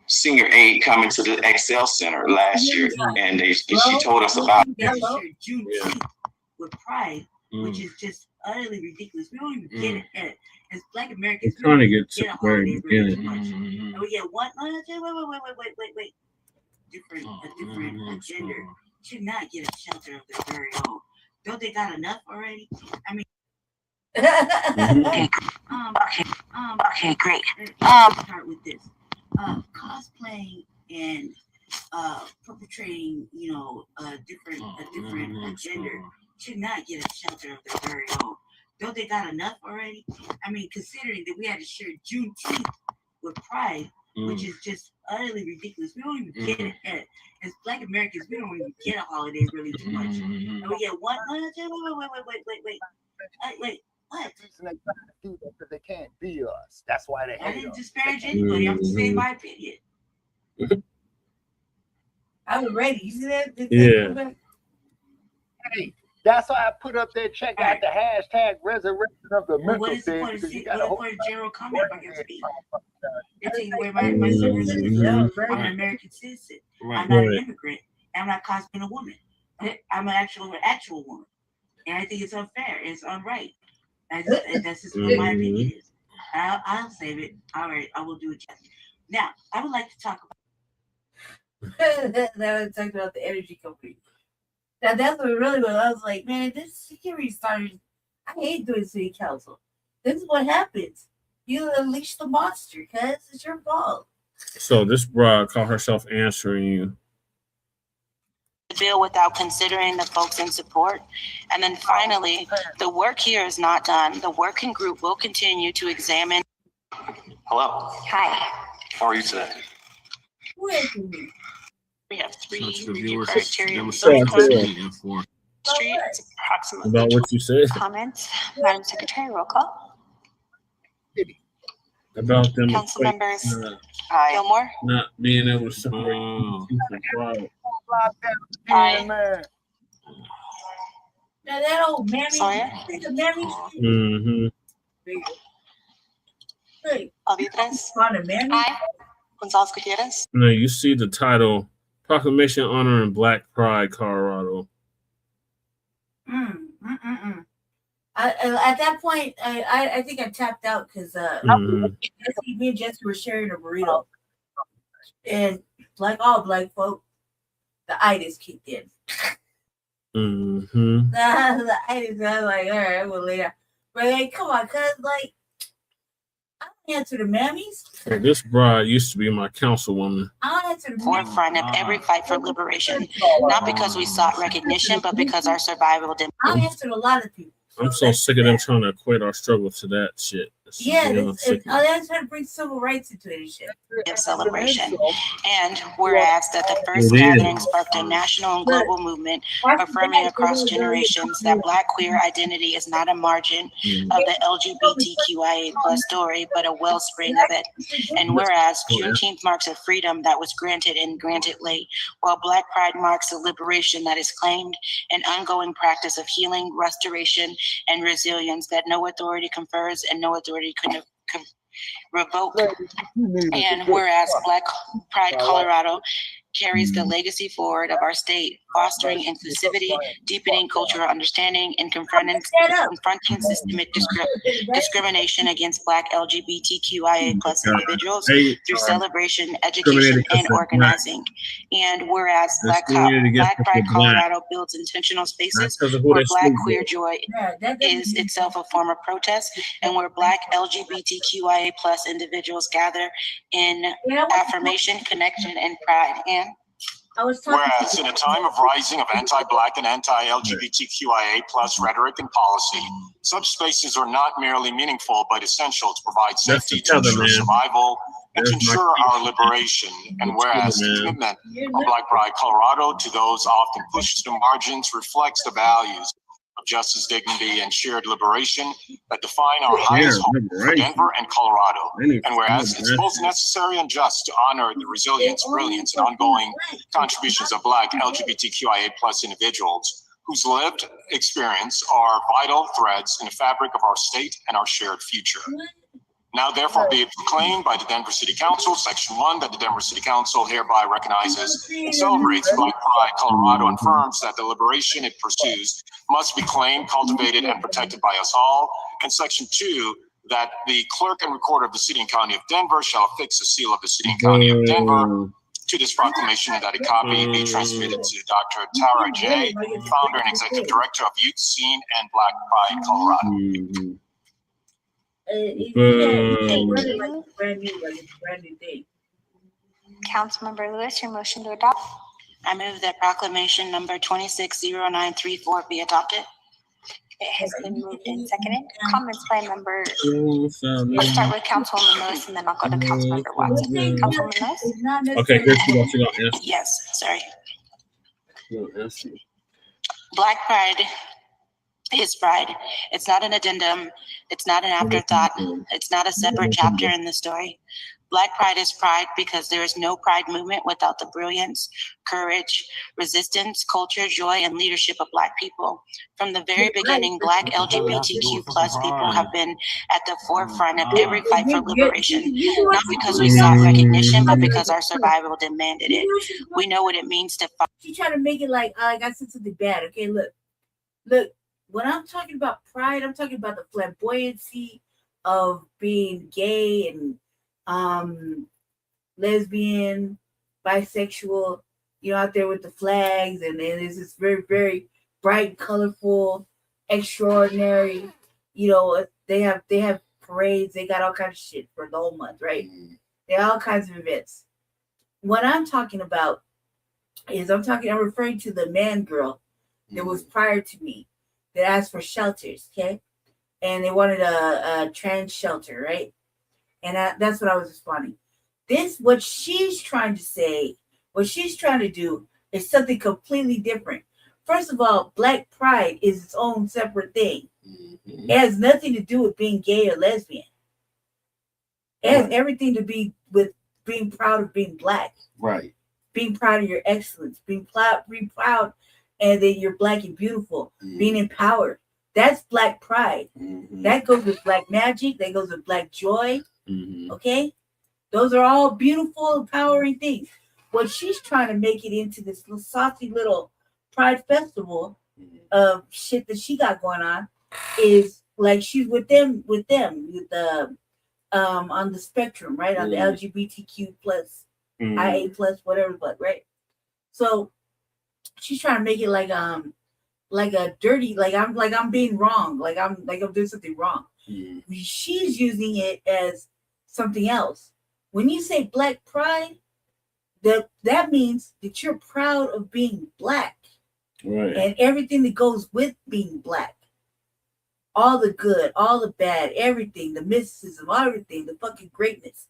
Senior aide coming to the XL Center last year, and she told us about. Juneteenth with Pride, which is just utterly ridiculous. We don't even get it. As Black Americans, You're trying to get to a the very holiday really too beginning. much. And we get what? Wait. A different gender should not get a shelter of their very own. Don't they got enough already? I mean, okay, great. Start with this. Cosplaying and perpetrating, you know, a different gender should not get a shelter of their very own. Don't they got enough already? I mean, considering that we had to share Juneteenth with Pride, which is just utterly ridiculous. We don't even get it. As Black Americans, we don't even get a holiday really too much. And we get one. Wait. What? The reason they try to do that because they can't be us. That's why they hate us. I didn't disparage anybody. I'm just saying my opinion. I was ready. You see that? Yeah. Hey, that's why I put up there. Check out the hashtag resurrection of the mental thing. Because you got a whole general comment if I can speak. They're taking away my citizenship. I'm an American citizen. I'm not an immigrant. I'm not cosplaying a woman. I'm an actual woman. And I think it's unfair. It's unright. That's just what my opinion is. I'll save it. All right, I will do it. Now, I would like to talk about talk about the energy company. Now, that's what really was. I was like, man, this security started. I hate doing city council. This is what happens. You unleash the monster, cuz it's your fault. So this broad called herself answering you. Bill without considering the folks in support. And then finally, the work here is not done. The working group will continue to examine. Hello. Hi. How are you today? Who is me? We have three That's review criteria. Street, Approximately about what you said. Comments. Madam Secretary, roll call. About them Council members. Gilmore. not being able to separate people from pride. Now that old mammy. Sawyer. Mm-hmm. Alvidres. Aye. Gonzalez Gutierrez. No, you see the title Proclamation Honoring Black Pride, Colorado. At that point, I think I tapped out because me and Jesse were sharing a burrito, and like all Black folk, the itis kicked in. Mm-hmm. The itis, I was like, all right, we'll lay down. But like, come on, cuz like, I don't answer the mammies. Hey, this bride used to be my councilwoman. I don't answer the forefront of every fight for liberation, not because we sought recognition, but because our survival didn't. I answered a lot of people. I'm so sick of them trying to equate our struggle to that shit. Yeah, they're trying to bring civil rights into it and shit. Celebration. And whereas that the first gathering sparked a national and global movement affirming across generations that Black queer identity is not a margin of the LGBTQIA plus story, but a wellspring of it. And whereas Juneteenth marks a freedom that was granted and granted late, while Black Pride marks a liberation that is claimed, an ongoing practice of healing, restoration, and resilience that no authority confers and no authority can revoke. And whereas Black Pride Colorado carries the legacy forward of our state, fostering inclusivity, deepening cultural understanding, and confronting systemic discrimination against Black LGBTQIA plus individuals through celebration, education, and organizing. And whereas Black Pride Colorado builds intentional spaces where Black queer joy is itself a form of protest, and where Black LGBTQIA plus individuals gather in affirmation, connection, and pride. And whereas in a time of rising of anti-Black and anti-LGBTQIA plus rhetoric and policy, such spaces are not merely meaningful but essential to provide safety, to ensure survival, and to ensure our liberation. And whereas the commitment of Black Pride Colorado to those often pushed to the margins reflects the values of justice, dignity, and shared liberation that define our highest hope for Denver and Colorado. And whereas it's both necessary and just to honor the resilience, brilliance, and ongoing contributions of Black LGBTQIA plus individuals whose lived experience are vital threads in the fabric of our state and our shared future. Now, therefore, be it proclaimed by the Denver City Council, Section 1, that the Denver City Council hereby recognizes and celebrates Black Pride Colorado and affirms that the liberation it pursues must be claimed, cultivated, and protected by us all. And Section 2, that the clerk and recorder of the City and County of Denver shall affix the seal of the City and County of Denver to this proclamation and that a copy be transmitted to Dr. Tara J., founder and executive director of Youth Scene and Black Pride, Colorado. Councilmember Lewis, your motion to adopt. I move that proclamation number 260934 be adopted. It has been moved and seconded. Comments by member. Let's start with Councilwoman Lewis, and then I'll go to Councilmember Watson. Councilwoman Lewis. Okay, here's what you got. Yes, sorry. Black pride is pride. It's not an addendum. It's not an afterthought. It's not a separate chapter in the story. Black pride is pride because there is no pride movement without the brilliance, courage, resistance, culture, joy, and leadership of Black people. From the very beginning, Black LGBTQ plus people have been at the forefront of every fight for liberation, not because we sought recognition, but because our survival demanded it. We know what it means to fight. She's trying to make it like I said something bad. Okay, look. When I'm talking about pride, I'm talking about the flamboyancy of being gay and lesbian, bisexual, out there with the flags, and then it's this very, very bright, colorful, extraordinary. They have parades. They got all kinds of shit for the whole month, right? They have all kinds of events. What I'm talking about is I'm referring to the man girl that was prior to me that asked for shelters, okay? And they wanted a trans shelter, right? And that's what I was responding. What she's trying to say, what she's trying to do is something completely different. First of all, Black pride is its own separate thing. It has nothing to do with being gay or lesbian. It has everything to be with being proud of being Black. Right. Being proud of your excellence, being proud and that you're Black and beautiful, being empowered. That's Black pride. That goes with Black magic. That goes with Black joy. Okay? Those are all beautiful, empowering things. What she's trying to make it into this little saucy little pride festival of shit that she got going on is like she's with them with the on the spectrum, right? On the LGBTQ plus, IA plus, whatever, but right. So she's trying to make it like a dirty, like I'm being wrong, like I'm doing something wrong. She's using it as something else. When you say Black pride, that means that you're proud of being Black, right? And everything that goes with being Black. All the good, all the bad, everything, the mysticism, everything, the fucking greatness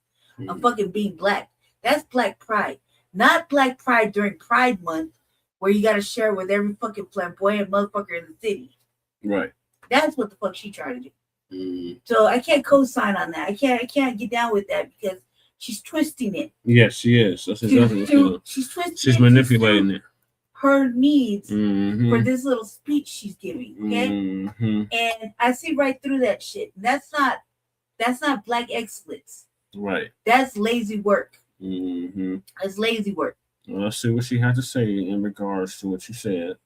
of fucking being Black. That's Black pride. Not Black pride during Pride Month, where you got to share with every fucking flamboyant motherfucker in the city. Right. That's what the fuck she trying to do. So I can't co-sign on that. I can't get down with that because she's twisting it. Yes, she is. That's exactly what she's doing. She's twisting. She's manipulating it. Her needs for this little speech she's giving. Okay, and I see right through that shit. That's not Black excellence. Right. That's lazy work. That's lazy work. Well, let's see what she had to say in regards to what you said.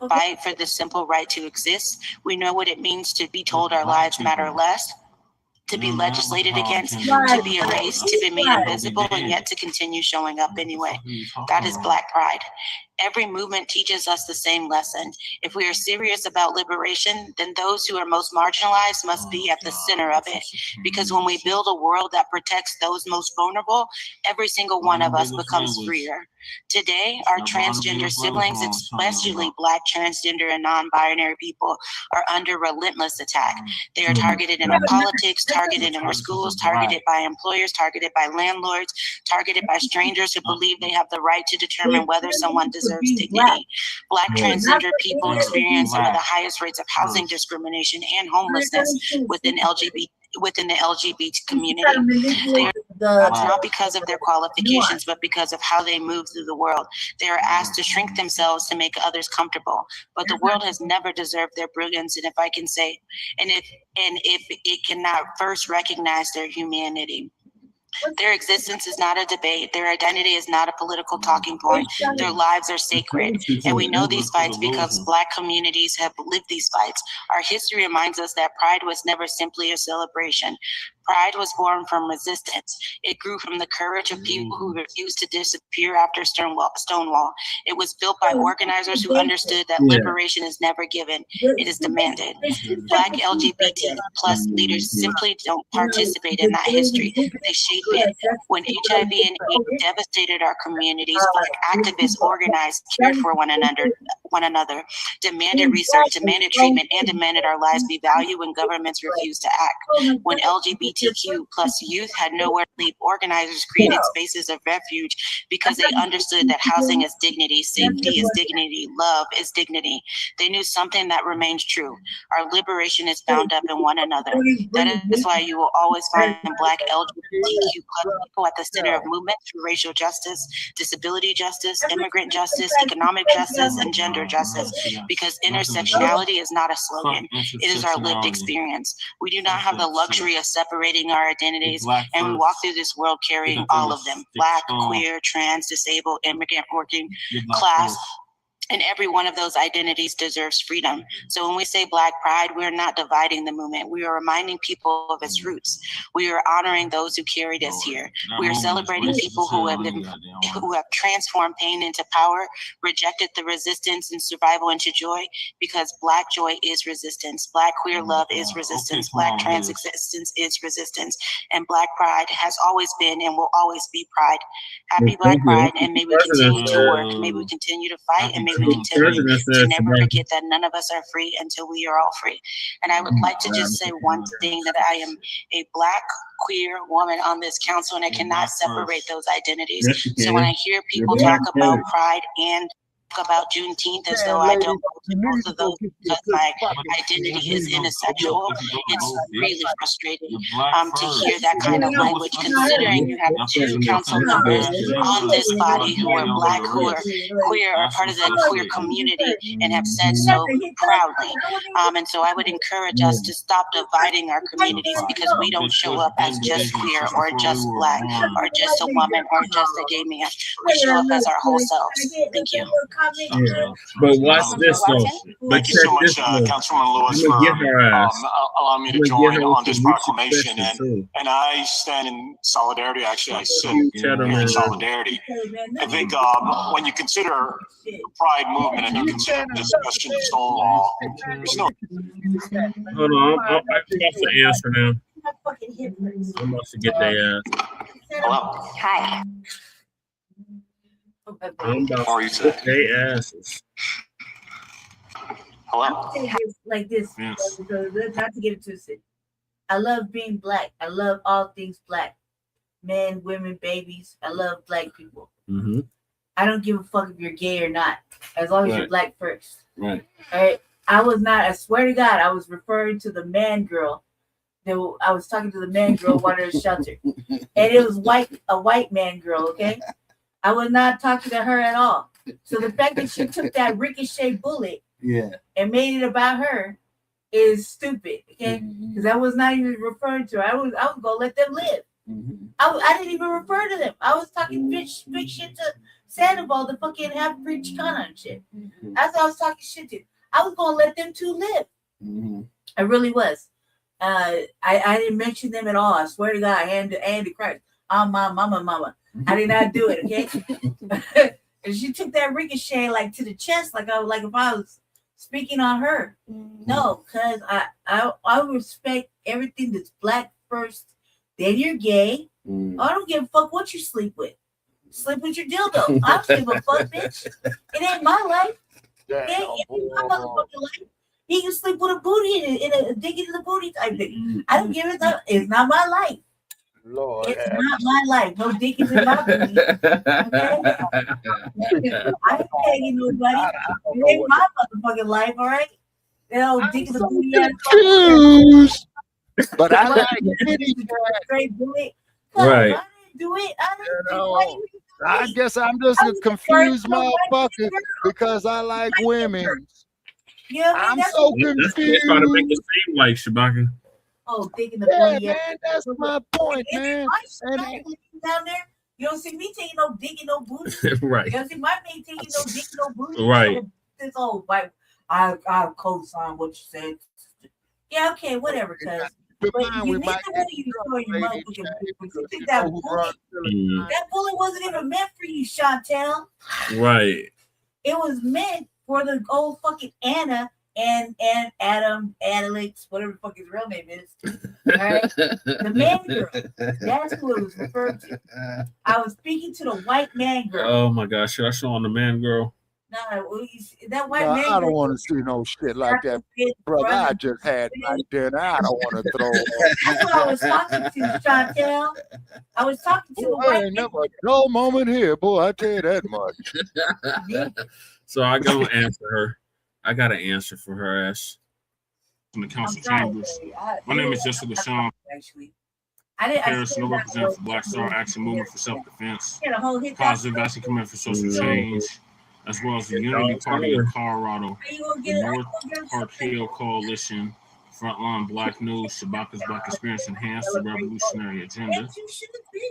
Fight for the simple right to exist. We know what it means to be told our lives matter less, to be legislated against, to be erased, to be made invisible, and yet to continue showing up anyway. That is Black pride. Every movement teaches us the same lesson. If we are serious about liberation, then those who are most marginalized must be at the center of it. Because when we build a world that protects those most vulnerable, every single one of us becomes freer. Today, our transgender siblings, especially Black, transgender, and non-binary people, are under relentless attack. They are targeted in our politics, targeted in our schools, targeted by employers, targeted by landlords, targeted by strangers who believe they have the right to determine whether someone deserves dignity. Black transgender people experience some of the highest rates of housing discrimination and homelessness within the LGBT community. It's not because of their qualifications, but because of how they move through the world. They are asked to shrink themselves to make others comfortable. But the world has never deserved their brilliance, and if it cannot first recognize their humanity. Their existence is not a debate. Their identity is not a political talking point. Their lives are sacred. And we know these fights because Black communities have lived these fights. Our history reminds us that pride was never simply a celebration. Pride was born from resistance. It grew from the courage of people who refused to disappear after Stonewall. It was built by organizers who understood that liberation is never given, it is demanded. Black LGBT plus leaders simply don't participate in that history. They shape it. When HIV and AIDS devastated our communities, Black activists organized, cared for one another, demanded research, demanded treatment, and demanded our lives be valued when governments refused to act. When LGBTQ plus youth had nowhere to leave, organizers created spaces of refuge because they understood that housing is dignity, safety is dignity, love is dignity. They knew something that remains true. Our liberation is bound up in one another. That is why you will always find Black LGBTQ plus people at the center of movements for racial justice, disability justice, immigrant justice, economic justice, and gender justice, because intersectionality is not a slogan. It is our lived experience. We do not have the luxury of separating our identities, and we walk through this world carrying all of them: Black, queer, trans, disabled, immigrant, working class. And every one of those identities deserves freedom. So when we say Black Pride, we're not dividing the movement. We are reminding people of its roots. We are honoring those who carried us here. We are celebrating people who have transformed pain into power, rejected the resistance and survival into joy, because Black joy is resistance. Black queer love is resistance. Black trans existence is resistance. And Black Pride has always been and will always be pride. Happy Black Pride, and may we continue to work. May we continue to fight, and may we continue to never forget that none of us are free until we are all free. And I would like to just say one thing, that I am a Black queer woman on this council, and I cannot separate those identities. So when I hear people talk about pride and about Juneteenth as though I don't go to both of those because my identity is intersexual, it's really frustrating to hear that kind of language, considering you have 2 council members on this body who are Black, who are queer, are part of the queer community, and have said so proudly. And so I would encourage us to stop dividing our communities, because we don't show up as just queer or just Black or just a woman or just a gay man. We show up as our whole selves. Thank you. Yeah. But watch this though. Thank you so much, Councilman Lewis, for allowing me to join on this proclamation. And I stand in solidarity. Actually, I sit in solidarity. I think when you consider the Pride movement and you consider the discussion of Stonewall, there's no. Hold on, I got the answer now. I'm about to get their ass. Hello. Hi. I'm about to get their asses. Hello. Like this, Yes. not to get it twisted. I love being Black. I love all things Black. Men, women, babies. I love Black people. Mm-hmm. I don't give a fuck if you're gay or not, as long as you're Black first. Right. All right. I was not, I swear to God, I was referring to the man girl. I was talking to the man girl water shelter. And it was a white man girl, okay? I was not talking to her at all. So the fact that she took that ricochet bullet and made it about her is stupid, okay? Because I was not even referring to her. I was gonna let them live. I didn't even refer to them. I was talking big shit to Sandoval, the fucking half-breed Chicana and shit. That's what I was talking shit to. I was gonna let them 2 live. I really was. I didn't mention them at all. I swear to God, and to Christ. I'm my mama. I did not do it, okay? And she took that ricochet like to the chest, like if I was speaking on her. No, because I respect everything that's Black first. Then you're gay. I don't give a fuck what you sleep with. Sleep with your dildo. I don't give a fuck, bitch. It ain't my life. It ain't my motherfucking life. He can sleep with a booty in a dick into the booty type thing. I don't give it up. It's not my life. Lord, it's not my life. No dick is in my booty. Okay? I ain't tagging nobody. It ain't my motherfucking life, all right? Dick in the booty. Confused. But I like it. Straight bullet. Right. I didn't do it. I didn't do it. I guess I'm just a confused motherfucker because I like women. Yeah, I'm so confused. That's trying to make it seem like Shabaka. Oh, digging the booty. Man, that's my point, man. Down there, you don't see me taking no dick in no booty. Right. You don't see my man taking no dick in no booty. Right. This old white, I co-sign what you said. Yeah, okay, whatever, cuz. in But mind, you we need might the get bullet you drunk, throw in your Lady motherfucking J, you because think you that know who bullet, runs Philistine. that bullet wasn't even meant for you, Chantel. Right. It was meant for the old fucking Anna and Adam, Alex, whatever the fuck his real name is. All right? The man girl. That's who it was referred to. I was speaking to the white man girl. Oh my gosh, should I show on the man girl? No, that white No, man I don't girl. want to see no shit like that, brother. I just had my dinner. I don't want to throw up. That's what I was talking to, Chantel. I was talking to the Boy, white ain't never a dull moment here, boy. I tell you that much. So I gotta answer her. I got an answer for her ass. From the council chambers. My name is Jessica Sean Actually, Harrison, I represent the Black Star Action Movement for Self-Defense, Positive Action Commitment for Social Change, as well as the Unity Party of Colorado, the North Park Hill Coalition, Front Line Blacc News, Shabaka's Black Experience Enhanced the Revolutionary Agenda,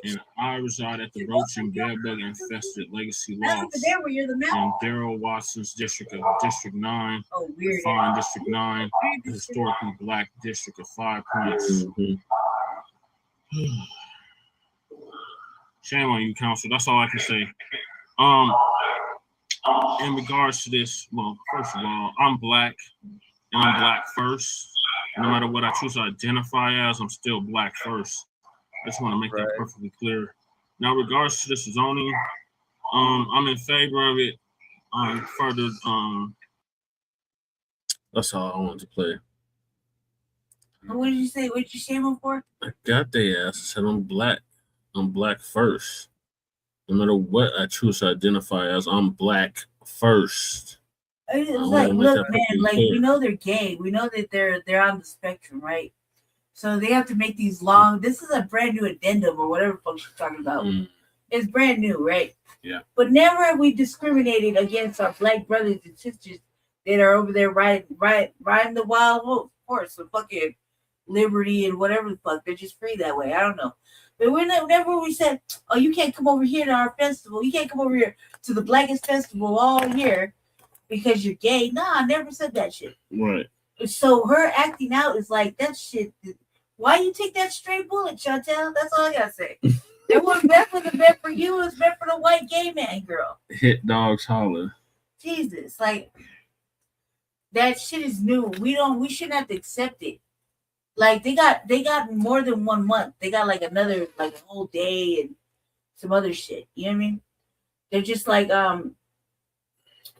and I reside at the Roach and Bedbug Infested Legacy Loft in Darrell Watson's district of District 9, defined District 9, the historically black district of 5 Points. Shame on you, council. That's all I can say. In regards to this, well, first of all, I'm black, and I'm black first. No matter what I choose to identify as, I'm still black first. I just want to make that perfectly clear. Now, regards to this zoning, I'm in favor of it. Further, that's all I wanted to play. What did you say? What did you shame him for? I got their ass. I said I'm black. I'm black first. No matter what I choose to identify as, I'm black first. It's like, look, man, like we know they're gay. We know that they're on the spectrum, right? So they have to make these long. This is a brand new addendum or whatever folks are talking about. It's brand new, right? Yeah. But never have we discriminated against our black brothers and sisters that are over there riding the wild horse with fucking liberty and whatever the fuck. They're just free that way. I don't know. But whenever we said, oh, you can't come over here to our festival. You can't come over here to the Blackest Festival all year because you're gay. Nah, I never said that shit. Right. So her acting out is like, that shit. Why you take that straight bullet, Chantel? That's all I gotta say. It wasn't meant for you. It was meant for the white gay man girl. Hit dogs holler. Jesus, like that shit is new. We shouldn't have to accept it. Like they got more than 1 month. They got like another like a whole day and some other shit. You know what I mean? They're just like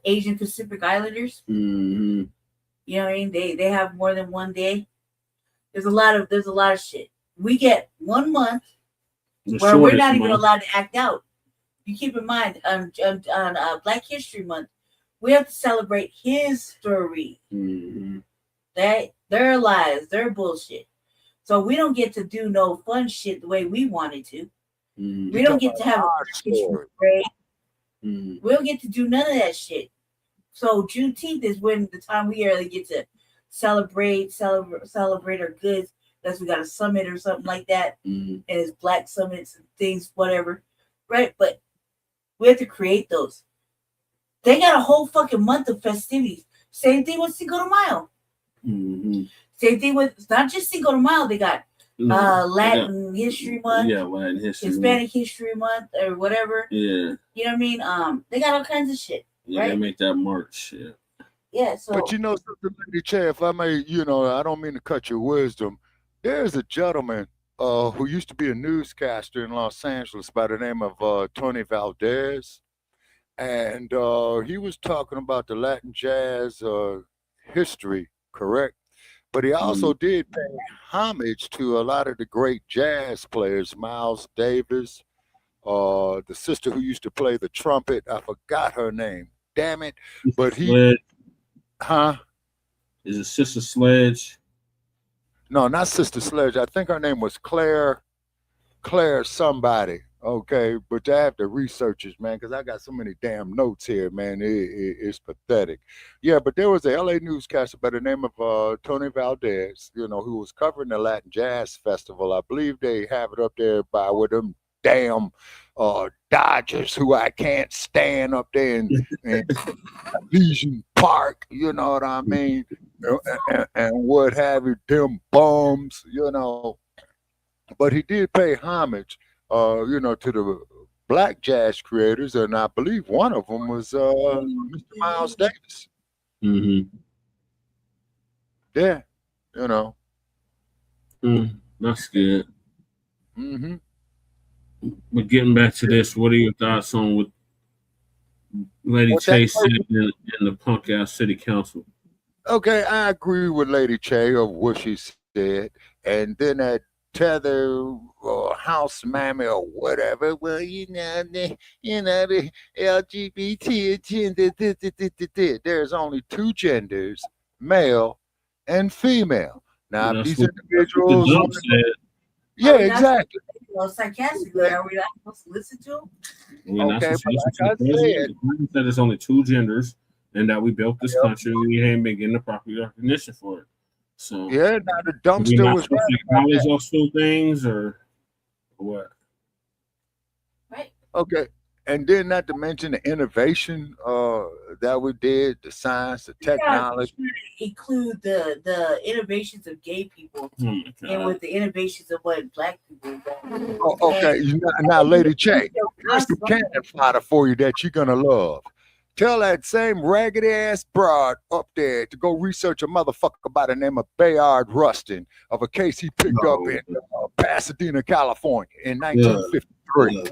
Asian Pacific Islanders. Mm-hmm. You know what I mean? They have more than 1 day. There's a lot of shit. We get 1 month where we're not even allowed to act out. You keep in mind on Black History Month, we have to celebrate history. Mm-hmm. That their lies, their bullshit. So we don't get to do no fun shit the way we wanted to. Mm-hmm. We don't get to have a history parade. Mm-hmm. We don't get to do none of that shit. So Juneteenth is when the time we really get to celebrate our goods. That's we got a summit or something like that. Mm-hmm. And it's black summits and things, whatever. Right? But we have to create those. They got a whole fucking month of festivities. Same thing with Cinco de Mayo. Mm-hmm. Same thing with not just Cinco de Mayo. They got Latin History Month. Yeah, Latin History Hispanic History Month or whatever. Yeah. You know what I mean? They got all kinds of shit. Yeah, right? they make that March. Yeah. Yeah, so But you know something, Lady Che, if I may, I don't mean to cut your wisdom. There's a gentleman who used to be a newscaster in Los Angeles by the name of Tony Valdez. And he was talking about the Latin jazz history, correct? But he also did pay homage to a lot of the great jazz players, Miles Davis, the sister who used to play the trumpet. I forgot her name. Damn it. But he... Huh? Is it Sister Sledge? No, not Sister Sledge. I think her name was Claire somebody. Okay, but I have to research it, man, because I got so many damn notes here, man. It's pathetic. Yeah, but there was a LA newscaster by the name of Tony Valdez, who was covering the Latin Jazz Festival. I believe they have it up there by with them damn Dodgers who I can't stand up there in Legion park, you know what I mean, and what have you, them bums, you know. But he did pay homage, you know, to the black jazz creators, and I believe one of them was Mr. Miles Davis. Mm-hmm. Yeah, you know. That's good. Mm-hmm. But getting back to this, what are your thoughts on what Lady Chase said in the punk ass city council? Okay, I agree with Lady Che of what she said, and then that tether or house mammy or whatever. Well, you know the LGBT agenda. There's only two genders, male and female. Now, if these individuals, yeah, exactly. Sarcastically, are we not supposed to listen to him? Okay, but like I said, the president said there's only two genders, and that we built this country, and we ain't been getting the proper recognition for it. So yeah, now the dumpster was right. Acknowledge those two things, or what? Right. Okay, and then not to mention the innovation that we did, the science, the technology. Include the innovations of gay people and with the innovations of what black people do. Oh, okay, now, Lady Che, here's some cannon fodder for you that you're gonna love. Tell that same raggedy ass broad up there to go research a motherfucker by the name of Bayard Rustin of a case he picked up in Pasadena, California in 1953.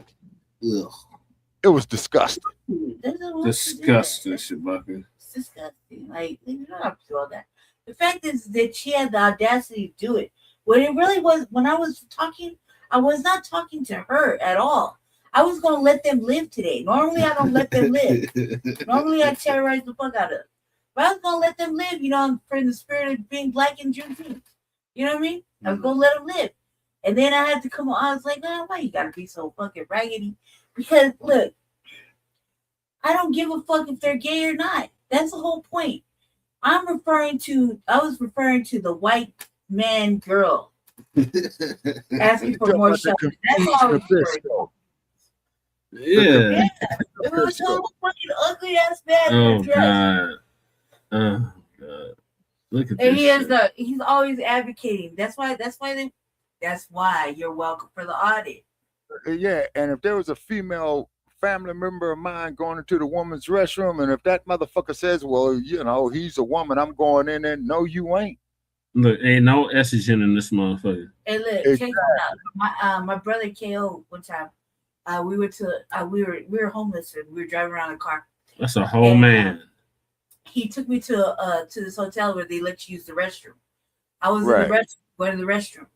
It was disgusting. Disgusting, Shabaka. It's disgusting. Like, you don't have to do all that. The fact is that she had the audacity to do it. When it really was, when I was talking, I was not talking to her at all. I was going to let them live today. Normally, I don't let them live. Normally, I terrorize the fuck out of them. But I was going to let them live, you know, for the spirit of being black in Juneteenth. You know what I mean? I was going to let them live. And then I had to come on. I was like, man, why you got to be so fucking raggedy? Because, look, I don't give a fuck if they're gay or not. That's the whole point. I was referring to the white man girl asking for more shelter. That's all I was referring to. Yeah. It was so fucking ugly ass man. Oh God. Oh God. Look at and this. He's always advocating. That's why you're welcome for the audit. Yeah, and if there was a female family member of mine going into the woman's restroom, and if that motherfucker says, well, you know, he's a woman, I'm going in there. No, you ain't. Look, ain't no estrogen in this motherfucker. Hey, look, check it out. My brother KO one time, we were homeless and we were driving around in a car. That's a whole man. He took me to this hotel where they let you use the restroom. I was in the restroom, going to the restroom,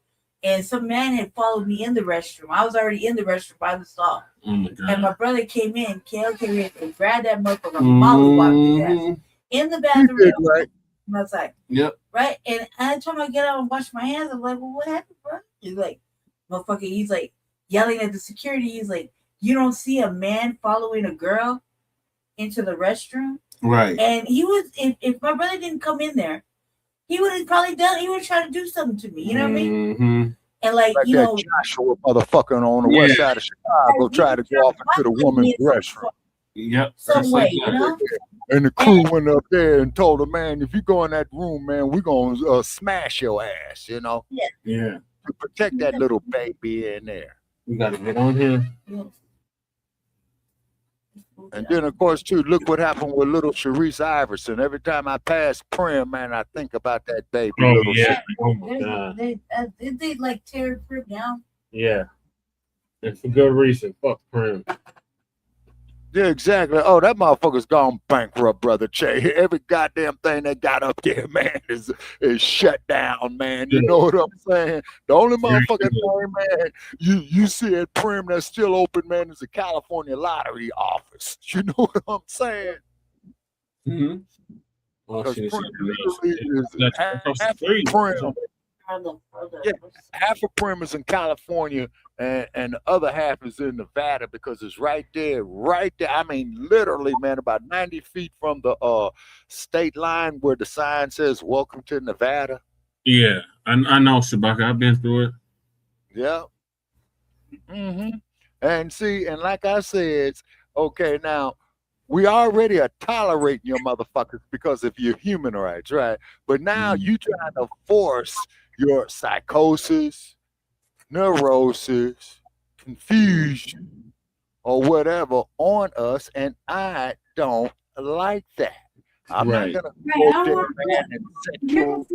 and some man had followed me in the restroom. I was already in the restroom by the stall. Oh my God. And my brother came in, KO came in and grabbed that motherfucker, mollywopped his ass in the bathroom. Right. And I was like, yep. Right. And every time I get out and wash my hands, I'm like, well, what happened, bro? He's like, motherfucker, he's like yelling at the security. He's like, you don't see a man following a girl into the restroom? Right. And he was, if my brother didn't come in there, he would have probably he would have tried to do something to me. You know what I mean? And like you know, Joshua motherfucker on the west side of Chicago tried to go off into the woman's restroom. Yep. Some way, you know? And the crew went up there and told him, man, if you go in that room, man, we're going to smash your ass, you know? Yeah. Yeah. To protect that little baby in there. We got to get on here. Yeah. And then, of course, too, look what happened with little Sharice Iverson. Every time I pass Prim, man, I think about that baby. Oh, little yeah. Sharice. Oh, my God. They like tear Prim down. Yeah. And for good reason. Fuck Prim. Yeah, exactly. Oh, that motherfucker's gone bankrupt, brother Che. Every goddamn thing that got up there, man, is shut down, man. You know what I'm saying? The only motherfucking thing, man, you see at Prim that's still open, man, is the California Lottery office. You know what I'm saying? Mm-hmm. Because Prim is half Prim. Yeah, half of Prim is in California, and the other half is in Nevada because it's right there. I mean, literally, man, about 90 feet from the state line where the sign says "Welcome to Nevada." Yeah, I know, Shabaka. I've been through it. Yeah. Mm-hmm. And see, and like I said, okay, now We already are tolerating your motherfuckers because of your human rights, right? But now you trying to force your psychosis, neurosis, confusion, or whatever on us, and I don't like that. I'm not gonna go there and sexual.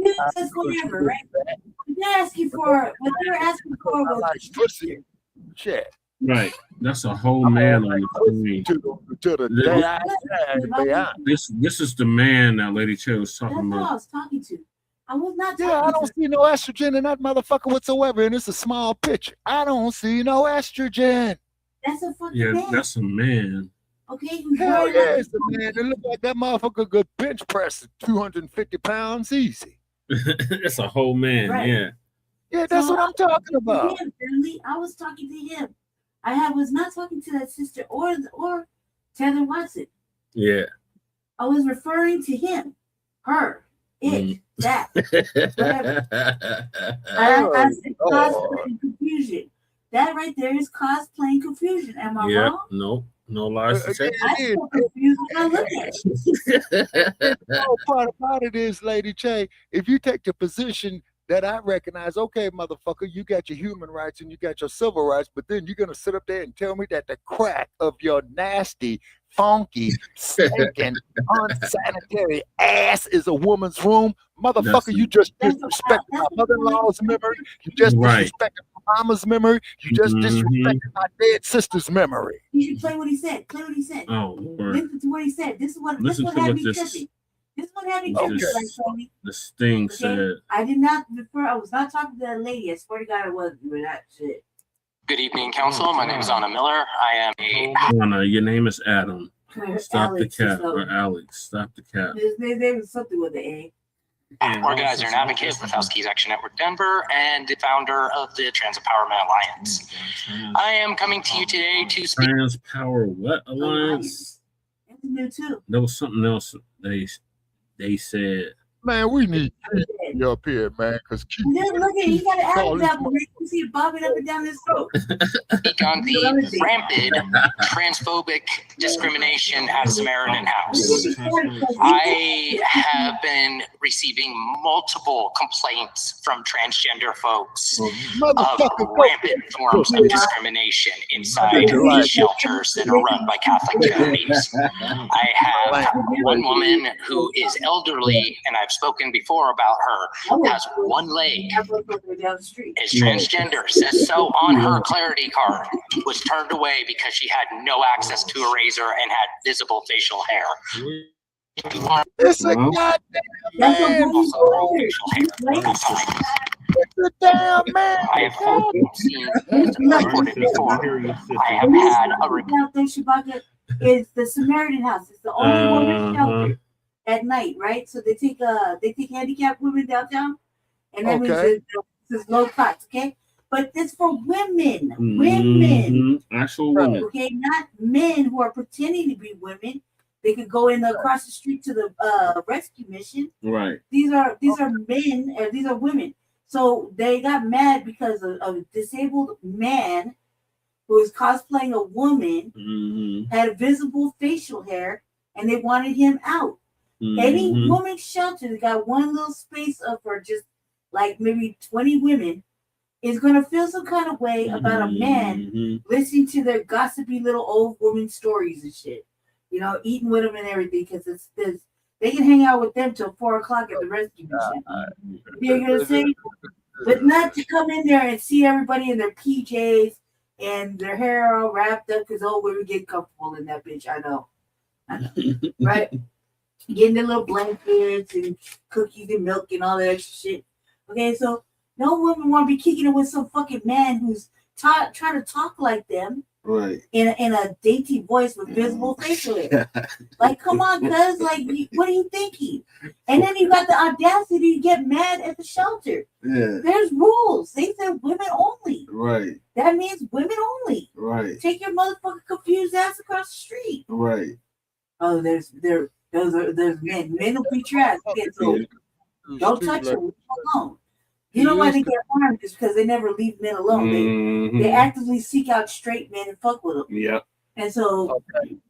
Whatever, right? They're asking for what they're asking for was pussy. Shit. Right. That's a whole man on the screen. To the day I die. This is the man that Lady Ch was talking That's who I about. was talking to. I was not talking I don't see no estrogen in that motherfucker whatsoever, and it's a small picture. I don't see no estrogen. That's a fucking Yeah, man. that's a man. Okay, hell yeah, it's a man. It look like that motherfucker could bench press 250 pounds easy. It's a whole man, Right. yeah. Yeah, that's what I'm talking about. I was talking to him. I was not talking to that sister or Taylor Watson. Yeah. I was referring to him, her, it, that, whatever. I said cosplaying confusion. That right there is cosplaying confusion. Am I wrong? No lies to tell. I'm so confused when I look at it. The part about it is, Lady Ch, if you take the position that I recognize, okay, motherfucker, you got your human rights and you got your civil rights, but then you're going to sit up there and tell me that the crack of your nasty, funky, stinking, unsanitary ass is a woman's room. Motherfucker, you just disrespected my mother-in-law's memory. You just disrespected my mama's memory. You just disrespected my dead sister's memory. You should play what he said. Play what he said. Oh, Lord. Listen to what he said. This is what had me tripping. This is what had me tripping. This thing said. I did not refer. I was not talking to that lady. I swear to God, I wasn't doing that shit. Good evening, Council. My name is Anna Miller. I am a... Anna, your name is Adam. Stop Alex, the cap. Or Alex. Stop the cap. His name was something with the A. organizer and advocate with House Keys Action Network Denver and the founder of the Trans Empowerment Alliance. I am coming to you today to speak... Trans Power what Alliance? It's new too. There was something else they said. Man, we need Keith up here, man, because Keith. Look at he got an attitude down. You see it bobbing up and down his throat. Speak on the rampant transphobic discrimination at Samaritan House. I have been receiving multiple complaints from transgender folks of rampant forms of discrimination inside the shelters that are run by Catholic charities. I have one woman who is elderly, and I've spoken before about her, has one leg, is transgender, says so on her clarity card, was turned away because she had no access to a razor and had visible facial hair. It's a goddamn man. It's a damn man. I have seen reported before. I have had a report. Is the Samaritan House. It's the only women's shelter at night, right? So they take handicapped women downtown, and that means it's low cost, okay? But it's for women, actual women, okay, not men who are pretending to be women. They could go in across the street to the rescue mission. Right. These are men, and these are women. So they got mad because of a disabled man who was cosplaying a woman, had visible facial hair, and they wanted him out. Any woman's shelter that got one little space up for just like maybe 20 women is going to feel some kind of way about a man listening to their gossipy little old woman stories and shit. You know, eating with them and everything, because they can hang out with them till 4 o'clock at the rescue mission. You're going to say? But not to come in there and see everybody in their PJs and their hair all wrapped up, because women get comfortable in that bitch. I know. Right? Getting the little blankets and cookies and milk and all that extra shit. Okay, so no woman want to be kicking it with some fucking man who's trying to talk like them, right? In a dainty voice with visible facial hair. Like, come on, cuz, like, what are you thinking? And then you got the audacity to get mad at the shelter. Yeah. There's rules. They said women only. Right. That means women only. Right. Take your motherfucking confused ass across the street. Right. Oh, there's men. Men will beat your ass. Okay, so don't touch them. Leave them alone. You know why they get harmed? Is because they never leave men alone. They actively seek out straight men and fuck with them. Yep. And so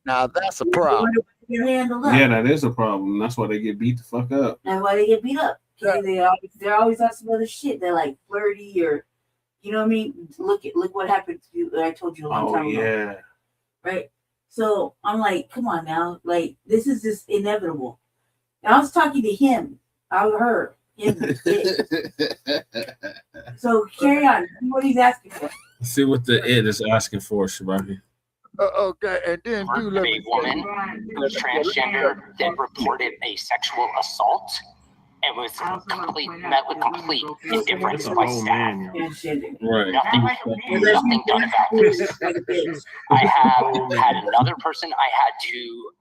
now that's a problem. Yeah, that is a problem. That's why they get beat the fuck up. That's why they get beat up. They're always on some other shit. They're like flirty or, you know what I mean? Look what happened to you. I told you a long time ago. Right. So I'm like, come on now, like this is just inevitable. And I was talking to him. Her. Him. So carry on. See what he's asking for. See what the it is asking for, Shabaki. Okay, and then do let A woman who's transgender that reported a sexual assault and was met with complete indifference by staff. Right. Nothing done about this. I have had another person I had to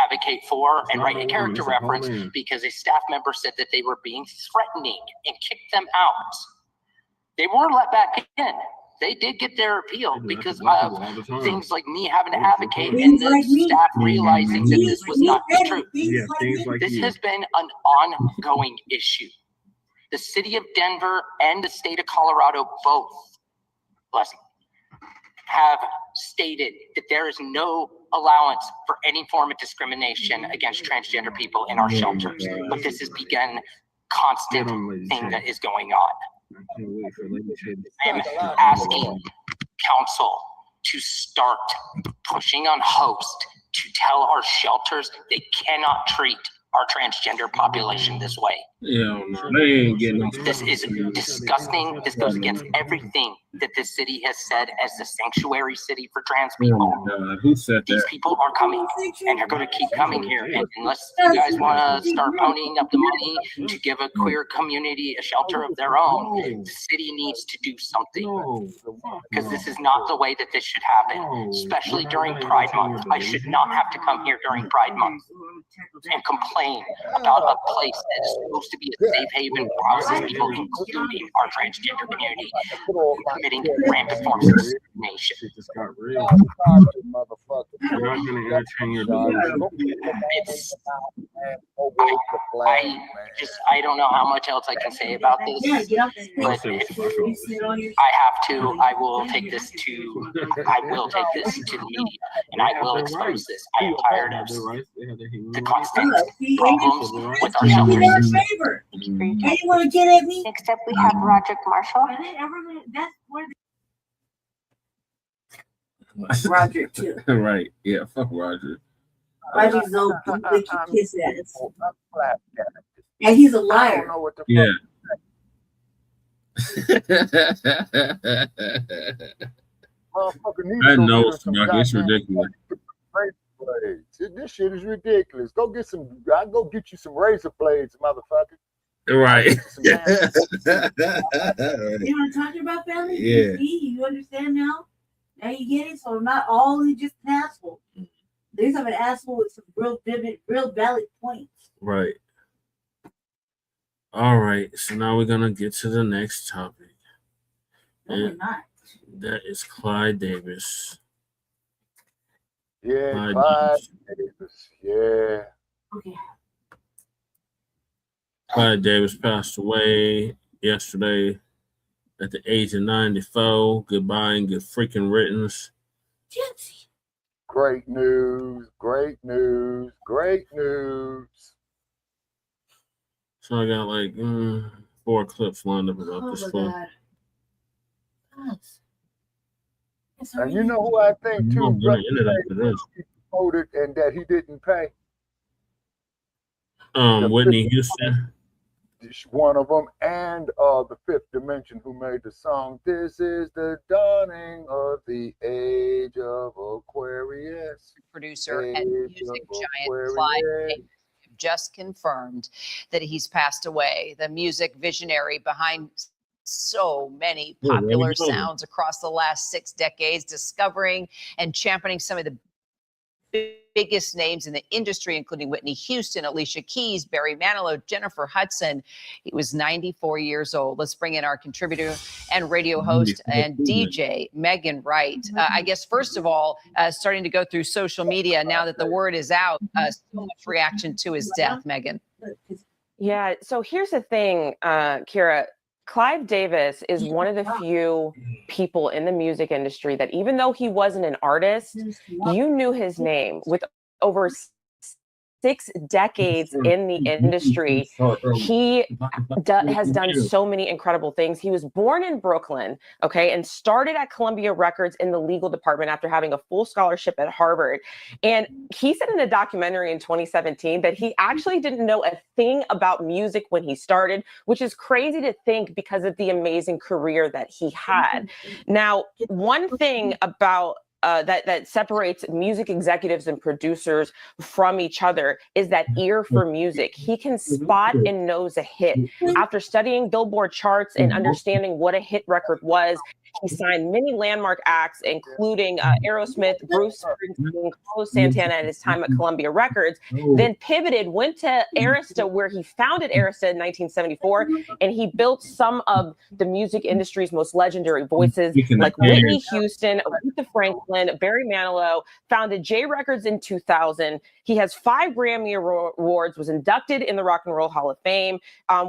advocate for and write a character reference because a staff member said that they were being threatening and kicked them out. They weren't let back in. They did get their appeal because of things like me having to advocate and the staff realizing that this was not the truth. This has been an ongoing issue. The city of Denver and the state of Colorado both, have stated that there is no allowance for any form of discrimination against transgender people in our shelters. But this has begun constant thing that is going on. I am asking council to start pushing on host to tell our shelters they cannot treat our transgender population this way. Yeah, no, they ain't getting no. This is disgusting. This goes against everything that this city has said as the sanctuary city for trans people. Oh my God, who said These that? people are coming, and they're going to keep coming here. And unless you guys want to start ponying up the money to give a queer community a shelter of their own, the city needs to do something. Because this is not the way that this should happen, especially during Pride Month. I should not have to come here during Pride Month and complain about a place that is supposed to be a safe haven for houses people, including our transgender community, committing rampant forms of discrimination. I don't know how much else I can say about this, but if I have to, I will take this to the media, and I will expose this. I am tired of the constant problems with our shelters. Hey, you want to get at me? Next up, we have Roderick Marshall. That's where Roger too. Right. Yeah, fuck Roger. Roger's old licky kiss ass. And he's a liar. Yeah. I know it's ridiculous. This shit is ridiculous. I'll go get you some razor blades, motherfucker. Right. You know what I'm talking about, family? Yeah. You understand now? Now you get it? So I'm not only just an asshole. There's an asshole with some real valid points. Right. All right. So now we're going to get to the next topic. No, we're not. That is Clive Davis. Yeah, Clive Davis. Yeah. Okay. Clive Davis passed away yesterday at the age of 94. Goodbye and good freaking riddance. Great news. Great news. Great news. So I got like 4 clips lined up about this one. And you know who I think too voted and that he didn't pay? Whitney Houston. One of them, and the Fifth Dimension, who made the song "This Is the Dawning of the Age of Aquarius." Producer and music giant Clive Davis just confirmed that he's passed away. The music visionary behind so many popular sounds across the last 6 decades, discovering and championing some of the biggest names in the industry, including Whitney Houston, Alicia Keys, Barry Manilow, Jennifer Hudson. He was 94 years old. Let's bring in our contributor and radio host and DJ, Megan Wright. I guess, first of all, starting to go through social media now that the word is out, so much reaction to his death, Megan. Yeah, so here's the thing, Kira. Clive Davis is one of the few people in the music industry that even though he wasn't an artist, you knew his name. With over 6 decades in the industry, he has done so many incredible things. He was born in Brooklyn, okay, and started at Columbia Records in the legal department after having a full scholarship at Harvard. And he said in a documentary in 2017 that he actually didn't know a thing about music when he started, which is crazy to think because of the amazing career that he had. Now, one thing about that separates music executives and producers from each other is that ear for music. He can spot and knows a hit. After studying Billboard charts and understanding what a hit record was, he signed many landmark acts, including Aerosmith, Bruce Springsteen, Carlos Santana at his time at Columbia Records, then pivoted, went to Arista, where he founded Arista in 1974, and he built some of the music industry's most legendary voices, like Whitney Houston, Aretha Franklin, Barry Manilow, founded J Records in 2000. He has 5 Grammy Awards, was inducted in the Rock and Roll Hall of Fame.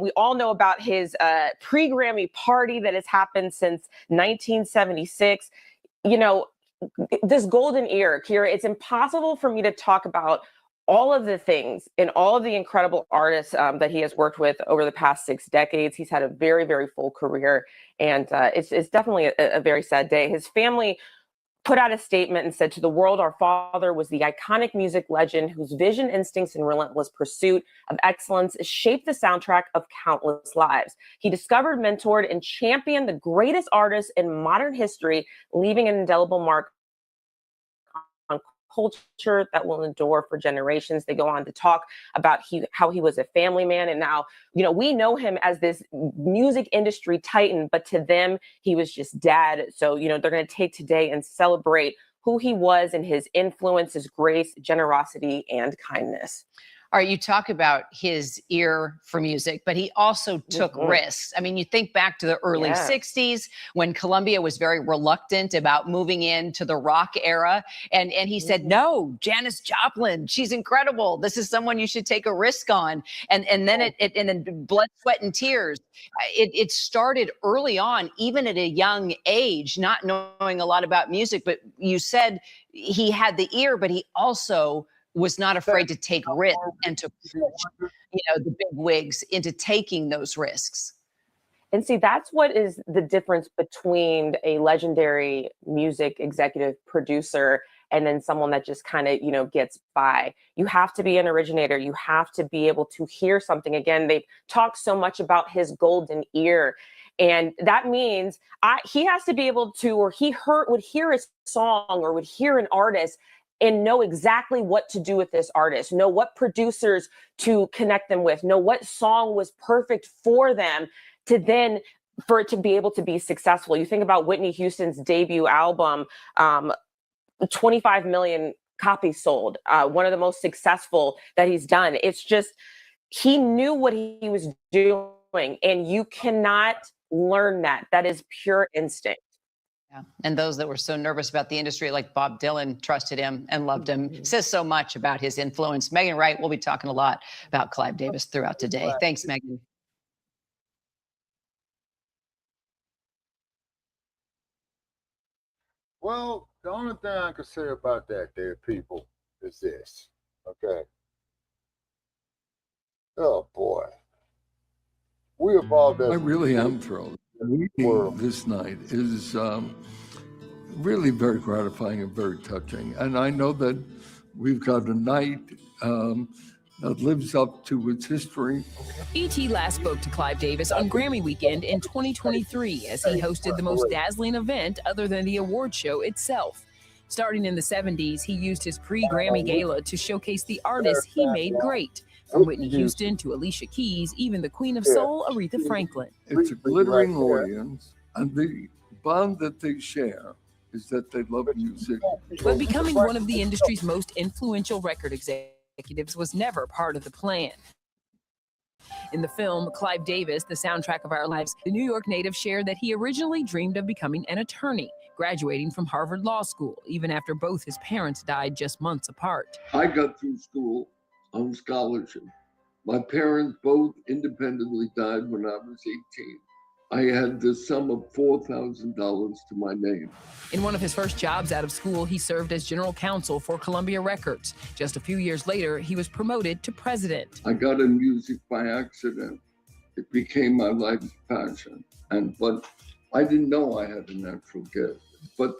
We all know about his pre-Grammy party that has happened since 1976. You know, this golden ear, Kira, it's impossible for me to talk about all of the things and all of the incredible artists that he has worked with over the past 6 decades. He's had a very, very full career, and it's definitely a very sad day. His family put out a statement and said, "To the world, our father was the iconic music legend whose vision, instincts, and relentless pursuit of excellence shaped the soundtrack of countless lives. He discovered, mentored, and championed the greatest artists in modern history, leaving an indelible mark on culture that will endure for generations." They go on to talk about how he was a family man. And now, you know, we know him as this music industry titan, but to them, he was just dad. So, you know, they're going to take today and celebrate who he was and his influence, his grace, generosity, and kindness. All right, you talk about his ear for music, but he also took risks. I mean, you think back to the early 60s when Columbia was very reluctant about moving into the rock era. And he said, no, Janis Joplin, she's incredible. This is someone you should take a risk on. And then it blood, sweat, and tears. It started early on, even at a young age, not knowing a lot about music. But you said he had the ear, but he also was not afraid to take risks and to push, you know, the big wigs into taking those risks. And see, that's what is the difference between a legendary music executive producer and then someone that just kind of, you know, gets by. You have to be an originator. You have to be able to hear something. Again, they've talked so much about his golden ear. And that means he has to be able to, or would hear a song or would hear an artist and know exactly what to do with this artist, know what producers to connect them with, know what song was perfect for them for it to be able to be successful. You think about Whitney Houston's debut album, 25 million copies sold, one of the most successful that he's done. It's just, he knew what he was doing, and you cannot learn that. That is pure instinct. Yeah. And those that were so nervous about the industry, like Bob Dylan, trusted him and loved him. Says so much about his influence. Megan Wright, we'll be talking a lot about Clive Davis throughout today. Thanks, Megan. Well, the only thing I can say about that there, people, is this, okay? Oh, boy. We evolved as I really am thrilled. Meeting this night is really very gratifying and very touching. And I know that we've got a night that lives up to its history. E.T. last spoke to Clive Davis on Grammy weekend in 2023 as he hosted the most dazzling event other than the award show itself. Starting in the 70s, he used his pre-Grammy gala to showcase the artists he made great. From Whitney Houston to Alicia Keys, even the Queen of Soul, Aretha Franklin. It's a glittering audience, and the bond that they share is that they love music. But becoming one of the industry's most influential record executives was never part of the plan. In the film Clive Davis, The Soundtrack of Our Lives, the New York native shared that he originally dreamed of becoming an attorney, graduating from Harvard Law School, even after both his parents died just months apart. I got through school on scholarship. My parents both independently died when I was 18. I had the sum of $4,000 to my name. In one of his first jobs out of school, he served as general counsel for Columbia Records. Just a few years later, he was promoted to president. I got in music by accident. It became my life's passion. But I didn't know I had a natural gift. But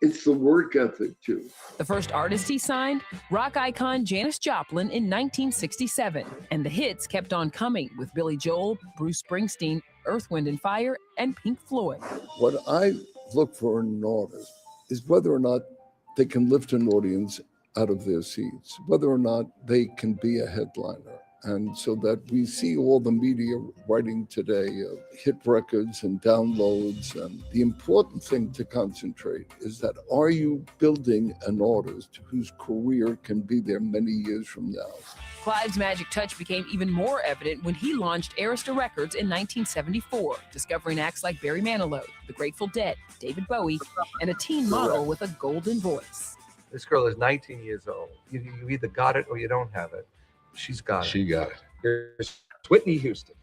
it's the work ethic, too. The first artist he signed, rock icon Janis Joplin in 1967. And the hits kept on coming with Billy Joel, Bruce Springsteen, Earth, Wind and Fire, and Pink Floyd. What I look for in an artist is whether or not they can lift an audience out of their seats, whether or not they can be a headliner. And so that we see all the media writing today, hit records and downloads. And the important thing to concentrate is that, are you building an artist whose career can be there many years from now? Clive's magic touch became even more evident when he launched Arista Records in 1974, discovering acts like Barry Manilow, The Grateful Dead, David Bowie, and a teen model with a golden voice. This girl is 19 years old. You either got it or you don't have it. She's got it. She got it. Here's Whitney Houston.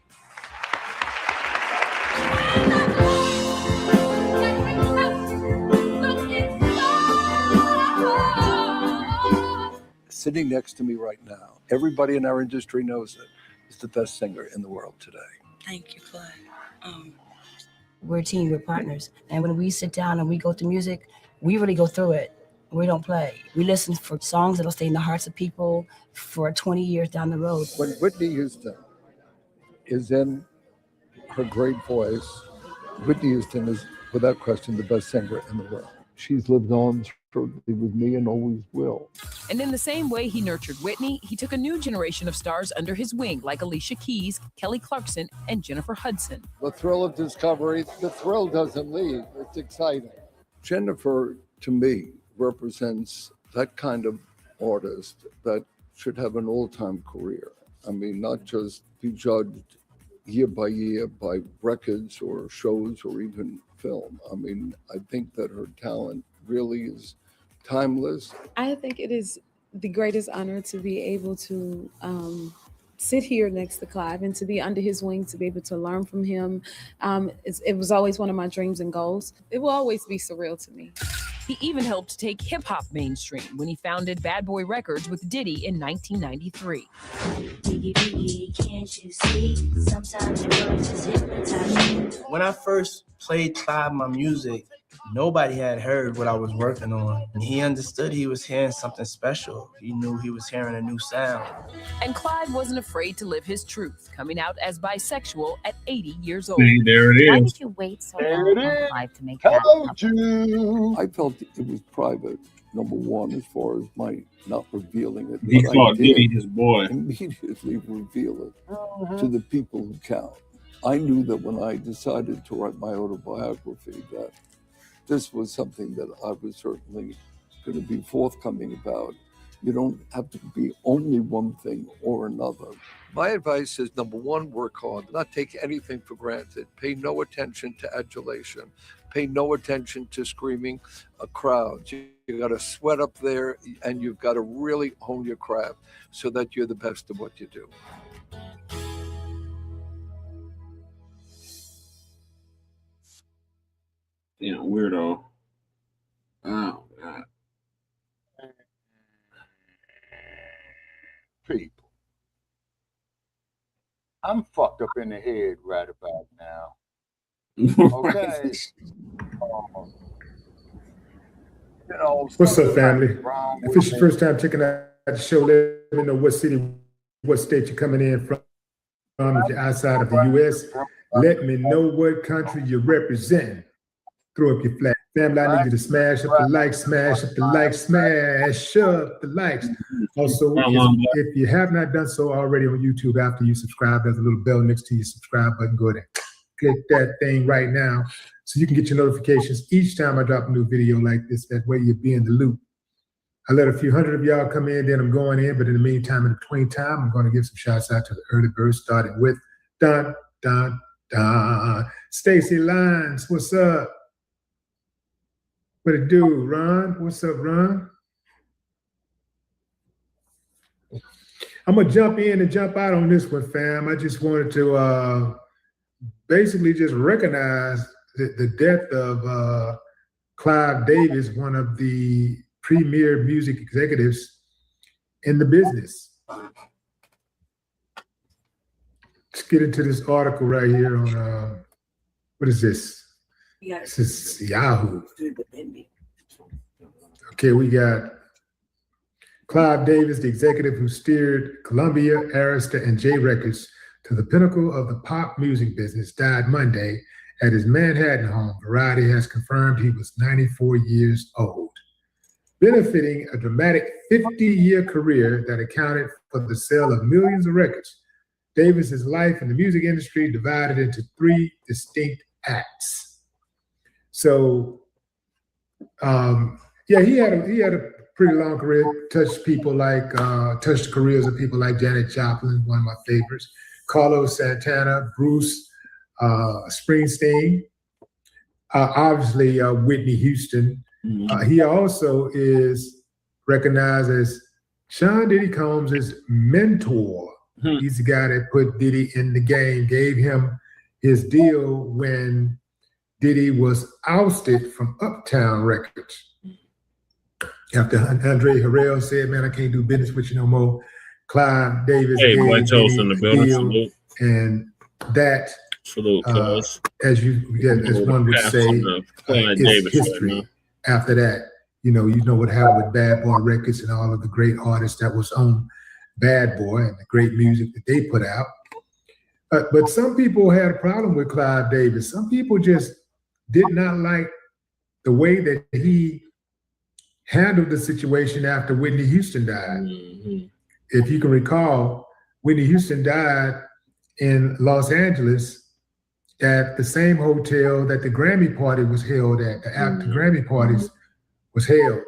Sitting next to me right now, everybody in our industry knows it, is the best singer in the world today. Thank you, Clive. We're a team, we're partners. And when we sit down and we go through music, we really go through it. We don't play. We listen for songs that'll stay in the hearts of people for 20 years down the road. When Whitney Houston is in her great voice, Whitney Houston is, without question, the best singer in the world. She's lived on shortly with me and always will. And in the same way he nurtured Whitney, he took a new generation of stars under his wing, like Alicia Keys, Kelly Clarkson, and Jennifer Hudson. The thrill of discovery, the thrill doesn't leave. It's exciting. Jennifer, to me, represents that kind of artist that should have an all-time career. I mean, not just be judged year by year by records or shows or even film. I mean, I think that her talent really is timeless. I think it is the greatest honor to be able to sit here next to Clive and to be under his wing, to be able to learn from him. It was always one of my dreams and goals. It will always be surreal to me. He even helped take hip-hop mainstream when he founded Bad Boy Records with Diddy in 1993. When I first played Clive my music, nobody had heard what I was working on. And he understood he was hearing something special. He knew he was hearing a new sound. And Clive wasn't afraid to live his truth, coming out as bisexual at 80 years old. See, there it is. Why did you wait so long for Clive to make that public? I felt it was private, number one, as far as my not revealing it. He but thought I did Diddy his boy. immediately reveal it to the people who count. I knew that when I decided to write my autobiography that this was something that I was certainly going to be forthcoming about. You don't have to be only one thing or another. My advice is, number one, work hard, not take anything for granted. Pay no attention to adulation. Pay no attention to screaming crowds. You got to sweat up there, and you've got to really hone your craft so that you're the best of what you do. Yeah, weirdo. Oh, God. People, I'm fucked up in the head right about now. Okay. What's up, family? If it's your first time checking out the show, let me know what city, what state you're coming in from. If you're outside of the U.S., let me know what country you represent. Throw up your flag. Family, I need you to smash up the likes, smash up the likes, smash up the likes. Also, if you have not done so already on YouTube, after you subscribe, there's a little bell next to your subscribe button. Go ahead and click that thing right now so you can get your notifications each time I drop a new video like this. That way you'll be in the loop. I let a few hundred of y'all come in, then I'm going in. But in the meantime, in between time, I'm going to give some shouts out to the early birds, starting with Dun, Dun, Dun. Stacy Lyons, what's up? What it do, Ron? What's up, Ron? I'm going to jump in and jump out on this one, fam. I just wanted to basically just recognized the death of Clive Davis, one of the premier music executives in the business. Let's get into this article right here on, what is this? This is Yahoo. Okay, we got Clive Davis, the executive who steered Columbia, Arista, and J Records to the pinnacle of the pop music business, died Monday at his Manhattan home. Variety has confirmed he was 94 years old, benefiting a dramatic 50-year career that accounted for the sale of millions of records. Davis's life in the music industry divided into 3 distinct acts. So, yeah, he had a pretty long career. Touched the careers of people like Janet Joplin, one of my favorites, Carlos Santana, Bruce Springsteen, obviously Whitney Houston. He also is recognized as Sean Diddy Combs' mentor. He's the guy that put Diddy in the game, gave him his deal when Diddy was ousted from Uptown Records. After Andre Harrell said, "Man, I can't do business with you no more," Clive Davis gave Diddy in the building. deal, and that, as one would say, is history. Right, after that, you know what happened with Bad Boy Records and all of the great artists that was on Bad Boy and the great music that they put out. But some people had a problem with Clive Davis. Some people just did not like the way that he handled the situation after Whitney Houston died. If you can recall, Whitney Houston died in Los Angeles at the same hotel that the Grammy party was held at. The Grammy parties was held.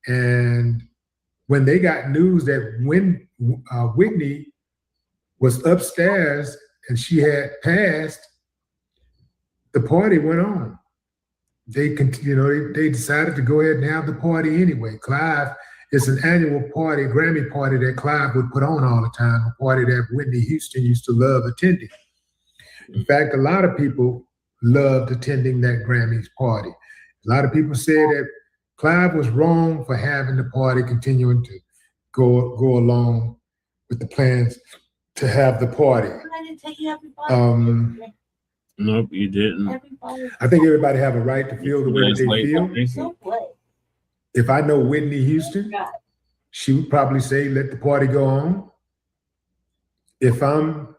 And when they got news that when Whitney was upstairs and she had passed, the party went on. They decided to go ahead and have the party anyway. Clive, it's an annual party, Grammy party that Clive would put on all the time, a party that Whitney Houston used to love attending. In fact, a lot of people loved attending that Grammys party. A lot of people said that Clive was wrong for having the party continuing to go along with the plans to have the party. Nope, you didn't. I think everybody have a right to feel the way they feel. If I know Whitney Houston, she would probably say, "Let the party go on." If I'm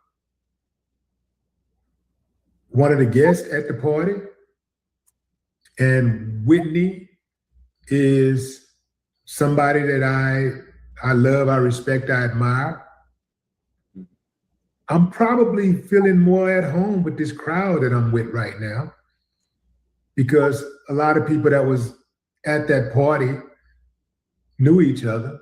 one of the guests at the party and Whitney is somebody that I love, I respect, I admire, I'm probably feeling more at home with this crowd that I'm with right now, because a lot of people that was at that party knew each other.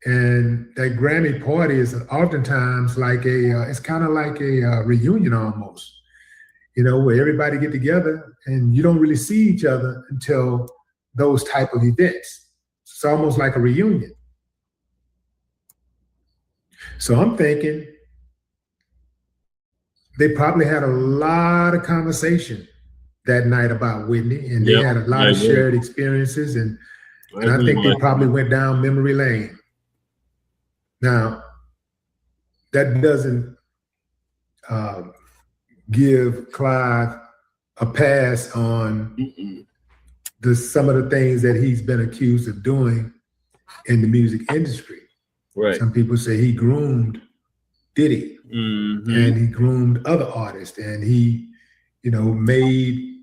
And that Grammy party is oftentimes like it's kind of like a reunion almost, where everybody get together and you don't really see each other until those type of events. It's almost like a reunion. So I'm thinking they probably had a lot of conversation that night about Whitney, and they had a lot of shared experiences, and I think they probably went down memory lane. Now, that doesn't give Clive a pass on some of the things that he's been accused of doing in the music industry. Right. Some people say he groomed Diddy, and he groomed other artists, and he, made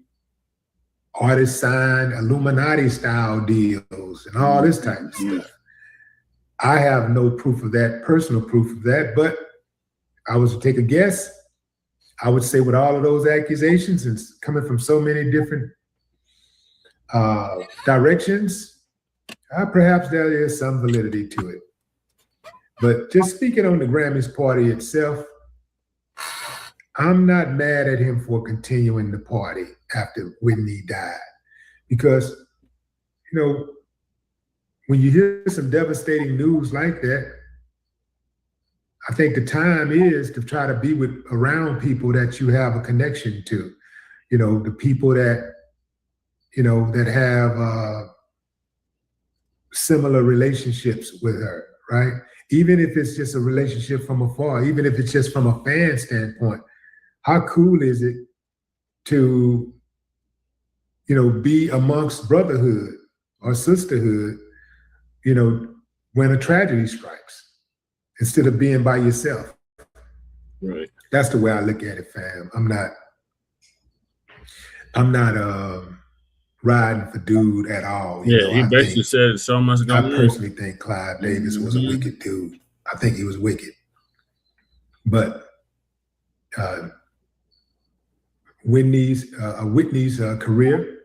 artists sign Illuminati style deals and all this type of stuff. I have no proof of that, personal proof of that, but I was to take a guess, I would say with all of those accusations and coming from so many different directions, perhaps there is some validity to it. But just speaking on the Grammys party itself, I'm not mad at him for continuing the party after Whitney died, because, when you hear some devastating news like that, I think the time is to try to be around people that you have a connection to. You know, the people that, you know, that have similar relationships with her, right? Even if it's just a relationship from afar, even if it's just from a fan standpoint, how cool is it to, you know, be amongst brotherhood or sisterhood, you know, when a tragedy strikes, instead of being by yourself. Right. That's the way I look at it, fam. I'm not riding for dude at all. You know, he basically said so much I going on. personally think Clive Davis was a wicked dude. I think he was wicked. But Whitney's career,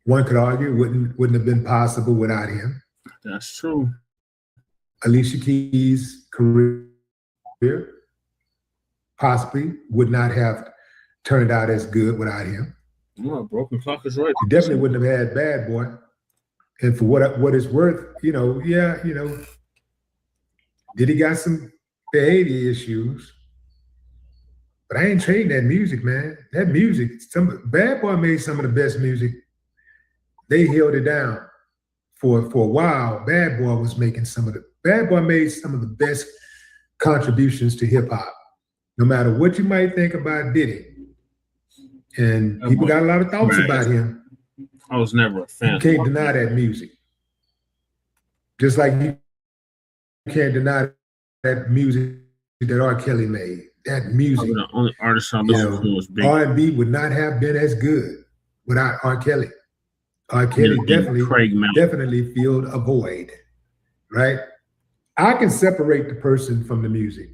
one could argue, wouldn't have been possible without him. That's true. Alicia Keys' career possibly would not have turned out as good without him. No, Broken Clock is right. He definitely wouldn't have had Bad Boy. And for what it's worth, you know, yeah, you know, did he got some behavior issues? But I ain't trading that music, man. That music, Bad Boy made some of the best music. They held it down for a while. Bad Boy made some of the best contributions to hip hop. No matter what you might think about Diddy. And people got a lot of thoughts about him. I was never a fan. You can't deny that music. Just like you can't deny that music that R. Kelly made. That music, the only artist I listened to was big. R&B would not have been as good without R. Kelly. R. Kelly definitely filled a void, right? I can separate the person from the music.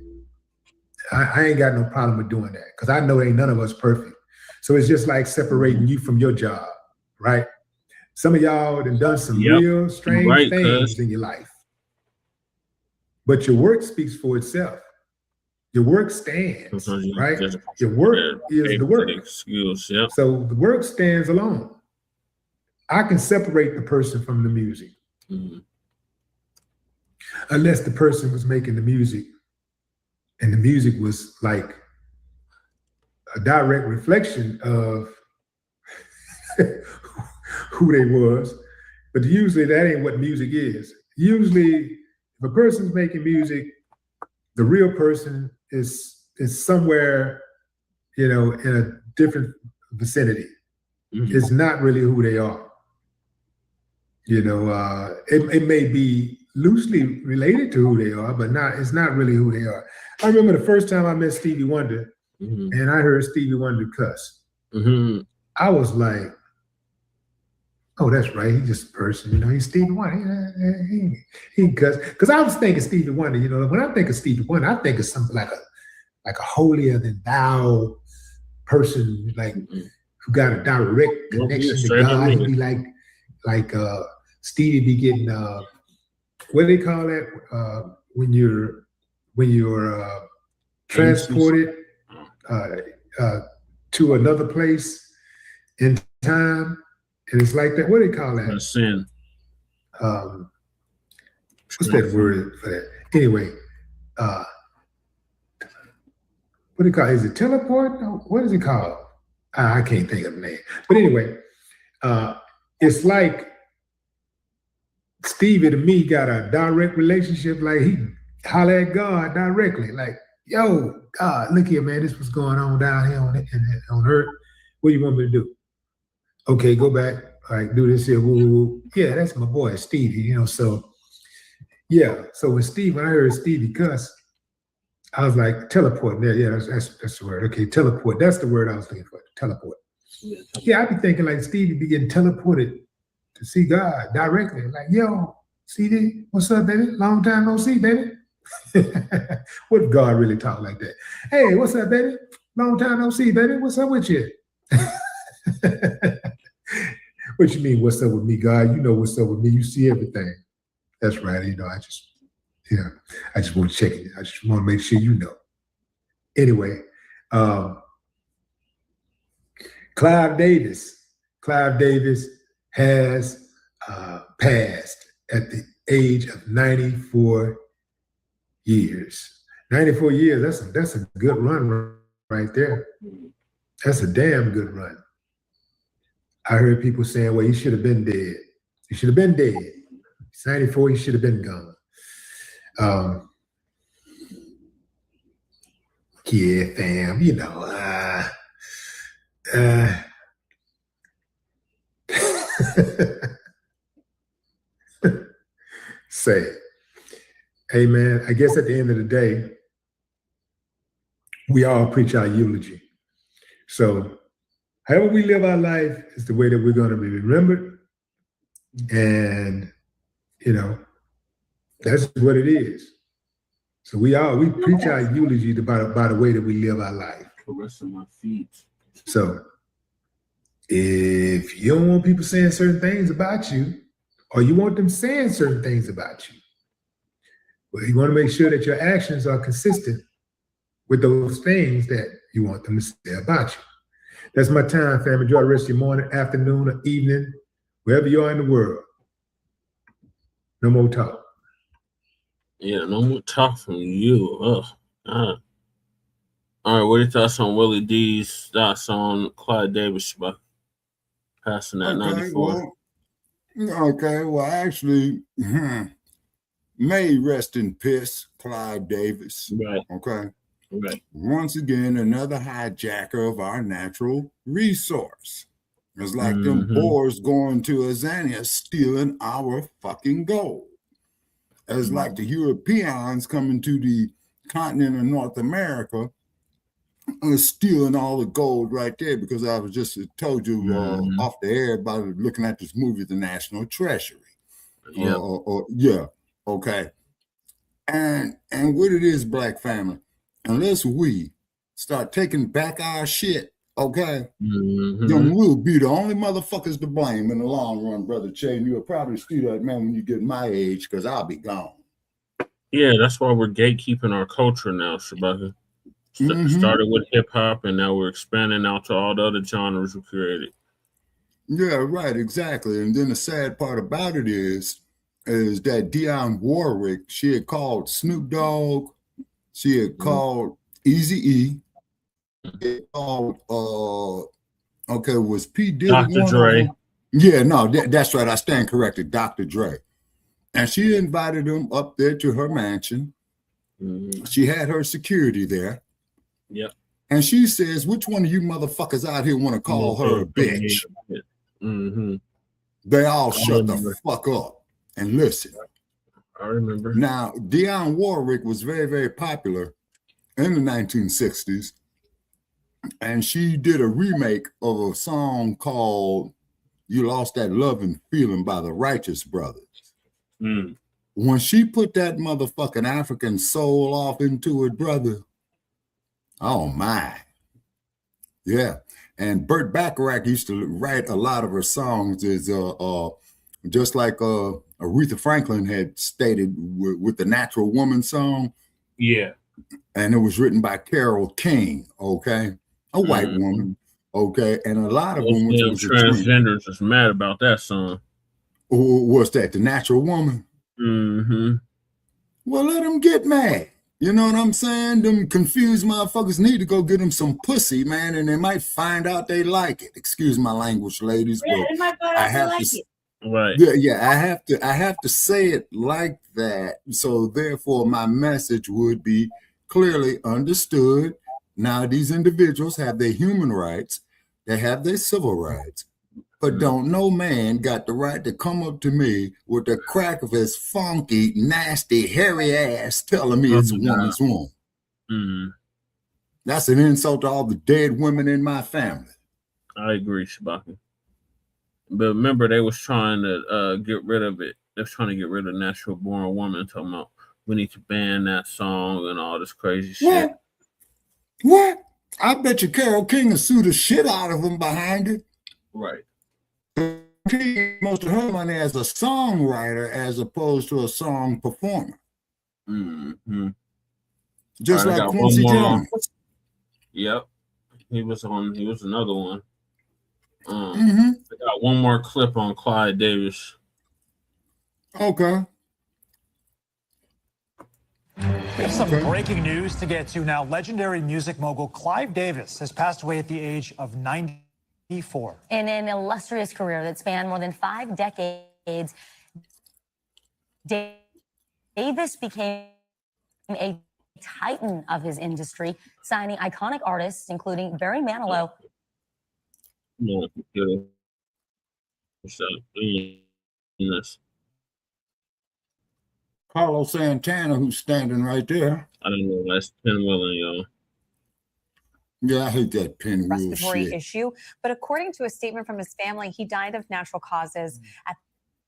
I ain't got no problem with doing that because I know ain't none of us perfect. So it's just like separating you from your job, right? Some of y'all done some real strange things in your life. But your work speaks for itself. Your work stands, right? Your work is the work. So the work stands alone. I can separate the person from the music. Unless the person was making the music and the music was like a direct reflection of who they was. But usually that ain't what music is. Usually if a person's making music, the real person is somewhere, you know, in a different vicinity. It's not really who they are. You know, it may be loosely related to who they are, but it's not really who they are. I remember the first time I met Stevie Wonder and I heard Stevie Wonder cuss. I was like, oh, that's right. He's just a person, you know, he's Stevie Wonder. He cuss. Because I was thinking Stevie Wonder, you know, when I think of Stevie Wonder, I think of something like a holier than thou person, like who got a direct connection to God. He'd be like Stevie be getting what do they call that when you're transported to another place in time, and it's like that. What do they call that? Sin. What's that word for that? Anyway, what do you call it? Is it teleport? No, what is it called? I can't think of the name. But anyway, it's like Stevie to me got a direct relationship, like he holler at God directly, like, yo, God, look here, man, this was going on down here on Earth. What do you want me to do? Okay, go back, all right, do this here, woo, woo, woo. Yeah, that's my boy, Stevie, you know, so, yeah. So when I heard Stevie cuss, I was like, teleport, yeah, that's the word. Okay, teleport, that's the word I was looking for, teleport. Yeah, I'd be thinking like Stevie be getting teleported to see God directly. Like, yo, CD, what's up, baby? Long time no see, baby. What if God really talk like that? Hey, what's up, baby? Long time no see, baby. What's up with you? What you mean, what's up with me, God? You know what's up with me. You see everything. That's right. You know, I just want to check it. I just want to make sure you know. Anyway, Clive Davis has passed at the age of 94 years. 94 years, that's a good run right there. That's a damn good run. I heard people saying, well, he should have been dead. He should have been dead. He's 94, he should have been gone. Yeah, fam, you know, say, hey man, I guess at the end of the day, we all preach our eulogy. So however we live our life is the way that we're going to be remembered. And, you know, that's what it is. So we preach our eulogy by the way that we live our life. Caress my feet. So if you don't want people saying certain things about you, or you want them saying certain things about you, well, you want to make sure that your actions are consistent with those things that you want them to say about you. That's my time, fam. Enjoy the rest of your morning, afternoon, or evening, wherever you are in the world. No more talk. Yeah, no more talk from you. Ugh. All right, what are your thoughts on Willie D's thoughts on Clive Davis passing that 94? Well, actually, may rest in peace, Clive Davis. Right. Okay. Right. Once again, another hijacker of our natural resource. It's like them boars going to Azania stealing our fucking gold. It's like the Europeans coming to the continent of North America and stealing all the gold right there, because I was just told you off the air about looking at this movie, The National Treasury. Yeah. Okay. And what it is, Black family, unless we start taking back our shit, okay, then we'll be the only motherfuckers to blame in the long run, Brother Che. And you'll probably see that, man, when you get my age, because I'll be gone. Yeah, that's why we're gatekeeping our culture now, Shabaka. Started with hip hop, and now we're expanding out to all the other genres we created. Yeah, right, exactly. And then the sad part about it is that Dionne Warwick, she had called Snoop Dogg, she had called Eazy-E, called was P. Diddy Dr. Dre. Yeah, no, that's right. I stand corrected, Dr. Dre. And she invited him up there to her mansion. She had her security there. Yep. And she says, which one of you motherfuckers out here want to call her a bitch? They all shut the fuck up and listen. I remember. Now, Dionne Warwick was very, very popular in the 1960s. And she did a remake of a song called You Lost That Loving Feeling by the Righteous Brothers. When she put that motherfucking African soul off into it, brother, oh my. Yeah. And Burt Bacharach used to write a lot of her songs, is just like Aretha Franklin had stated with the Natural Woman song. Yeah. And it was written by Carole King, okay? A white woman, okay? And a lot of them, which was transgenders is mad about that song. What's that? The Natural Woman? Well, let them get mad. You know what I'm saying? Them confused motherfuckers need to go get them some pussy, man, and they might find out they like it. Excuse my language, ladies, but I have to. Right. Yeah, I have to say it like that. So therefore, my message would be clearly understood. Now, these individuals have their human rights, they have their civil rights, but don't no man got the right to come up to me with the crack of his funky, nasty, hairy ass telling me it's a woman's womb. That's an insult to all the dead women in my family. I agree, Shabaka. But remember, they was trying to get rid of it. They was trying to get rid of Natural Born Woman, talking about we need to ban that song and all this crazy shit. What? I bet you Carole King will sue the shit out of them behind it. Right. Most of her money as a songwriter as opposed to a song performer. Just like Quincy Jones. Yep. He was another one. I got one more clip on Clive Davis. Okay. We have some breaking news to get to now. Legendary music mogul Clive Davis has passed away at the age of 94. In an illustrious career that spanned more than 5 decades, Davis became a titan of his industry, signing iconic artists including Barry Manilow. Carlos Santana, who's standing right there. I don't know. That's pinwheeling, y'all. Yeah, I hate that pinwheel Respiratory shit. issue, but according to a statement from his family, he died of natural causes at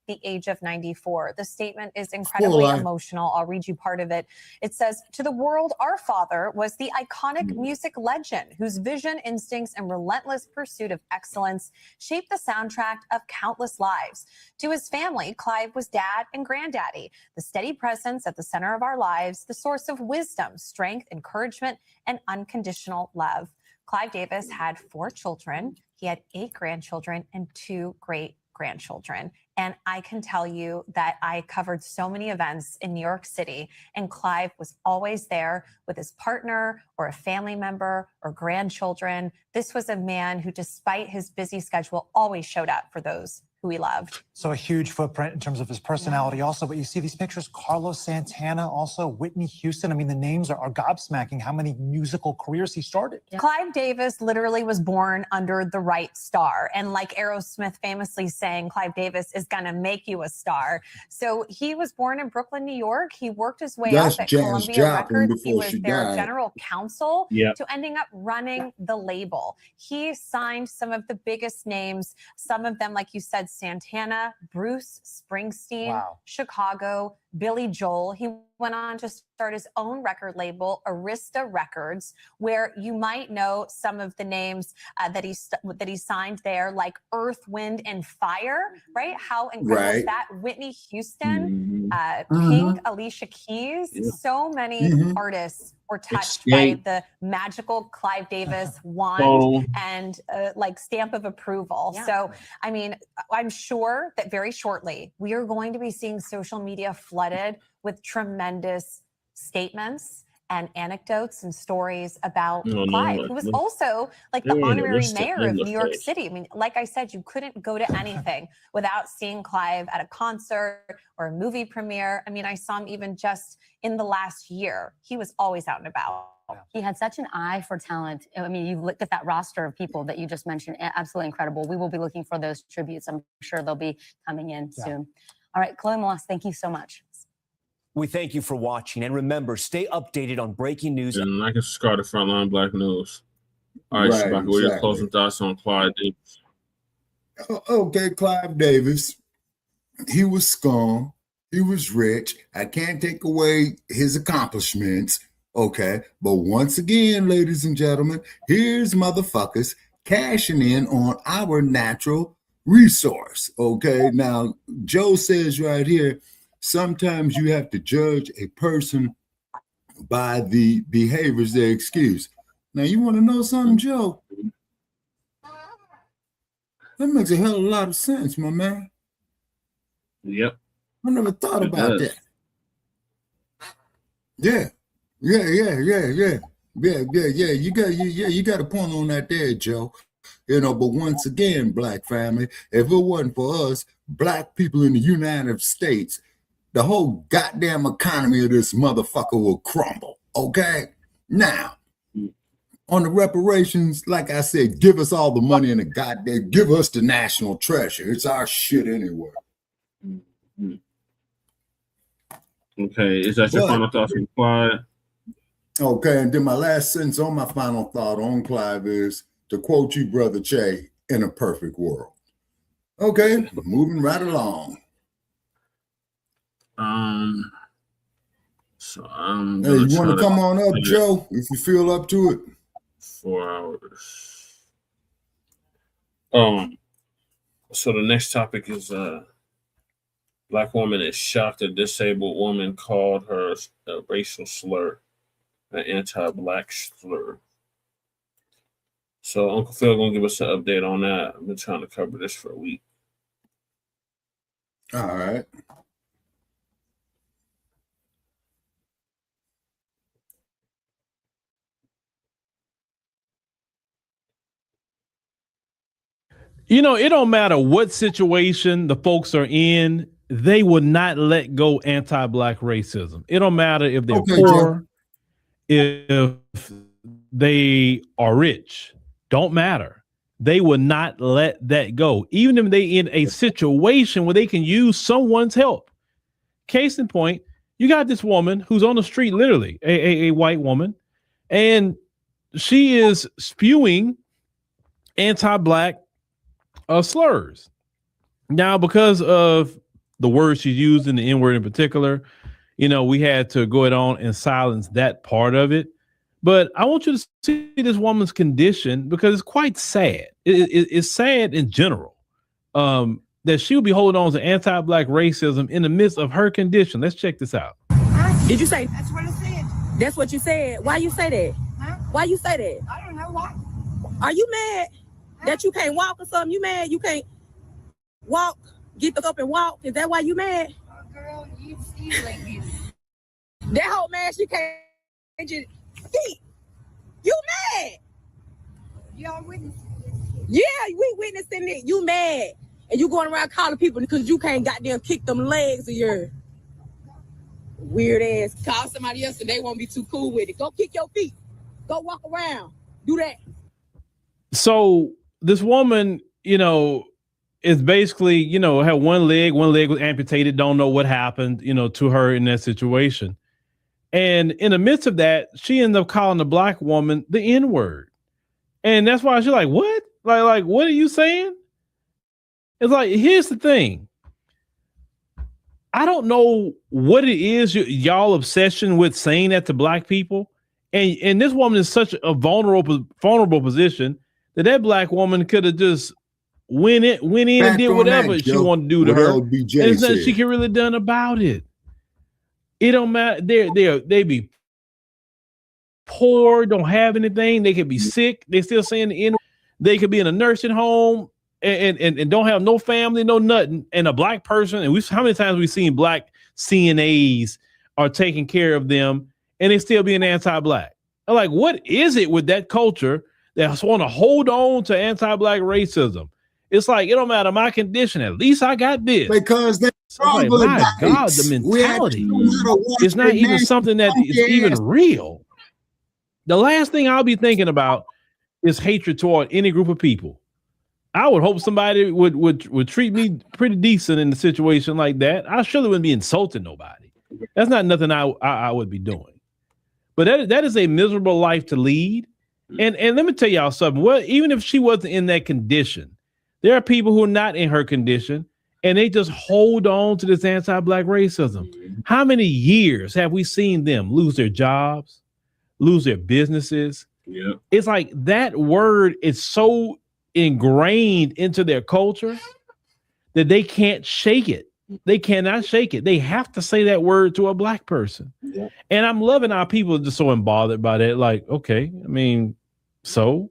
the age of 94. The statement is incredibly emotional. I'll read you part of it. It says, "To the world, our father was the iconic music legend whose vision, instincts, and relentless pursuit of excellence shaped the soundtrack of countless lives. To his family, Clive was dad and granddaddy, the steady presence at the center of our lives, the source of wisdom, strength, encouragement, and unconditional love." Clive Davis had 4 children. He had 8 grandchildren and 2 great-grandchildren. And I can tell you that I covered so many events in New York City, and Clive was always there with his partner or a family member or grandchildren. This was a man who, despite his busy schedule, always showed up for those who he loved. So a huge footprint in terms of his personality also, but you see these pictures, Carlos Santana, also Whitney Houston. I mean, the names are gobsmacking how many musical careers he started. Clive Davis literally was born under the right star. And like Aerosmith famously saying, Clive Davis is gonna make you a star. So he was born in Brooklyn, New York. He worked his way up at Columbia Records. He was their general counsel to ending up running the label. He signed some of the biggest names, some of them, like you said, Santana, Bruce Springsteen, Chicago, Billy Joel. He went on to start his own record label, Arista Records, where you might know some of the names that he signed there, like Earth, Wind, and Fire, right? How incredible is that? Whitney Houston, Pink, Alicia Keys. So many artists were touched by the magical Clive Davis wand and like stamp of approval. So, I mean, I'm sure that very shortly we are going to be seeing social media flooded with tremendous statements and anecdotes and stories about Clive, who was also like the honorary mayor of New York City. I mean, like I said, you couldn't go to anything without seeing Clive at a concert or a movie premiere. I mean, I saw him even just in the last year. He was always out and about. He had such an eye for talent. I mean, you looked at that roster of people that you just mentioned, absolutely incredible. We will be looking for those tributes. I'm sure they'll be coming in soon. All right, Chloe Molas, thank you so much. We thank you for watching, and remember, stay updated on breaking news. And like and subscribe to Frontline Black News. All right, Shabaka, what are your closing thoughts on Clive Davis? Okay, Clive Davis. He was scum. He was rich. I can't take away his accomplishments. Okay, but once again, ladies and gentlemen, here's motherfuckers cashing in on our natural resource. Okay, now Joe says right here, sometimes you have to judge a person by the behaviors they excuse. Now, you want to know something, Joe? That makes a hell of a lot of sense, my man. Yep. I never thought about that. Yeah. You got a point on that there, Joe. You know, but once again, Black family, if it wasn't for us, Black people in the United States, the whole goddamn economy of this motherfucker will crumble. Okay? Now, on the reparations, like I said, give us all the money in the goddamn, give us the national treasure. It's our shit anyway. Okay, is that your final thoughts on Clive? Okay, and then my last sentence on my final thought on Clive is, to quote you, Brother Che, in a perfect world. Okay, moving right along. So I'm Hey, you want to come on up, Joe, if you feel up to it? 4 hours. So the next topic is Black woman is shocked a disabled woman called her a racial slur, an anti-Black slur. So Uncle Phil gonna give us an update on that. I've been trying to cover this for a week. All right. You know, it don't matter what situation the folks are in, they will not let go anti-Black racism. It don't matter if they're poor, if they are rich, don't matter. They will not let that go, even if they in a situation where they can use someone's help. Case in point, you got this woman who's on the street, literally a white woman, and she is spewing anti-Black slurs. Now, because of the words she used in the N-word in particular, you know, we had to go on and silence that part of it. But I want you to see this woman's condition because it's quite sad. It's sad in general that she will be holding on to anti-Black racism in the midst of her condition. Let's check this out. Did you say? That's what I said. That's what you said. Why you say that? Huh? Why you say that? I don't know why. Are you mad that you can't walk or something? You mad you can't walk, get up and walk? Is that why you mad? Oh, girl, you see like this. That whole man, she can't just see. You mad? Y'all witnessing? Yeah, we witnessing it. You mad. And you going around calling people because you can't goddamn kick them legs of your weird ass. Call somebody else and they won't be too cool with it. Go kick your feet. Go walk around. Do that. So this woman, you know, is basically, you know, had one leg was amputated. Don't know what happened, you know, to her in that situation. And in the midst of that, she ended up calling the Black woman the N-word. And that's why she's like, what? Like, what are you saying? It's like, here's the thing. I don't know what it is y'all obsession with saying that to Black people. And this woman is such a vulnerable position that Black woman could have just went in and did whatever she wanted to do to her. And there's nothing she can really done about it. It don't matter. They be poor, don't have anything. They could be sick. They still saying the N. They could be in a nursing home and don't have no family, no nothing. And a Black person, and how many times we've seen Black CNAs are taking care of them, and they still being anti-Black. I'm like, what is it with that culture that want to hold on to anti-Black racism? It's like, it don't matter my condition. At least I got this. Because they like, my God, the mentality is not even something that is even real. The last thing I'll be thinking about is hatred toward any group of people. I would hope somebody would treat me pretty decent in a situation like that. I surely wouldn't be insulting nobody. That's not nothing I would be doing. But that is a miserable life to lead. And let me tell y'all something. Well, even if she wasn't in that condition, there are people who are not in her condition, and they just hold on to this anti-Black racism. How many years have we seen them lose their jobs, lose their businesses? Yeah. It's like that word is so ingrained into their culture that they can't shake it. They cannot shake it. They have to say that word to a Black person. Yeah. And I'm loving how people are just so unbothered by that. Like, okay, I mean, so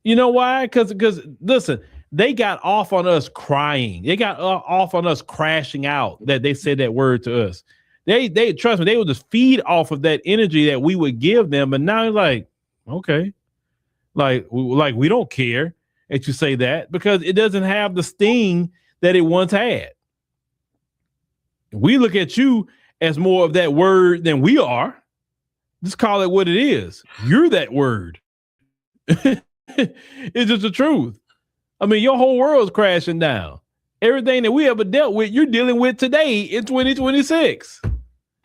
you know why? Because listen, they got off on us crying. They got off on us crashing out that they said that word to us. They trust me, they would just feed off of that energy that we would give them. And now like, okay, like we don't care that you say that because it doesn't have the sting that it once had. We look at you as more of that word than we are. Just call it what it is. You're that word. It's just the truth. I mean, your whole world's crashing down. Everything that we ever dealt with, you're dealing with today in 2026.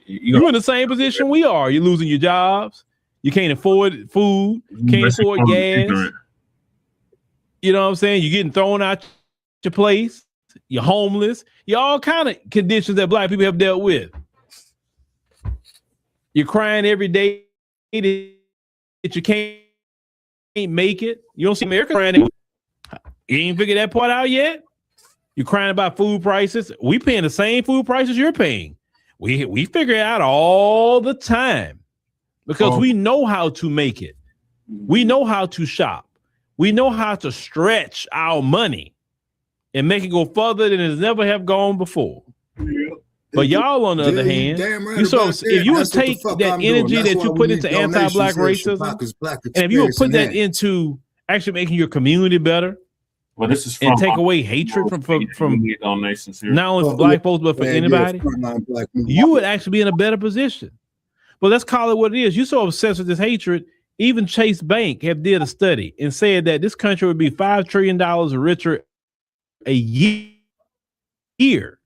You're in the same position we are. You're losing your jobs. You can't afford food. Can't afford gas. You know what I'm saying? You're getting thrown out your place. You're homeless. You're all kind of conditions that Black people have dealt with. You're crying every day that you can't make it. You don't see America crying. You ain't figured that part out yet? You're crying about food prices. We paying the same food prices you're paying. We figure it out all the time because we know how to make it. We know how to shop. We know how to stretch our money and make it go further than it's never have gone before. But y'all, on the other hand, if you would take that energy that you put into anti-Black racism, and if you would put that into actually making your community better, Well, this is and take away hatred from donations here. not only for black folks but for anybody, you would actually be in a better position. But let's call it what it is. You're so obsessed with this hatred. Even Chase Bank have did a study and said that this country would be $5 trillion richer a year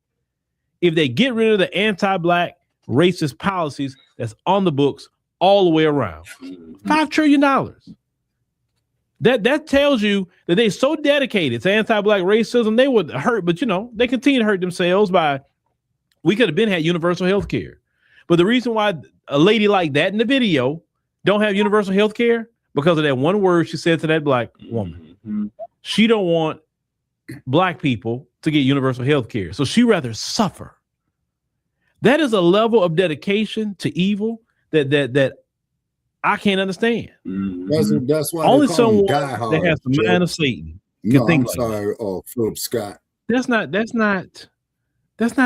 if they get rid of the anti-black racist policies that's on the books all the way around. $5 trillion. That tells you that they're so dedicated to anti-black racism, they would hurt, but they continue to hurt themselves by, we could have been had universal health care. But the reason why a lady like that in the video don't have universal health care, because of that one word she said to that black woman. Mm-hmm. She don't want black people to get universal health care. So she rather suffer. That is a level of dedication to evil that I can't understand. Mm-hmm. That's why only someone that has the mind of Satan can think like that. Philip Scott. That's not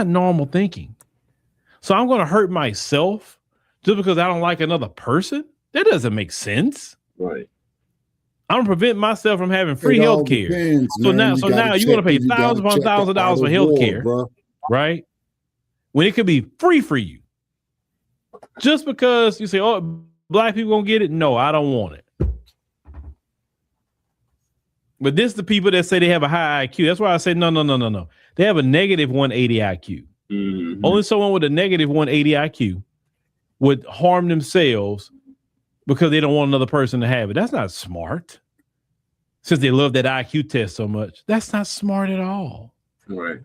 normal thinking. So I'm going to hurt myself just because I don't like another person? That doesn't make sense. Right. I'm gonna prevent myself from having free health care. So now you're gonna pay thousands upon $1,000 for health care, right? When it could be free for you. Just because you say, oh, black people gonna get it. No, I don't want it. But this is the people that say they have a high IQ. That's why I say no. They have a negative 180 IQ. Mm-hmm. Only someone with a negative 180 IQ would harm themselves because they don't want another person to have it. That's not smart. Since they love that IQ test so much. That's not smart at all. Right.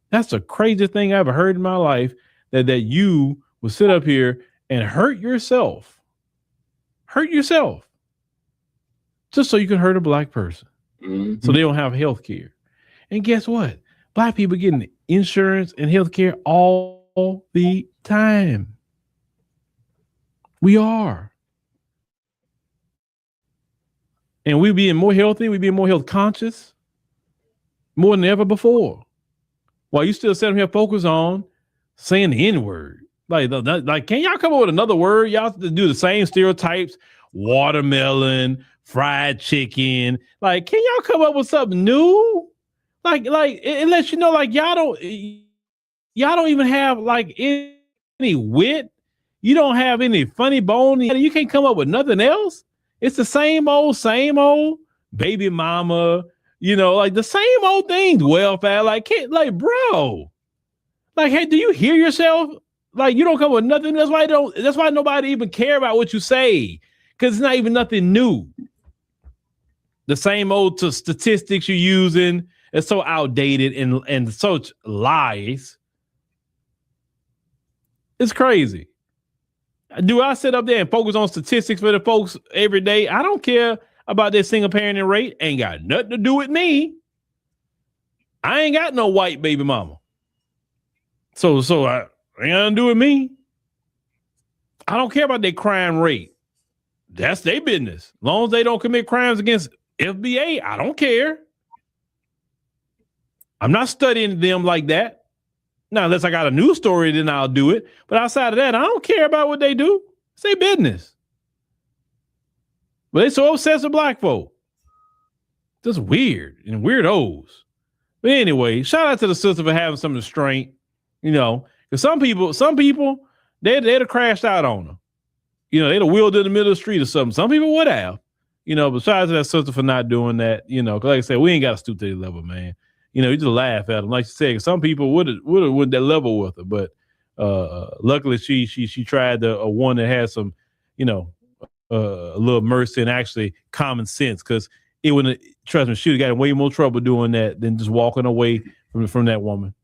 That's the craziest thing I ever heard in my life, that you would sit up here and hurt yourself. Hurt yourself. Just so you can hurt a black person. Mm-hmm. So they don't have health care. And guess what? Black people getting insurance and health care all the time. We are. And we being more healthy, we being more health conscious, more than ever before. While you still sitting here focused on saying the N-word. Like, can y'all come up with another word? Y'all do the same stereotypes, watermelon, fried chicken. Like, can y'all come up with something new? Like it lets you know, like, y'all don't even have like any wit. You don't have any funny bone. You can't come up with nothing else. It's the same old baby mama, like the same old things. Welfare, bro, hey, do you hear yourself? Like, you don't come with nothing. That's why nobody even care about what you say, because it's not even nothing new. The same old statistics you're using is so outdated and such lies. It's crazy. Do I sit up there and focus on statistics for the folks every day? I don't care about their single parenting rate. Ain't got nothing to do with me. I ain't got no white baby mama. So I ain't got nothing to do with me. I don't care about their crime rate. That's their business. As long as they don't commit crimes against FBA, I don't care. I'm not studying them like that. Now, unless I got a news story, then I'll do it. But outside of that, I don't care about what they do. It's their business. But they so obsessed with black folk. Just weird and weirdos. But anyway, shout out to the sister for having some restraint. Because some people, they'd have crashed out on them. They'd have wheeled in the middle of the street or something. Some people would have. But shout out to that sister for not doing that. Because like I said, we ain't got to stoop to the level, man. You just laugh at them. Like you said, some people would have went that level with her, but luckily she tried the one that had some, a little mercy and actually common sense, because it wouldn't, trust me, she would have got in way more trouble doing that than just walking away from that woman.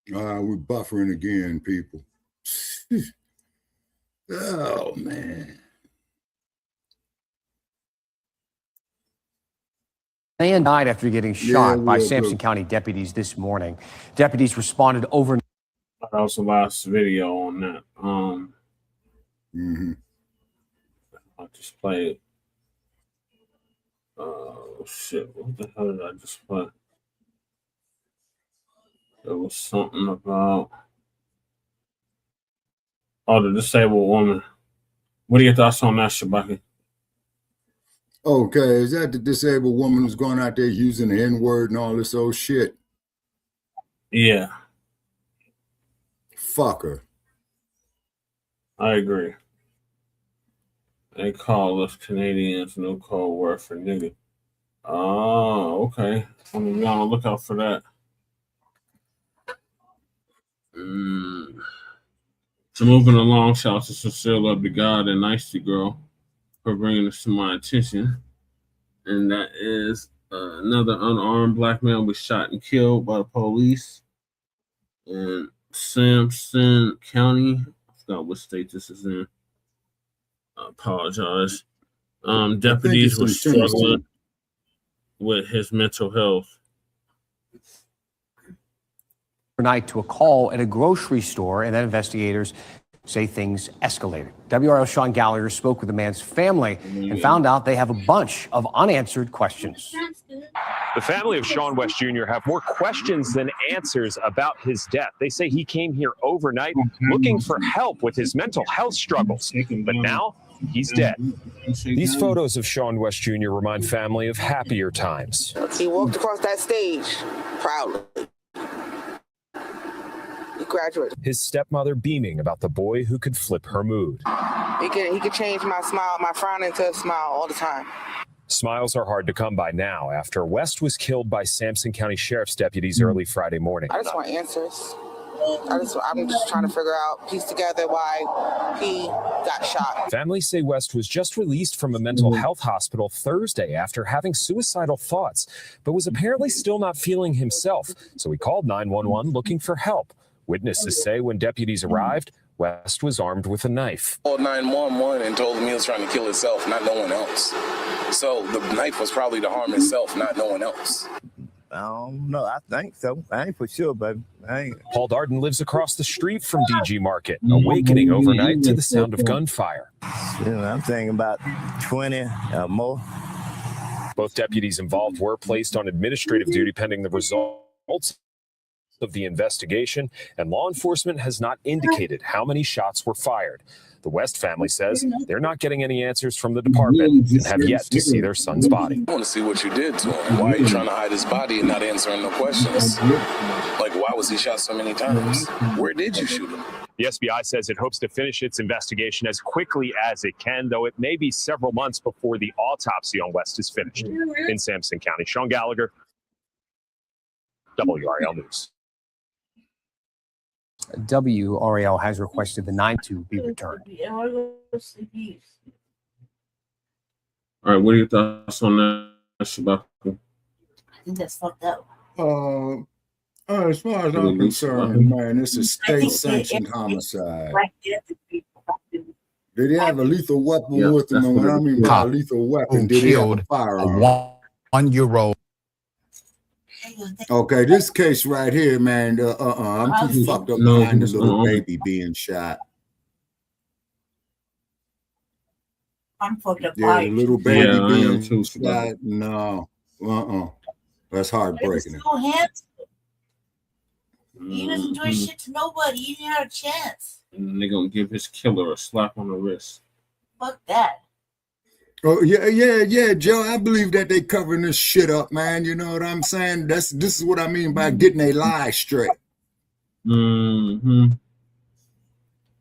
We're buffering again, people. Oh, man. Man died after getting shot by Sampson County deputies this morning. Deputies responded overnight. That was the last video on that. I'll just play it. Oh shit! What the hell did I just put? There was something about the disabled woman. What are your thoughts on that, Shabaki? Okay, is that the disabled woman who's going out there using the N-word and all this old shit? Yeah. Fuck her. I agree. They call us Canadians no code word for nigga. Oh, okay. I'm gonna be on the lookout for that. So moving along, shout out to Cecile Love to God and Nicey Girl for bringing this to my attention. And that is another unarmed black man was shot and killed by the police in Sampson County. I forgot what state this is in. I apologize. Deputies were struggling with his mental health. Overnight to a call at a grocery store, and then investigators say things escalated. WRL Sean Gallagher spoke with the man's family and found out they have a bunch of unanswered questions. The family of Sean West Jr. have more questions than answers about his death. They say he came here overnight looking for help with his mental health struggles, but now he's dead. These photos of Sean West Jr. remind family of happier times. He walked across that stage proudly. He graduated. His stepmother beaming about the boy who could flip her mood. He could change my smile, my frown into a smile all the time. Smiles are hard to come by now after West was killed by Sampson County Sheriff's deputies early Friday morning. I just want answers. I'm just trying to figure out, piece together why he got shot. Families say West was just released from a mental health hospital Thursday after having suicidal thoughts, but was apparently still not feeling himself. So he called 911 looking for help. Witnesses say when deputies arrived, West was armed with a knife. Called 911 and told him he was trying to kill himself, not no one else. So the knife was probably to harm himself, not no one else. No, I think so. I ain't for sure, baby. Paul Darden lives across the street from DG Market, awakening overnight to the sound of gunfire. I'm thinking about 20 or more. Both deputies involved were placed on administrative duty pending the results of the investigation, and law enforcement has not indicated how many shots were fired. The West family says they're not getting any answers from the department and have yet to see their son's body. I want to see what you did to him. Why are you trying to hide his body and not answering no questions? Like, why was he shot so many times? Where did you shoot him? The SBI says it hopes to finish its investigation as quickly as it can, though it may be several months before the autopsy on West is finished. In Sampson County, Sean Gallagher, WRAL News. WRAL has requested the 9 to be returned. All right, what are your thoughts on that, Shabaka? I think that's fucked up. As far as I'm concerned, man, it's a state-sanctioned homicide. Did he have a lethal weapon with him? And what I mean by a lethal weapon, did he have a firearm? A 1-year-old. Okay, this case right here, man, I'm too fucked up behind this little baby being shot. I'm fucked up. Yeah, the little baby being shot. No, that's heartbreaking. He's so handsome. He doesn't do shit to nobody. He didn't have a chance. And they're gonna give his killer a slap on the wrist. Fuck that. Oh yeah, Joe. I believe that they covering this shit up, man. You know what I'm saying? This is what I mean by getting their lies straight. Mm-hmm.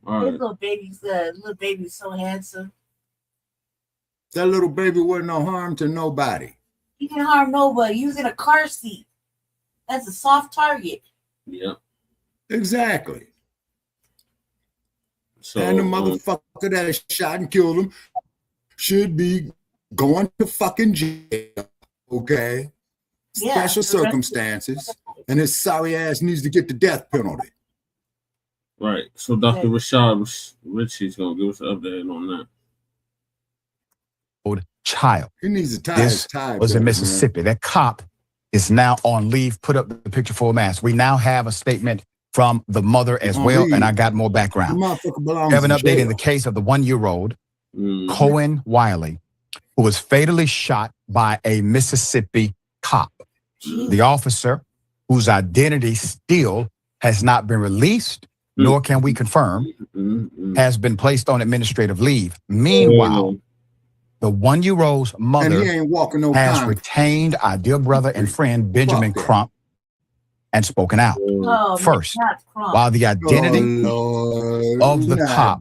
All right. Little baby's so handsome. That little baby wasn't no harm to nobody. He didn't harm nobody. He was in a car seat. That's a soft target. Yeah. Exactly. So, and the motherfucker that shot and killed him should be going to fucking jail, okay? Yeah, special circumstances, and his sorry ass needs to get the death penalty. Right. So Dr. Rashad Ritchie's gonna give us an update on that. Child. He needs to tie his tie. Was in Mississippi. Man. That cop is now on leave. Put up the picture for a mask. We now have a statement from the mother as well, and I got more background. We have an update in the case of the 1-year-old Cohen Wiley, who was fatally shot by a Mississippi cop. The officer, whose identity still has not been released, nor can we confirm, has been placed on administrative leave. Meanwhile, the 1-year-old's mother has retained our dear brother and friend Benjamin Crump and spoken out. First, while the identity of the cop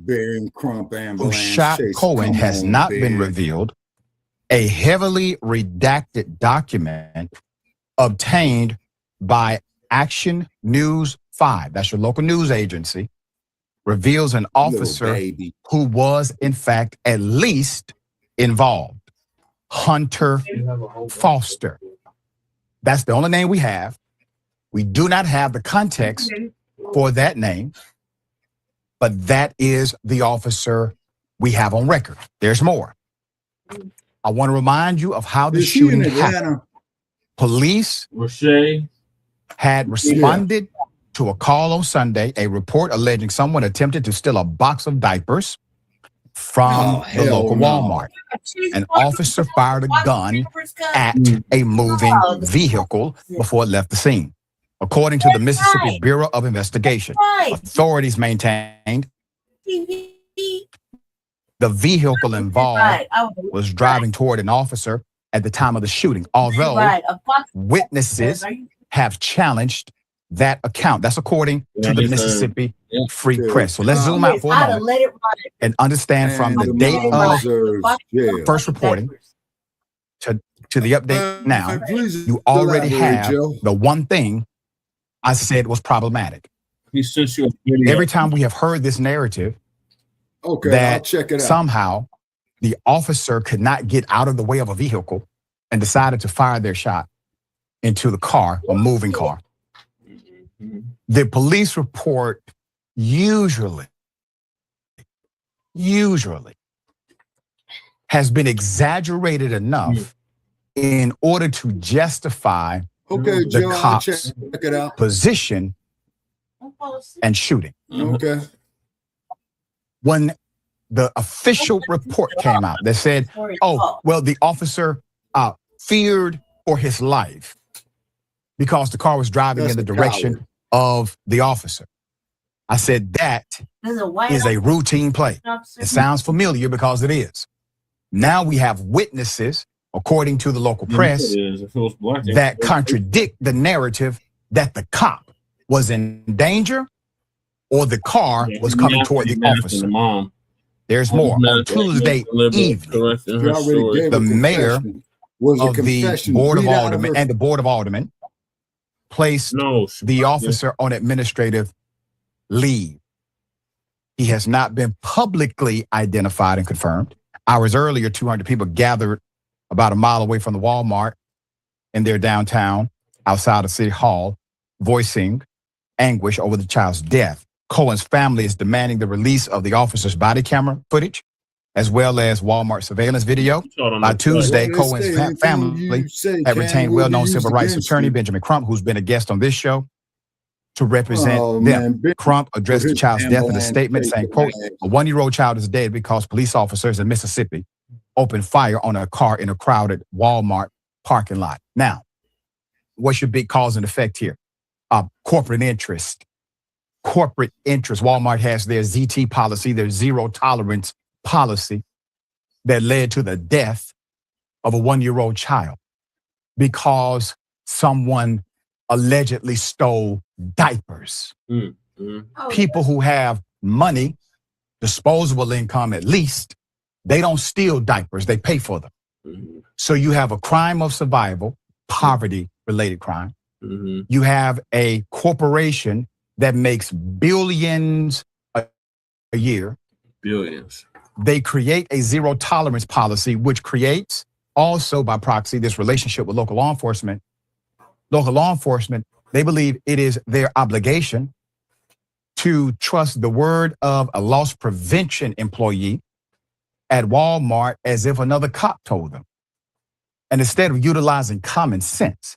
who shot Cohen has not been revealed, a heavily redacted document obtained by Action News 5, that's your local news agency, reveals an officer who was in fact at least involved. Hunter Foster. That's the only name we have. We do not have the context for that name, but that is the officer we have on record. There's more. I want to remind you of how the shooting happened. Police had responded to a call on Sunday, a report alleging someone attempted to steal a box of diapers from the local Walmart. An officer fired a gun at a moving vehicle before it left the scene. According to the Mississippi Bureau of Investigation, authorities maintained the vehicle involved was driving toward an officer at the time of the shooting, although witnesses have challenged that account. That's according to the Mississippi Free Press. So let's zoom out for a moment and understand from the date of first reporting to the update now, you already have the one thing I said was problematic. Every time we have heard this narrative, that somehow the officer could not get out of the way of a vehicle and decided to fire their shot into the car, a moving car. The police report usually has been exaggerated enough in order to justify the cop's position and shooting. When the official report came out that said, oh, well, the officer feared for his life because the car was driving in the direction of the officer. I said, that is a routine play. It sounds familiar because it is. Now we have witnesses, according to the local press, that contradict the narrative that the cop was in danger or the car was coming toward the officer. There's more. On Tuesday evening, the mayor of the Board of Aldermen and the Board of Aldermen placed the officer on administrative leave. He has not been publicly identified and confirmed. Hours earlier, 200 people gathered about a mile away from the Walmart in their downtown outside of City Hall, voicing anguish over the child's death. Cohen's family is demanding the release of the officer's body camera footage, as well as Walmart surveillance video. By Tuesday, Cohen's family had retained well-known civil rights attorney Benjamin Crump, who's been a guest on this show, to represent them. Crump addressed the child's death in a statement saying, quote, a 1-year-old child is dead because police officers in Mississippi opened fire on a car in a crowded Walmart parking lot. Now, what's your big cause and effect here? Corporate interest. Corporate interest. Walmart has their ZT policy, their zero tolerance policy that led to the death of a 1-year-old child because someone allegedly stole diapers. People who have money, disposable income at least, they don't steal diapers, they pay for them. So you have a crime of survival, poverty-related crime. You have a corporation that makes billions a year. Billions. They create a zero tolerance policy, which creates also by proxy this relationship with local law enforcement. Local law enforcement, they believe it is their obligation to trust the word of a loss prevention employee at Walmart as if another cop told them. And instead of utilizing common sense,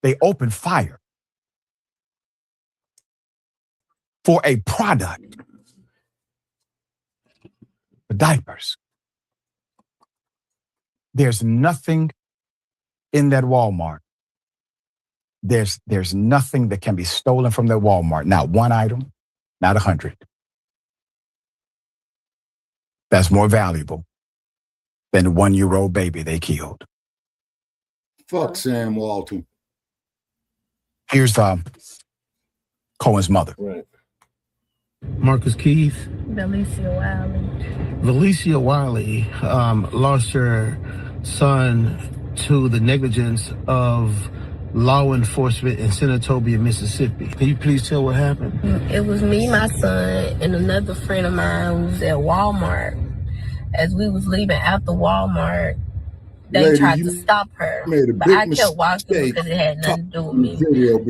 they open fire for a product, the diapers. There's nothing in that Walmart. There's nothing that can be stolen from that Walmart. Not one item, not 100. That's more valuable than the 1-year-old baby they killed. Fuck Sam Walton. Here's Cohen's mother. Right. Marcus Keith. Valicia Wiley lost her son to the negligence of law enforcement in Senatobia, Mississippi. Can you please tell what happened? It was me, my son, and another friend of mine who was at Walmart. As we was leaving out the Walmart, they tried to stop her, but I kept walking because it had nothing to do with me.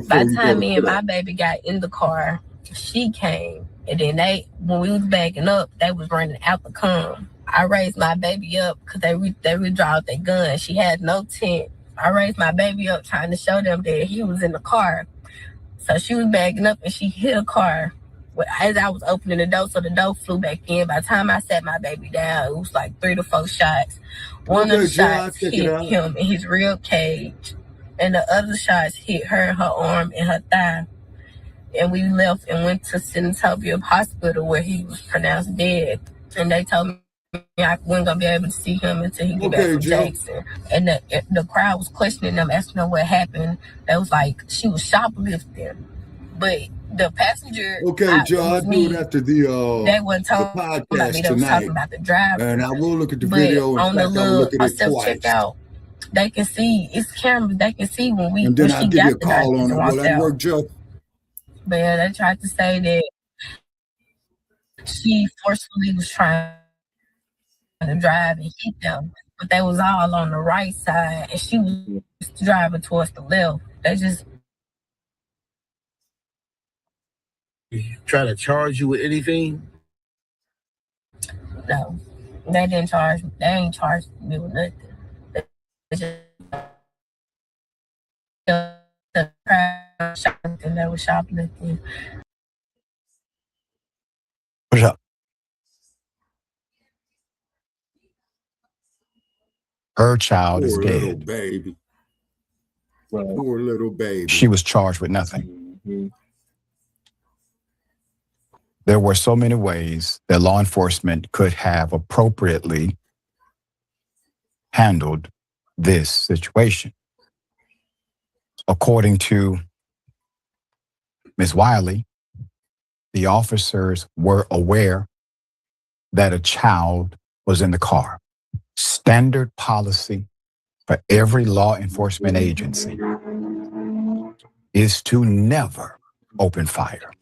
By the time me and my baby got in the car, she came, and then when we was backing up, they was running out the come. I raised my baby up because they withdrew their gun. She had no tent. I raised my baby up trying to show them that he was in the car. So she was backing up and she hit a car as I was opening the door, so the door flew back in. By the time I sat my baby down, it was like 3 to 4 shots. One of the shots hit him in his rib cage, and the other shots hit her in her arm and her thigh. And we left and went to Senatobia Hospital where he was pronounced dead. And they told me I wasn't gonna be able to see him until he get back from Jackson. And the crowd was questioning them, asking them what happened. They was like, she was shoplifting. But the passenger, Joe, I'll do it after the podcast tonight. They was talking about the driver. And I will look at the video and on the look at it twice. Checkout, they can see, it's cameras, they can see when And then I'll give you a call on it. Will that work, Joe? But yeah, they tried to say that she forcefully was trying to drive and hit them, but they was all on the right side and she was driving towards the left. They just try to charge you with anything? No, they didn't charge me. They ain't charged me with nothing. They just shoplifting. They were shoplifting. What's up? Her child is dead. Little baby. Poor little baby. She was charged with nothing. There were so many ways that law enforcement could have appropriately handled this situation. According to Ms. Wiley, the officers were aware that a child was in the car. Standard policy for every law enforcement agency is to never open fire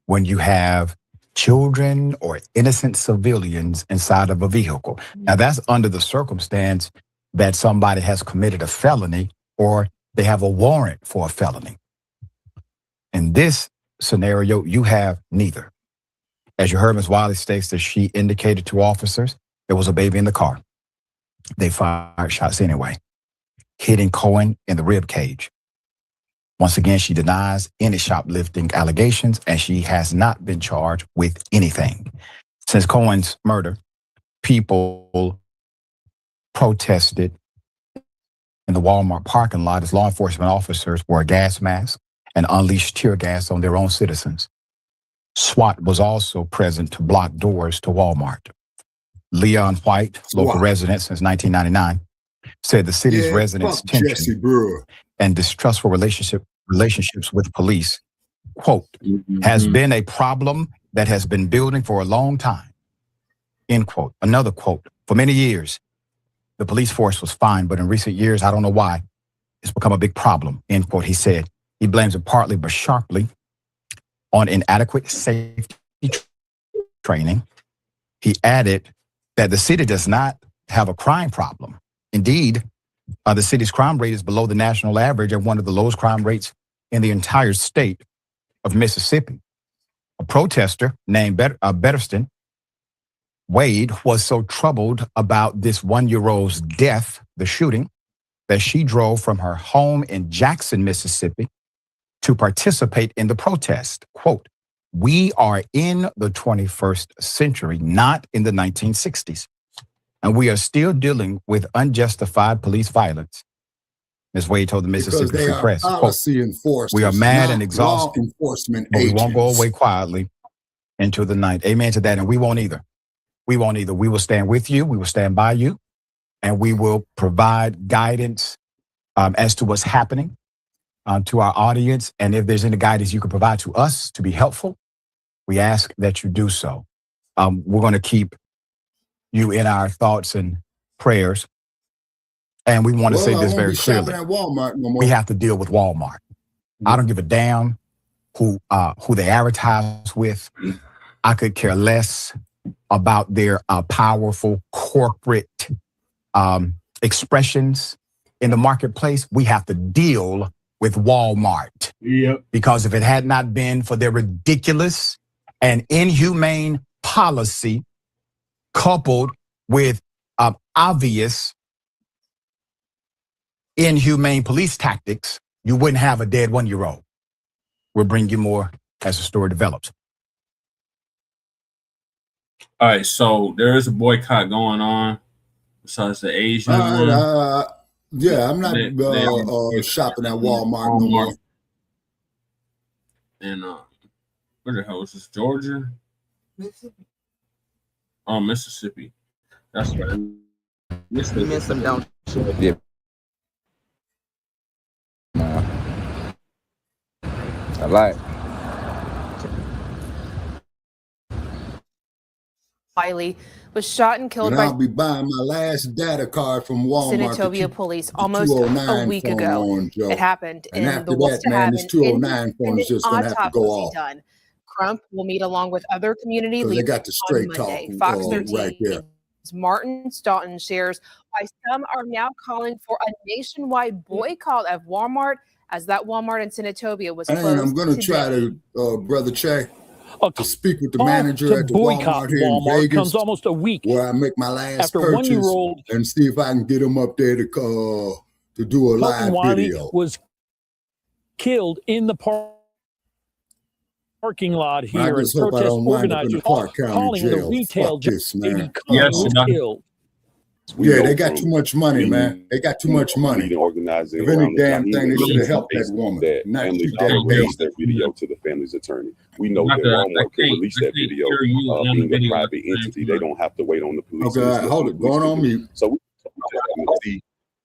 when you have children or innocent civilians inside of a vehicle. Now, that's under the circumstance that somebody has committed a felony or they have a warrant for a felony. In this scenario, you have neither. As you heard, Ms. Wiley states that she indicated to officers there was a baby in the car. They fired shots anyway, hitting Cohen in the rib cage. Once again, she denies any shoplifting allegations, and she has not been charged with anything. Since Cohen's murder, people protested in the Walmart parking lot as law enforcement officers wore gas masks and unleashed tear gas on their own citizens. SWAT was also present to block doors to Walmart. Leon White, local resident since 1999, said the city's residents' tension and distrustful relationships with police, quote, has been a problem that has been building for a long time, end quote. Another quote, for many years, the police force was fine, but in recent years, I don't know why, it's become a big problem, end quote. He said he blames it partly but sharply on inadequate safety training. He added that the city does not have a crime problem. Indeed, the city's crime rate is below the national average and one of the lowest crime rates in the entire state of Mississippi. A protester named Betterston Wade was so troubled about this 1-year-old's death, the shooting, that she drove from her home in Jackson, Mississippi, to participate in the protest. Quote, "We are in the 21st century, not in the 1960s. And we are still dealing with unjustified police violence. Ms. Wade told the Mississippi Free Press, policy enforcers, we are mad and not exhausted, law enforcement but we agents. won't go away quietly into the night. Amen to that. And we won't either. We won't either. We will stand with you. We will stand by you. And we will provide guidance as to what's happening to our audience. And if there's any guidance you can provide to us to be helpful, we ask that you do so. We're going to keep you in our thoughts and prayers. And we want to say this very clearly. At Walmart no more. We have to deal with Walmart. I don't give a damn who they advertise with. I could care less about their powerful corporate expressions in the marketplace. We have to deal with Walmart. Yep. Because if it had not been for their ridiculous and inhumane policy coupled with obvious inhumane police tactics, you wouldn't have a dead 1-year-old. We'll bring you more as the story develops. All right, so there is a boycott going on besides the Asian one. Yeah, I'm not shopping at Walmart no more. And where the hell is this? Georgia? Mississippi. Oh, Mississippi. That's right. Mississippi. You miss them, don't you? Yeah. I like. Wiley was shot and killed by I'll be buying my last data card from Walmart. Senatobia police almost a week ago. It happened in the Worcester this 209 phone is just going to have to go off. Done. Crump will meet along with other community leaders they got the straight on talk Monday. Fox 13's right there. Martin Staunton shares why some are now calling for a nationwide boycott of Walmart, as that Walmart in Senatobia was closed. And I'm going to try to, Brother Che, to speak with the manager at the Walmart here in Vegas, comes almost a week where I make my last after purchase, 1-year-old and see if I can get him up there to do a live video. Was killed in the parking lot here, and protest organizers calling the retail killed. Yeah, they got too much money, man. They got too much money. If any damn thing, they should have helped that woman. Not families shoot that release baby. that video to the family's attorney. We know that Walmart can release that video being a private entity. They don't have to wait on the police. Okay, all right, hold it. Going on mute. So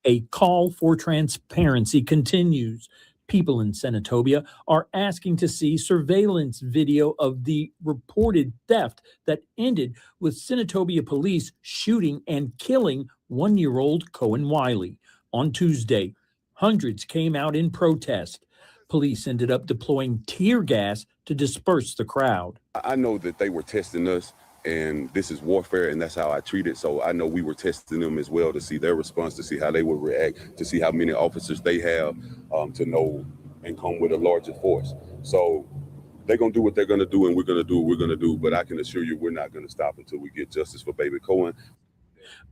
A call for transparency continues. People in Senatobia are asking to see surveillance video of the reported theft that ended with Senatobia police shooting and killing 1-year-old Cohen Wiley. On Tuesday, hundreds came out in protest. Police ended up deploying tear gas to disperse the crowd. I know that they were testing us, and this is warfare, and that's how I treat it. So I know we were testing them as well to see their response, to see how they would react, to see how many officers they have, to know and come with a larger force. So they're going to do what they're going to do, and we're going to do what we're going to do. But I can assure you we're not going to stop until we get justice for baby Cohen.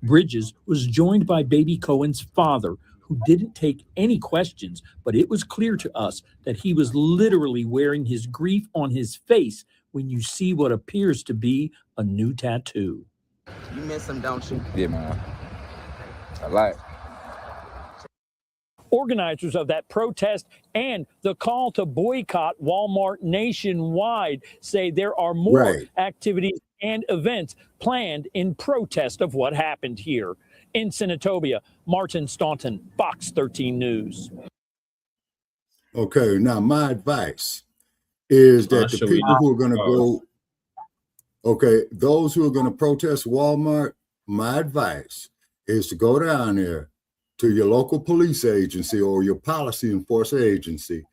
Bridges was joined by baby Cohen's father, who didn't take any questions, but it was clear to us that he was literally wearing his grief on his face when you see what appears to be a new tattoo. You miss them, don't you? Yeah, man. I like. Organizers of that protest and the call to boycott Walmart nationwide say there are more activities and events planned in protest of what happened here. In Senatobia, Martin Staunton, Fox 13 News. Okay, now my advice is that the people who are going to go, those who are going to protest Walmart, my advice is to go down there to your local police agency or your policy enforcement agency,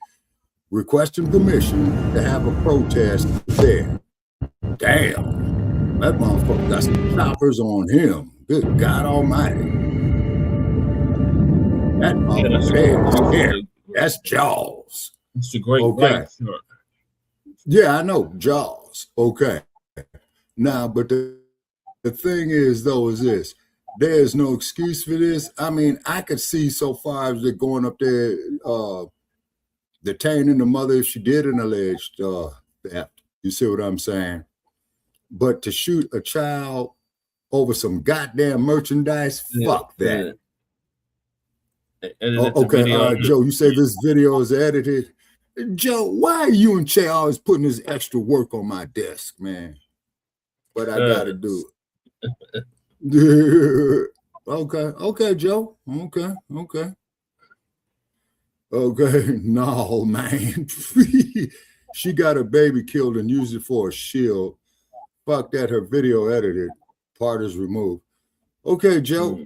requesting permission to have a protest there. Damn, that motherfucker got some choppers on him. Good God Almighty. That motherfucker, that's Jaws. It's a great Yeah, I know, Jaws. Okay. Now, but the thing is, though, is this. There's no excuse for this. I mean, I could see so far as they're going up there, detaining the mother if she did an alleged theft. You see what I'm saying? But to shoot a child over some goddamn merchandise. Fuck that. Okay, Joe, you say this video is edited. Joe, why are you and Che always putting this extra work on my desk, man? But I gotta do it. Okay, Joe. Okay. No, man. She got her baby killed and used it for a shield. Fuck that, her video edited. Part is removed. Okay, Joe.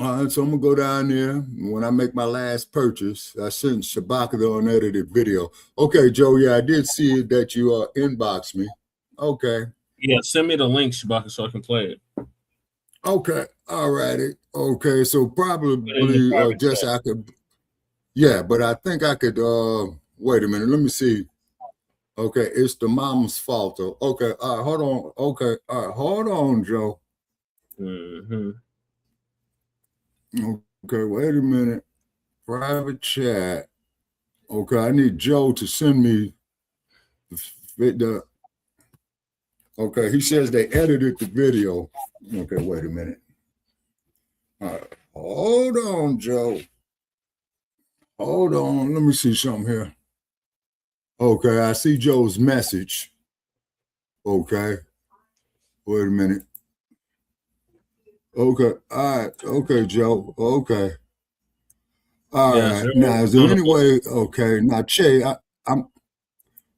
All right, so I'm gonna go down there. When I make my last purchase, I sent Shabaka the unedited video. Okay, Joe, yeah, I did see that you inboxed me. Okay. Yeah, send me the link, Shabaka, so I can play it. Okay, all righty. Okay, so probably just I could. Yeah, but I think I could. Wait a minute. Let me see. Okay, it's the mom's fault. Okay, all right, hold on. Okay, all right, hold on, Joe. Okay, wait a minute. Private chat. Okay, I need Joe to send me the. Okay, he says they edited the video. Okay, wait a minute. All right, hold on, Joe. Hold on, let me see something here. Okay, I see Joe's message. Okay, wait a minute. Okay, all right. Okay, Joe. Okay. All right. Now, is there any way? Okay, now, Che, I'm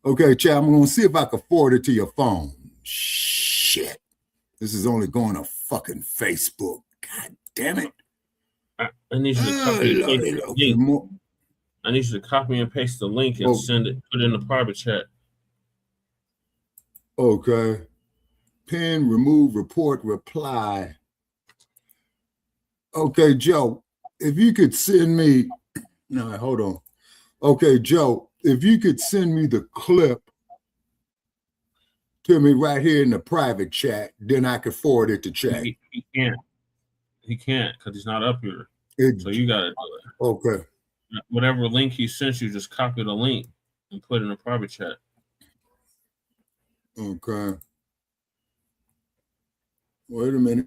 okay, Che, I'm going to see if I can forward it to your phone. Shit. This is only going to fucking Facebook. God damn it. I need you to copy and paste the link. I need you to copy and paste the link and send it, put it in the private chat. Okay. Pin, remove, report, reply. Okay, Joe, if you could send me, no, hold on. Okay, Joe, if you could send me the clip to me right here in the private chat, then I could forward it to chat. He can't. He can't because he's not up here. So you got to do it. Okay. Whatever link he sent you, just copy the link and put it in the private chat. Okay. Wait a minute.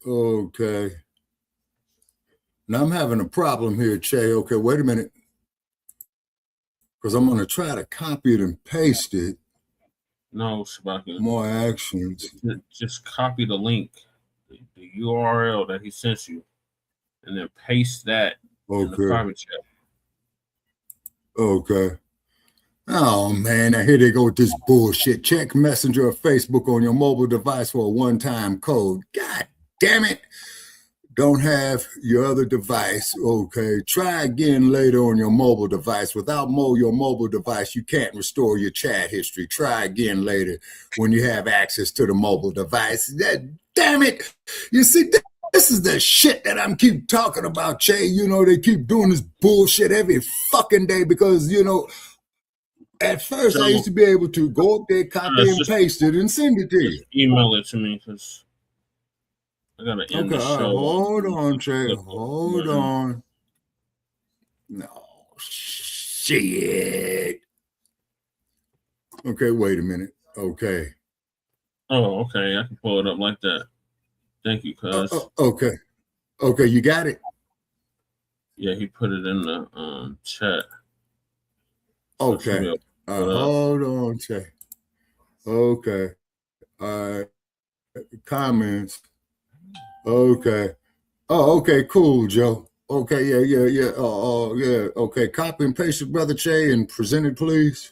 Okay. Now I'm having a problem here, Che. Okay, wait a minute. Because I'm going to try to copy it and paste it. No, Shabaka. More actions. Just copy the link, the URL that he sent you, and then paste that in the private chat. Okay. Oh, man, now here they go with this bullshit. Check Messenger or Facebook on your mobile device for a one-time code. God damn it. Don't have your other device. Okay. Try again later on your mobile device. Without your mobile device, you can't restore your chat history. Try again later when you have access to the mobile device. Damn it. You see, this is the shit that I'm keep talking about, Che. You know, they keep doing this bullshit every fucking day because, you know, at first I used to be able to go up there, copy and paste it and send it to you. Email it to me because I got to end the show. Hold on, Che. Hold on. No, shit. Okay, wait a minute. Okay. Oh, okay. I can pull it up like that. Thank you, cuz. Okay. Okay, you got it? Yeah, he put it in the chat. Okay. Hold on, Che. Okay. Comments. Okay. Oh, okay, cool, Joe. Okay, yeah. Yeah. Okay, copy and paste it, Brother Che, and present it, please.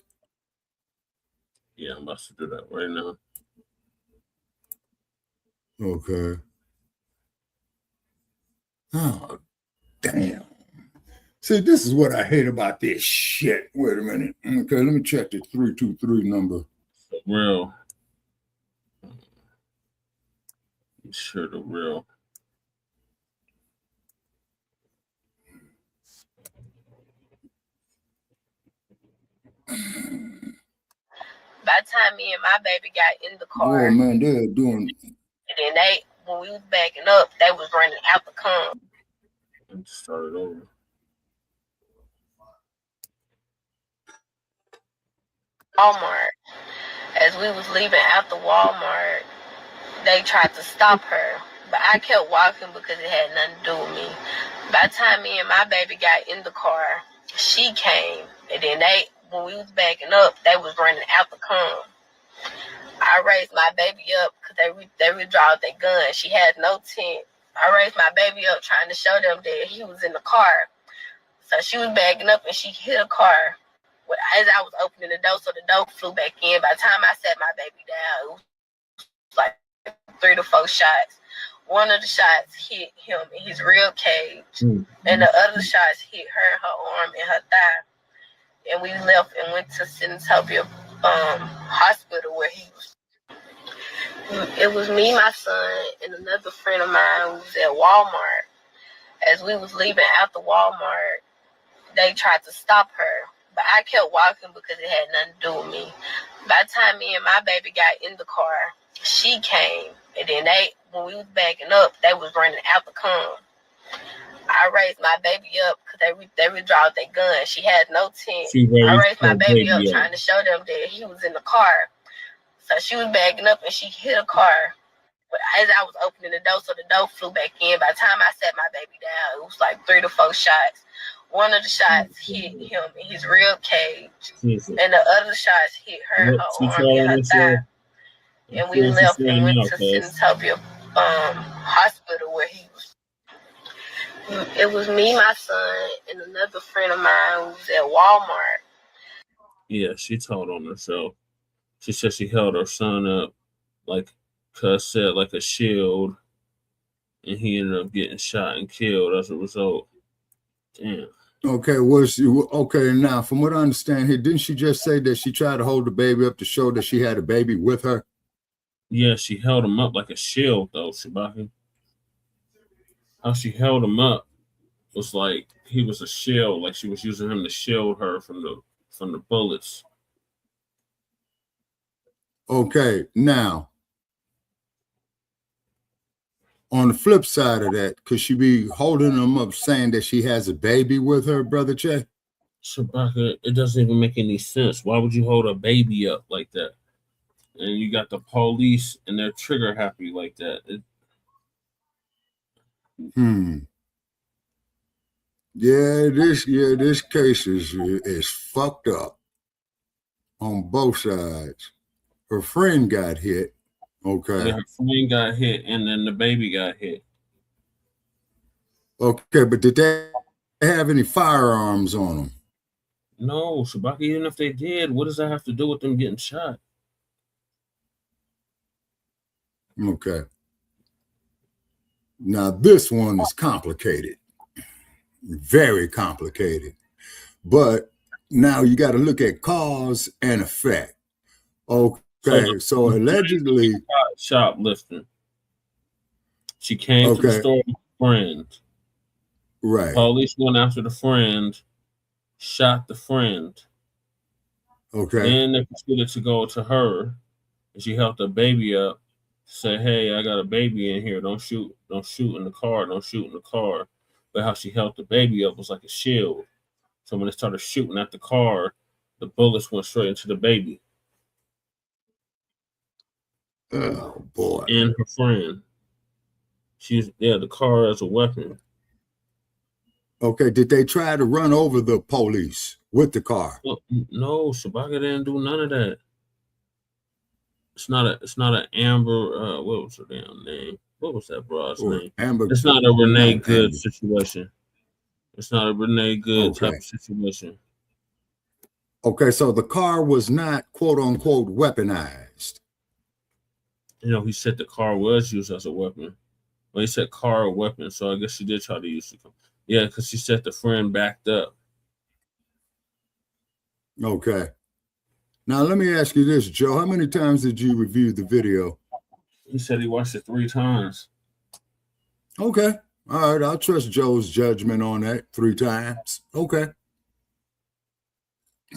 Yeah, I'm about to do that right now. Okay. Oh, damn. See, this is what I hate about this shit. Wait a minute. Okay, let me check the 323 number. The real. Sure, the real. By the time me and my baby got in the car, oh man, they're doing. And then when we was backing up, they was running out the con. Let's start it over. Walmart. As we was leaving out the Walmart, they tried to stop her, but I kept walking because it had nothing to do with me. By the time me and my baby got in the car, she came, and then when we was backing up, they was running out the come. I raised my baby up because they withdrawed their gun. She had no tent. I raised my baby up trying to show them that he was in the car. So she was backing up and she hit a car as I was opening the door, so the door flew back in. By the time I sat my baby down, it was like 3 to 4 shots. One of the shots hit him in his rib cage, and the other shots hit her in her arm and her thigh. And we left and went to Senatobia hospital where he was. It was me, my son, and another friend of mine who was at Walmart. As we was leaving after Walmart, they tried to stop her, but I kept walking because it had nothing to do with me. By the time me and my baby got in the car, she came, and then when we was backing up, they was running out the come. I raised my baby up because they withdrawed their gun. She had no tent. I raised my baby up trying to show them that he was in the car. So she was backing up and she hit a car. But as I was opening the door, so the door flew back in. By the time I sat my baby down, it was like 3 to 4 shots. One of the shots hit him in his rib cage, and the other shots hit her in her arm and her thigh. And we left and went to Senatobia hospital where he was. It was me, my son, and another friend of mine who was at Walmart. Yeah, she told on herself. She said she held her son up, like Cuz said, like a shield, and he ended up getting shot and killed as a result. Damn. Okay, okay? Now, from what I understand here, didn't she just say that she tried to hold the baby up to show that she had a baby with her? Yeah, she held him up like a shield, though, Shabaki. How she held him up was like he was a shield, like she was using him to shield her from the bullets. Okay, now, on the flip side of that, could she be holding him up saying that she has a baby with her, Brother Che? Shabaka, it doesn't even make any sense. Why would you hold a baby up like that? And you got the police and they're trigger happy like that. Yeah, this case is fucked up on both sides. Her friend got hit. Okay. Yeah, her friend got hit and then the baby got hit. Okay, but did they have any firearms on them? No, Shabaki, even if they did, what does that have to do with them getting shot? Okay. Now, this one is complicated. Very complicated. But now you got to look at cause and effect. Okay, so allegedly shoplifting. She came to the store with a friend. Right. Police went after the friend, shot the friend. Okay. Then they proceeded to go to her, and she held the baby up, say, "Hey, I got a baby in here. Don't shoot in the car. Don't shoot in the car." But how she held the baby up was like a shield. So when they started shooting at the car, the bullets went straight into the baby. Oh boy! And her friend. The car as a weapon. Okay, did they try to run over the police with the car? Well, no, Shabaka didn't do none of that. It's not an Amber. What was her damn name? What was that broad's name? Amber. It's not a Renee Good situation. It's not a Renee Good type of situation. Okay, so the car was not quote unquote weaponized. You know, he said the car was used as a weapon. Well, he said car or weapon, so I guess she did try to use it. Yeah, because she said the friend backed up. Okay. Now, let me ask you this, Joe. How many times did you review the video? He said he watched it 3 times. Okay. All right. I'll trust Joe's judgment on that 3 times. Okay.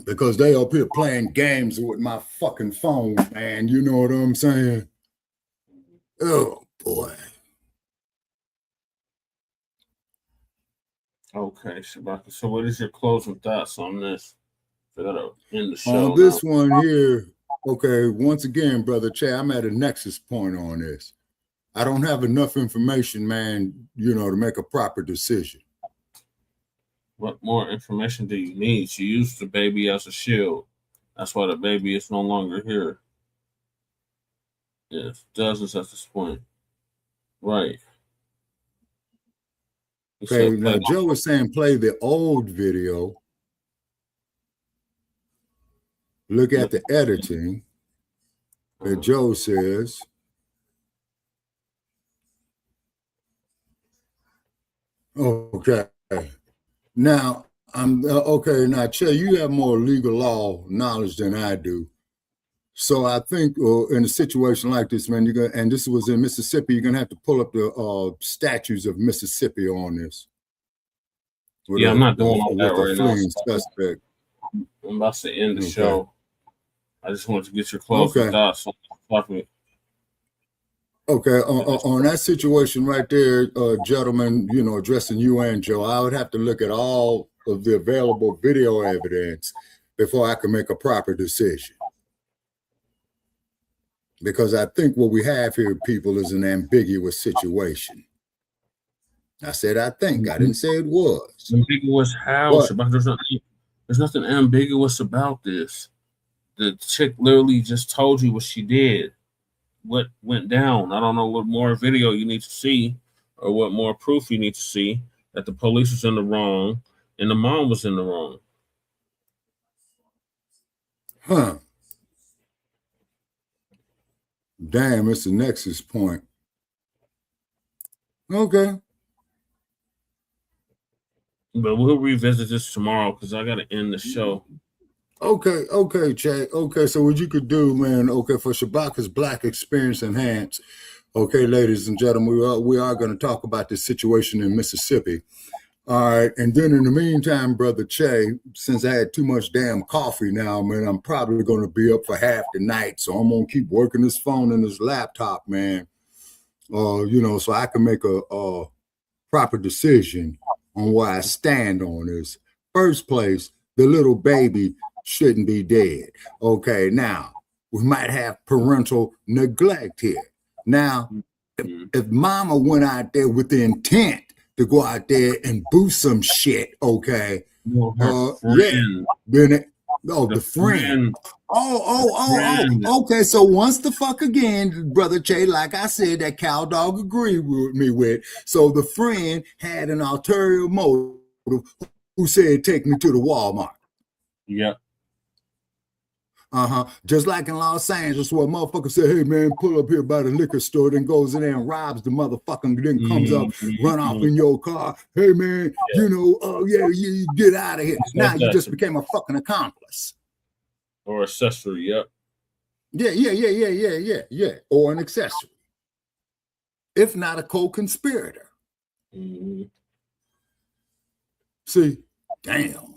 Because they up here playing games with my fucking phone, man. You know what I'm saying? Oh, boy. Okay, Shabaka. So what is your closing thoughts on this? I gotta end the show. On this one here, Okay, once again, Brother Che, I'm at a nexus point on this. I don't have enough information, man, to make a proper decision. What more information do you need? She used the baby as a shield. That's why the baby is no longer here. Yes, dozens at this point. Right. Okay, now Joe was saying play the old video. Look at the editing that Joe says. Okay. Now, okay. Now, Che, you have more legal law knowledge than I do. So I think in a situation like this, man, and this was in Mississippi, you're going to have to pull up the statutes of Mississippi on this. Yeah, I'm not doing all that right now. Suspect. I'm about to end the show. I just wanted to get your closing thoughts on the topic. Okay, on that situation right there, gentlemen, addressing you and Joe, I would have to look at all of the available video evidence before I can make a proper decision. Because I think what we have here, people, is an ambiguous situation. I said I think. I didn't say it was. Ambiguous how? There's nothing ambiguous about this. The chick literally just told you what she did, what went down. I don't know what more video you need to see or what more proof you need to see that the police was in the wrong and the mom was in the wrong. Huh. Damn, it's a nexus point. Okay. But we'll revisit this tomorrow because I got to end the show. Okay, Che. Okay, so what you could do, man, for Shabaka's Black Experience Enhanced, okay, ladies and gentlemen, we are going to talk about this situation in Mississippi. All right, and then in the meantime, Brother Che, since I had too much damn coffee now, man, I'm probably going to be up for half the night, so I'm going to keep working this phone and this laptop, man, so I can make a proper decision on where I stand on this. First place, the little baby shouldn't be dead. Okay, now, we might have parental neglect here. Now, if mama went out there with the intent to go out there and boost some shit, okay? The friend. Okay, so once the fuck again, Brother Che, like I said, that cow dog agreed with me with. So the friend had an ulterior motive who said, take me to the Walmart. Yep. Just like in Los Angeles, where a motherfucker said, hey, man, pull up here by the liquor store, then goes in there and robs the motherfucker, and then comes up, run off in your car. Hey, man, you get out of here. Now you just became a fucking accomplice. Or accessory, yep. Yeah. Or an accessory. If not a co-conspirator. See, damn.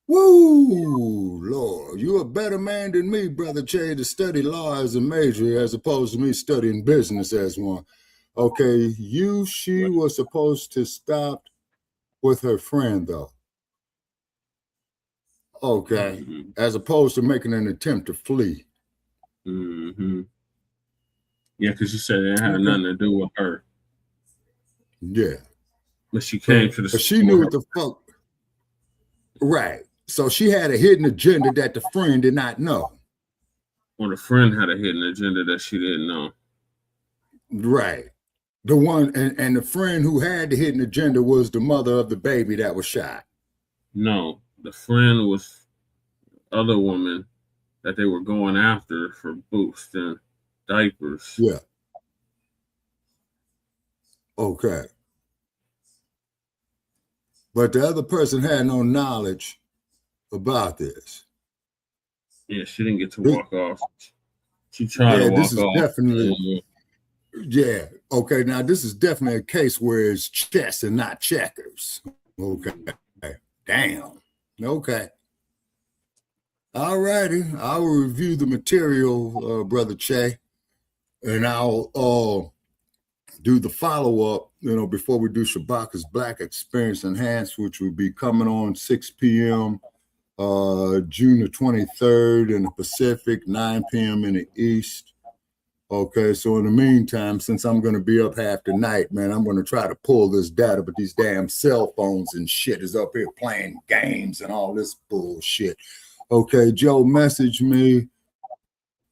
Woo, Lord, you're a better man than me, Brother Che, to study law as a major as opposed to me studying business as one. Okay, she was supposed to stop with her friend, though. Okay, as opposed to making an attempt to flee. Yeah, because you said it had nothing to do with her. Yeah. But she came to the store. She knew what the fuck. Right. So she had a hidden agenda that the friend did not know. Or the friend had a hidden agenda that she didn't know. Right. The one, and the friend who had the hidden agenda was the mother of the baby that was shot. No, the friend was the other woman that they were going after for boost and diapers. Yeah. Okay. But the other person had no knowledge about this. Yeah, she didn't get to walk off. She tried to walk this is off. Definitely. Yeah. Okay. Now this is definitely a case where it's chess and not checkers. Okay. Damn. Okay. All righty. I will review the material, Brother Che, and I'll do the follow-up, before we do Shabaka's Black Experience Enhanced, which will be coming on 6 p.m. June the 23rd in the Pacific, 9 p.m. in the East. Okay, so in the meantime, since I'm going to be up half the night, man, I'm going to try to pull this data, but these damn cell phones and shit is up here playing games and all this bullshit. Okay, Joe messaged me.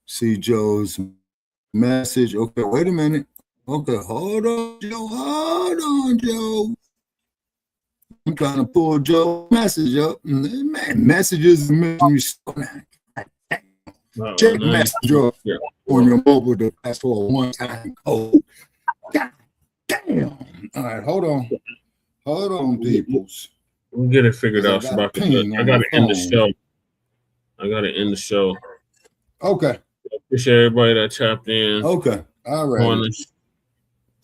See Joe's message. Okay, wait a minute. Okay, hold on, Joe. Hold on, Joe. I'm trying to pull Joe's message up. Man, messages me. Check Messenger on your mobile device for a one-time code. God damn. All right, hold on. Hold on, peoples. We'll get it figured out. I got to end the show. I got to end the show. Okay. Appreciate everybody that tapped in. Okay. All right.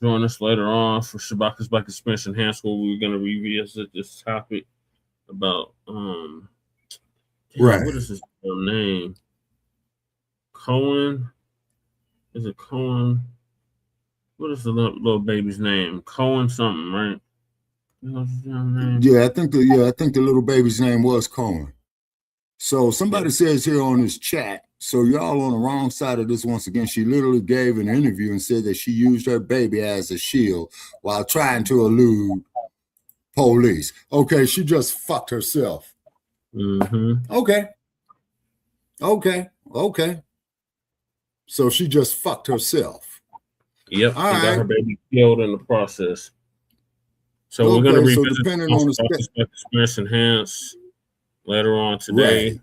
Join us later on for Shabaka's Black Experience Enhanced, where we're going to revisit this topic about right. What is his name? Cohen? Is it Cohen? What is the little baby's name? Cohen something, right? Yeah, I think the little baby's name was Cohen. So somebody says here on this chat, so y'all on the wrong side of this once again. She literally gave an interview and said that she used her baby as a shield while trying to elude police. Okay, she just fucked herself. Mm-hmm. Okay. So she just fucked herself. Yep, all right. Got her baby killed in the process. So we're going to revisit depending on the Experience Enhanced later on today. Right.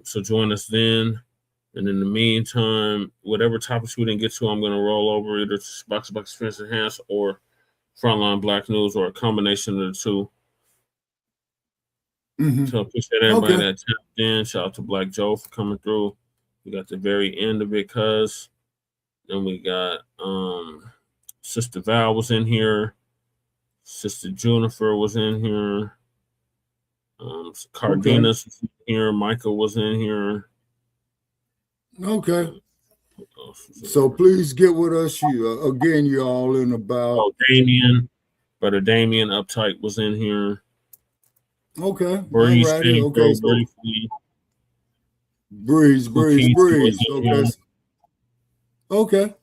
So join us then. And in the meantime, whatever topics we didn't get to, I'm going to roll over either to Black Experience Enhanced or Frontline Black News, or a combination of the two. Mm-hmm. So appreciate everybody that tapped in. Shout out to Black Joe for coming through. We got the very end of it, cuz. Then we got Sister Val was in here. Sister Junifer was in here. Cardenas was in here. Michael was in here. Okay. So please get with us. Again, you're all in about. Brother Damien Uptight was in here. Okay. Breeze. Alrighty. Okay. Breeze. Okay.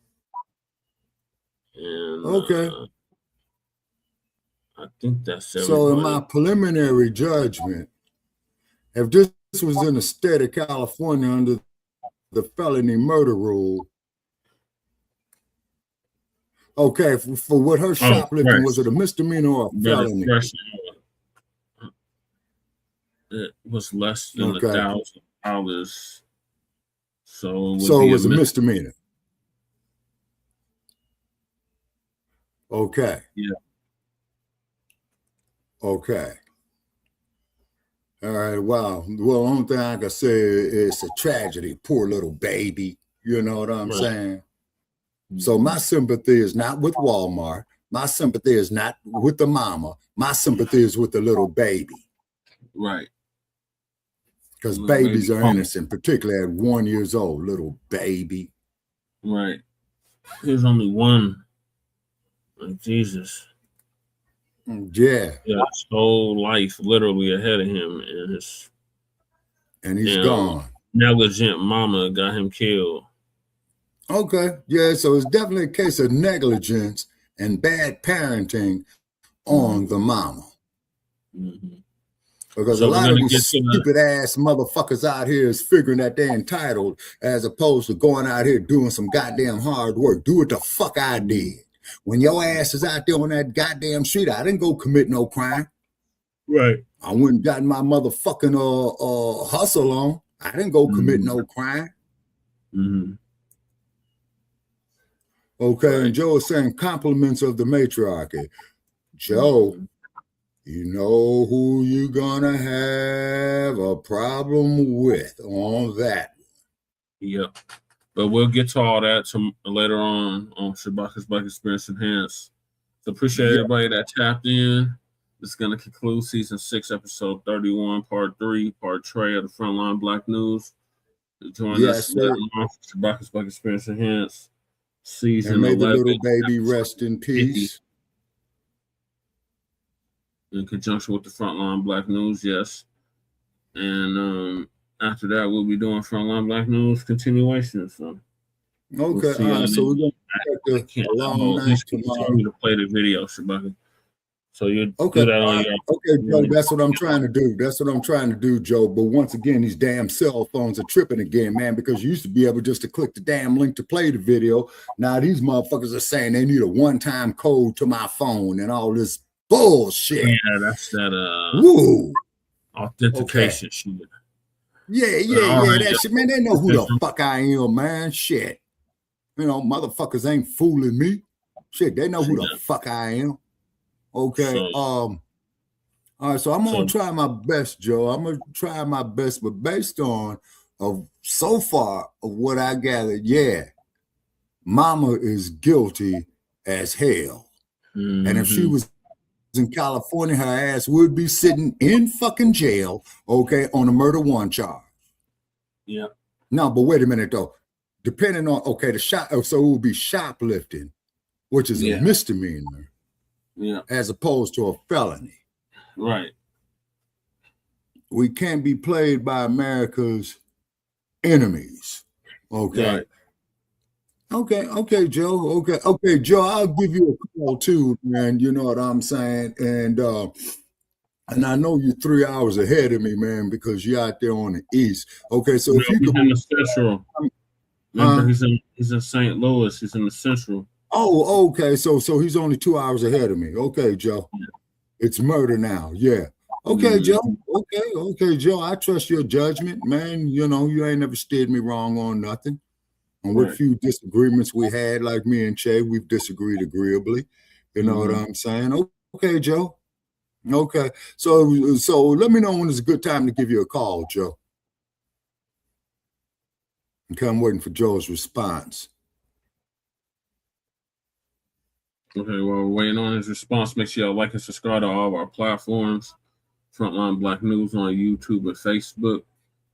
And, I think that's everybody. So in my preliminary judgment, if this was in the state of California under the felony murder rule, okay, for what her shoplifting, was it a misdemeanor or a felony? It was less than $1,000. So it was a misdemeanor. Okay. Yeah. Okay. All right. Wow. Well, the only thing I can say is a tragedy. Poor little baby. You know what I'm saying? So my sympathy is not with Walmart. My sympathy is not with the mama. My sympathy is with the little baby. Right. Because babies are innocent, particularly at 1 year old, little baby. Right. There's only one. Like Jesus. Yeah. His whole life literally ahead of him, and he's gone. Negligent mama got him killed. Okay. Yeah, so it's definitely a case of negligence and bad parenting on the mama. Mm-hmm. Because a lot of these stupid ass motherfuckers out here is figuring that they're entitled as opposed to going out here doing some goddamn hard work. Do what the fuck I did. When your ass is out there on that goddamn street, I didn't go commit no crime. Right. I went and got my motherfucking hustle on. I didn't go commit no crime. Mm-hmm. Okay, and Joe is saying compliments of the matriarchy. Joe, you know who you're gonna have a problem with on that. Yep. But we'll get to all that later on Shabaka's Black Experience Enhanced. So appreciate everybody that tapped in. This is going to conclude season 6, episode 31, part 3, part Trey of the Front Line Black News. Join us later on for Shabaka's Black Experience Enhanced. Season and may 11. The little baby rest in peace. in conjunction with the Frontline Black News, yes. And after that, we'll be doing Frontline Black News continuation. So okay, all right. So we're gonna take a long night tomorrow. Continue to play the video, Shabaka. So you okay, do that on your okay, Joe. That's what I'm trying to do. That's what I'm trying to do, Joe. But once again, these damn cell phones are tripping again, man. Because you used to be able just to click the damn link to play the video. Now these motherfuckers are saying they need a one-time code to my phone and all this bullshit. Yeah, that's that Woo. authentication shit. Yeah, that shit, man. They know who the fuck I am, man. Shit. You know, motherfuckers ain't fooling me. Shit, they know who the fuck I am. Okay. All right, so I'm gonna try my best, Joe. I'm gonna try my best, but based on so far of what I gathered, yeah, Mama is guilty as hell. And if she was in California, her ass would be sitting in fucking jail, okay, on a murder one charge. Yeah. No, but wait a minute though. Depending on the so it would be shoplifting, which is a misdemeanor. Yeah. As opposed to a felony. Right. We can't be played by America's enemies. Okay. Right. Okay, Joe. Okay, Joe, I'll give you a call too, man. You know what I'm saying? And I know you're 3 hours ahead of me, man, because you're out there on the east. Okay, so if you could in the central. Remember, he's in St. Louis, he's in the central. Oh, okay. So he's only 2 hours ahead of me. Okay, Joe. It's murder now. Yeah. Okay, Joe. Okay, Joe. I trust your judgment, man. You know, you ain't never steered me wrong on nothing. And with few disagreements we had, like me and Che, we've disagreed agreeably. You know what I'm saying? Okay, Joe. Okay. So let me know when it's a good time to give you a call, Joe. Okay, I'm waiting for Joe's response. Okay, well, we're waiting on his response. Make sure y'all like and subscribe to all of our platforms. Frontline Black News on YouTube and Facebook.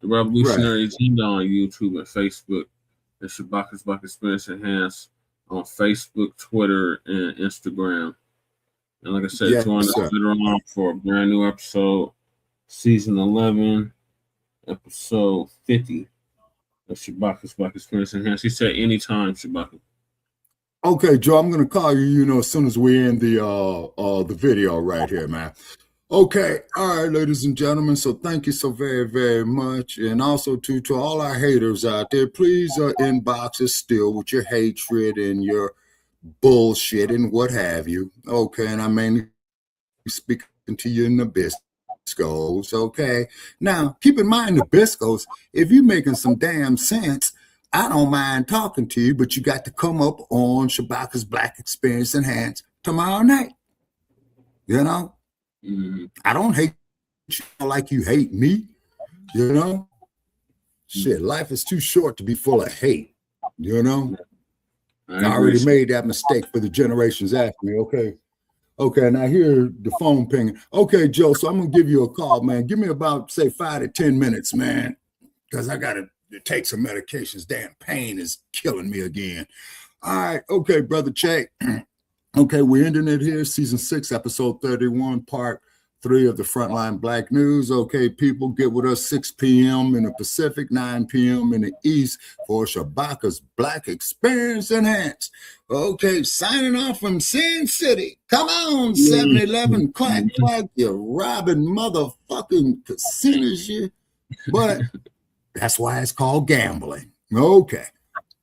The Revolutionary Agenda on YouTube and Facebook. And Shabaka's Black Experience Enhanced on Facebook, Twitter, and Instagram. And like I said, join us later on for a brand new episode, Season 11, Episode 50 of Shabaka's Black Experience Enhanced. He said anytime, Shabaka. Okay, Joe, I'm gonna call you, as soon as we end the video right here, man. Okay, all right, ladies and gentlemen. So thank you so very, very much. And also to all our haters out there, please inbox us still with your hatred and your bullshit and what have you. Okay, and I mainly speaking to you in the Nabiscos. Okay. Now keep in mind, Nabiscos, if you're making some damn sense, I don't mind talking to you, but you got to come up on Shabaka's Black Experience Enhanced tomorrow night. You know? I don't hate you like you hate me. You know? Shit, life is too short to be full of hate. You know? I already made that mistake for the generations after me. Okay. Okay, and I hear the phone pinging. Okay, Joe, so I'm going to give you a call, man. Give me about, say, 5 to 10 minutes, man, because I got to take some medications. Damn pain is killing me again. All right. Okay, Brother Che. Okay, we're ending it here. Season 6, Episode 31, Part 3 of the Frontline Black News. Okay, people, get with us 6 p.m. in the Pacific, 9 p.m. in the East for Shabaka's Black Experience Enhanced. Okay, signing off from Sin City. Come on, 7-Eleven, clack, clack, you robbing motherfucking casinos, you. But that's why it's called gambling. Okay,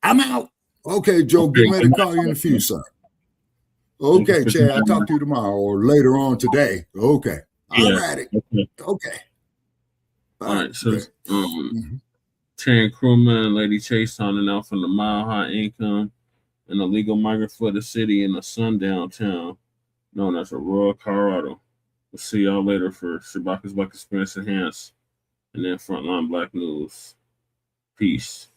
I'm out. Okay, Joe, get ready to call you in a few, sir. Okay, Chad, I'll talk to you tomorrow or later on today. Okay. All righty. Okay. All right. So, Taryn Crewman and Lady Chase signing out from the Mile High Income and the Legal Migrant for the City in the sundown town known as Aurora, Colorado. We'll see y'all later for Shabaka's Black Experience Enhanced and then Frontline Black News. Peace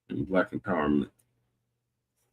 and Black empowerment.